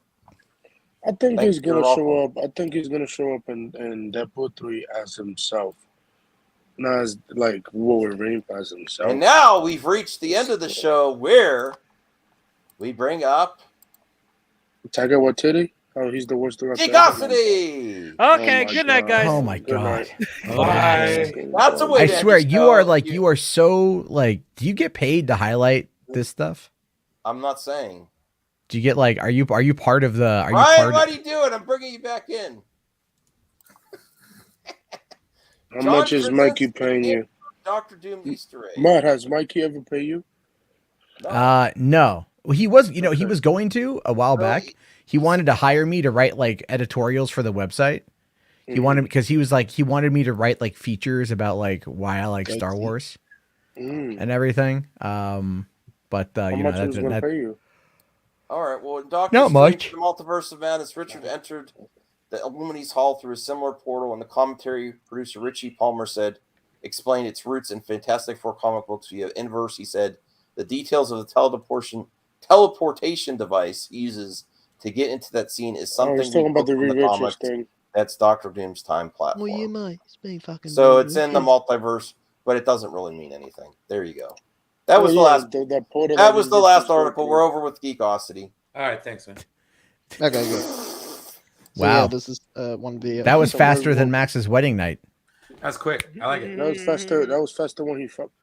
I think he's gonna show up. I think he's gonna show up in Deadpool 3 as himself, not as like Wolverine as himself. And now we've reached the end of the show where we bring up Taika Waititi. Oh, he's the worst director. Geekosity. Okay, good night, guys. Oh my god. Bye. That's a way. I to end swear, the you show. are like you are so like. Do you get paid to highlight this stuff? I'm not saying. Do you get like? Are you part of the? Are you Ryan, part? what are you doing? I'm bringing you back in. How much is Mikey paying you? Dr. Doom Easter egg. Matt, has Mikey ever paid you? No. Well, he was. You know, he was going to a while back. He wanted to hire me to write like editorials for the website. He wanted because he was like he wanted me to write like features about like why I like Star Wars and everything. But How you much know was gonna pay you? All right. Well, in Doctor Not Strange, much. The Multiverse of Madness, Richard entered the Illuminati's Hall through a similar portal, and the commentary producer Richie Palmer said, explained its roots in Fantastic Four comic books via inverse. He said the details of the teleportation device he uses to get into that scene is something he's talking about the from Reed the Richards comics. thing. That's Doctor Doom's time platform. Well, yeah, mate. It's been fucking. So it's in the multiverse, but it doesn't really mean anything. There you go. That was the last. That was the last article. We're over with Geekosity. All right, thanks, man. Okay, good. Wow. Yeah, this is one video. That was faster than Max's wedding night. That's quick. I like it. That was faster. That was faster when he fucked.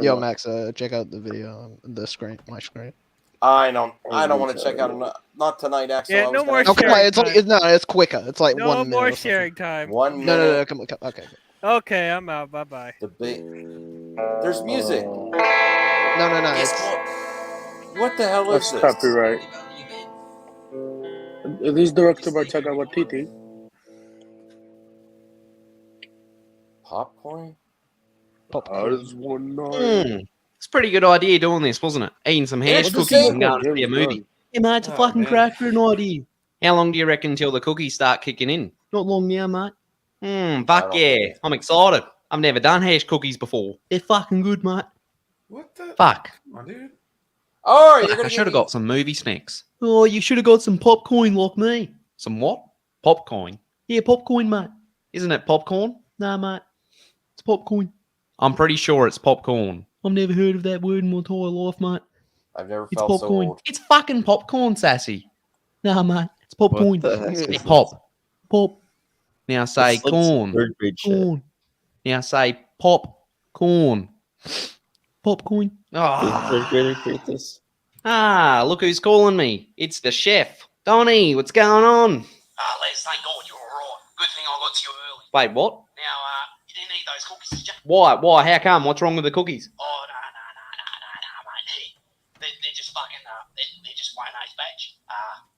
Yo, Max, check out the video on the screen, my screen. I don't want to check out not tonight, Axel. Yeah, no more Okay, sharing it's like it's quicker. It's like No 1 minute. more or something. sharing time. 1 minute. No, come on. Okay. Okay, I'm out. Bye bye. There's music. No. What the hell is That's this? copyright. It is directed by Taika Waititi. Popcorn? It's a pretty good idea doing this, wasn't it? Eating some hash cookies and going to see a movie. Yeah, mate, it's a fucking crack for an idea. How long do you reckon until the cookies start kicking in? Not long now, mate. Fuck yeah. I'm excited. I've never done hash cookies before. They're fucking good, mate. What the? Fuck. Come on, dude. All right, I should have got some movie snacks. Oh, you should have got some popcorn like me. Some what? Popcorn? Yeah, popcorn, mate. Isn't it popcorn? Nah, mate. It's popcorn. I'm pretty sure it's popcorn. I've never heard of that word in my entire life, mate. I've never It's felt popcorn. so old. It's fucking popcorn, sassy. Nah, mate. It's popcorn. What the heck is Pop. Pop. Now say It's like corn. third grade shit. Corn. Now say popcorn. Popcorn. Did third grader create this? Look who's calling me. It's the chef. Donnie, what's going on? Les, thank God you're all right. Good thing I got to you early. Wait, what? Now, you didn't eat those cookies, did you? Why? How come? What's wrong with the cookies? Oh, no, mate. They're just fucking, they're just one age batch.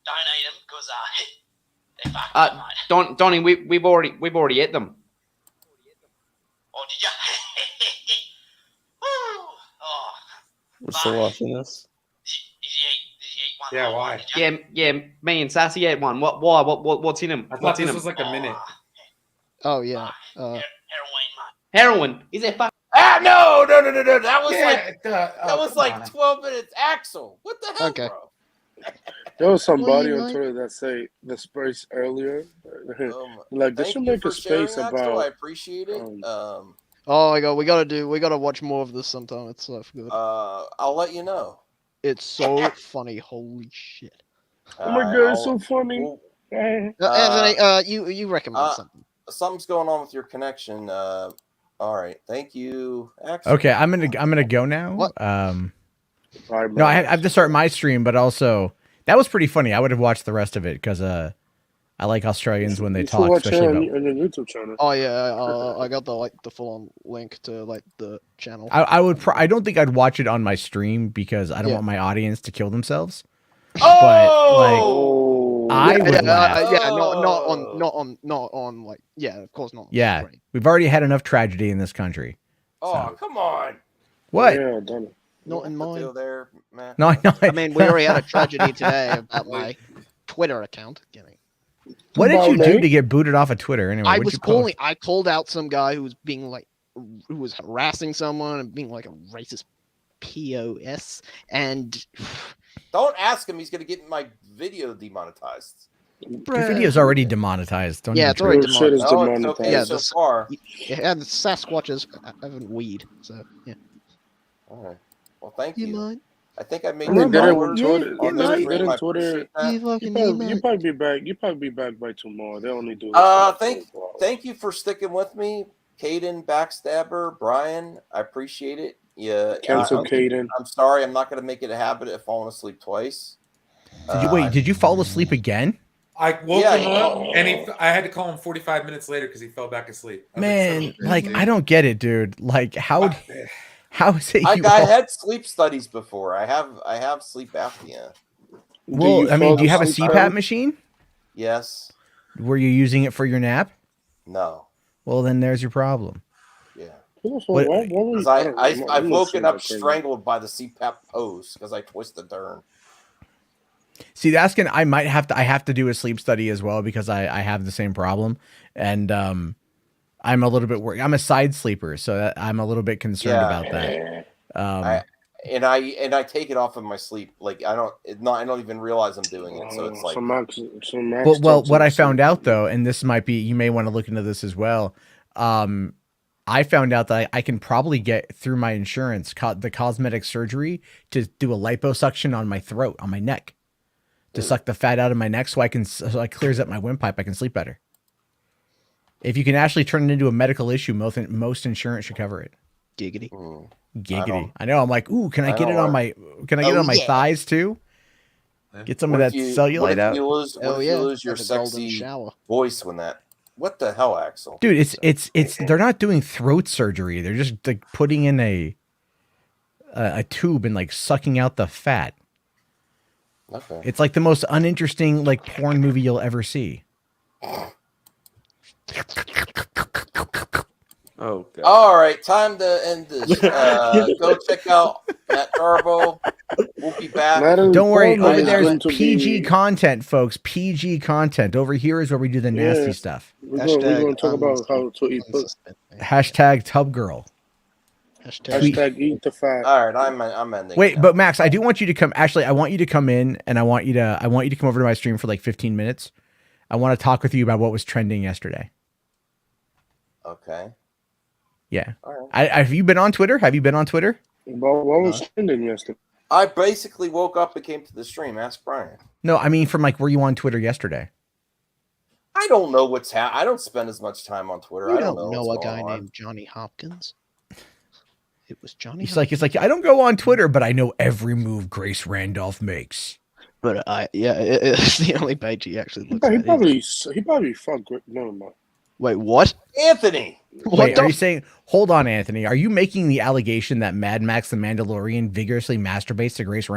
Don't eat them because, they're fucking mate. Donnie, we've already ate them. Oh, did you? Oh. We're still watching this. Yeah, why? Yeah, me and Sassy ate one. Why? What's in them? I thought What's in this them? was like a minute. Oh yeah. Heroin. Is it fucking? No. That was Yeah, was like 12 minutes. Axel, what the hell, Okay. bro? There was somebody Well, on Twitter that say the space earlier. Like they Thank should you make for a space sharing, Axel. about. I appreciate it. Oh my god, we gotta watch more of this sometime. It's so good. I'll let you know. It's so funny. Holy shit. Oh my god, it's so funny. Anthony, you recommend something? Something's going on with your connection. All right, thank you, Axel. Okay, I'm gonna go now. What? No, I have to start my stream, but also that was pretty funny. I would have watched the rest of it because I like Australians when they You should talk, watch it especially on your YouTube channel. Oh yeah, I got the full on link to the channel. I would. I don't think I'd watch it on my stream because I don't want my audience to kill themselves. Oh, but like, I would laugh. not on like of course not. Yeah, we've already had enough tragedy in this country. Oh, come on. What? Yeah, done it. Not in mine. Deal there, Matt. No, I mean, we already had a tragedy today about my Twitter account. What did you do to get booted off of Twitter? Anyway, I what'd was you post? I called out some guy who was who was harassing someone and being like a racist POS, and Don't ask him. He's going to get my video demonetized. Your video's already demonetized. Don't Yeah, even it's already try. demonetized. No, it's okay Yeah, so far. Yeah, and the Sasquatches haven't weed, so yeah. All right. Well, thank you. mind? I think I made I mean, $10 get on the in stream. I Twitter. appreciate that. You probably be back. You probably be back by tomorrow. They only do. Thank you for sticking with me, Caden, Backstabber, Brian. I appreciate it. Yeah, Cancel Caden. I'm sorry, I'm not going to make it a habit of falling asleep twice. Did you fall asleep again? I woke him up, and I had to call him 45 minutes later because he fell back asleep. Man, I don't get it, dude. Like, how is it? I had sleep studies before. I have sleep apnea. Well, I mean, do you have a CPAP machine? Yes. Were you using it for your nap? No. Well, then there's your problem. Yeah. What- I've woken up strangled by the CPAP pose because I twisted Dern. See, I have to do a sleep study as well because I have the same problem, and I'm a little bit worried. I'm a side sleeper, so I'm a little bit concerned about that. I take it off in my sleep. Like I don't even realize I'm doing it. So it's like. Well, what I found out though, and this might be, you may want to look into this as well. I found out that I can probably get through my insurance the cosmetic surgery to do a liposuction on my throat, on my neck, to suck the fat out of my neck, so it clears up my windpipe. I can sleep better. If you can actually turn it into a medical issue, most insurance should cover it. Giggity. Giggity. I know. I'm like, ooh, can I get it on my thighs too? Get some of that cellulite out. What if you lose your sexy voice when that? What the hell, Axel? Dude, it's they're not doing throat surgery. They're just like putting in a tube and like sucking out the fat. Okay. It's like the most uninteresting like porn movie you'll ever see. Oh, God. All right, time to end this. Go check out Matt Garbo. We'll be back. Don't worry, over there is PG content, folks. PG content. Over here is where we do the nasty stuff. We're going to talk about how to eat pussy. Hashtag tub girl. Hashtag eat the fat. All right, I'm ending. Wait, but Max, I do want you to come. Actually, I want you to come in, and I want you to come over to my stream for like 15 minutes. I want to talk with you about what was trending yesterday. Okay. Yeah. All right. Have you been on Twitter? What was trending yesterday? I basically woke up and came to the stream. Ask Brian. No, I mean from like, were you on Twitter yesterday? I don't know what's happening. I don't spend as much time on Twitter. You I don't know a guy named Johnny Hopkins. It was Johnny. It's like I don't go on Twitter, but I know every move Grace Randolph makes. But it's the only page he actually looks at. He probably fucked. Never mind. Wait, what? Anthony. Wait, are you saying? Hold on, Anthony. Are you making the allegation that Mad Max the Mandalorian vigorously masturbates to Grace Randolph?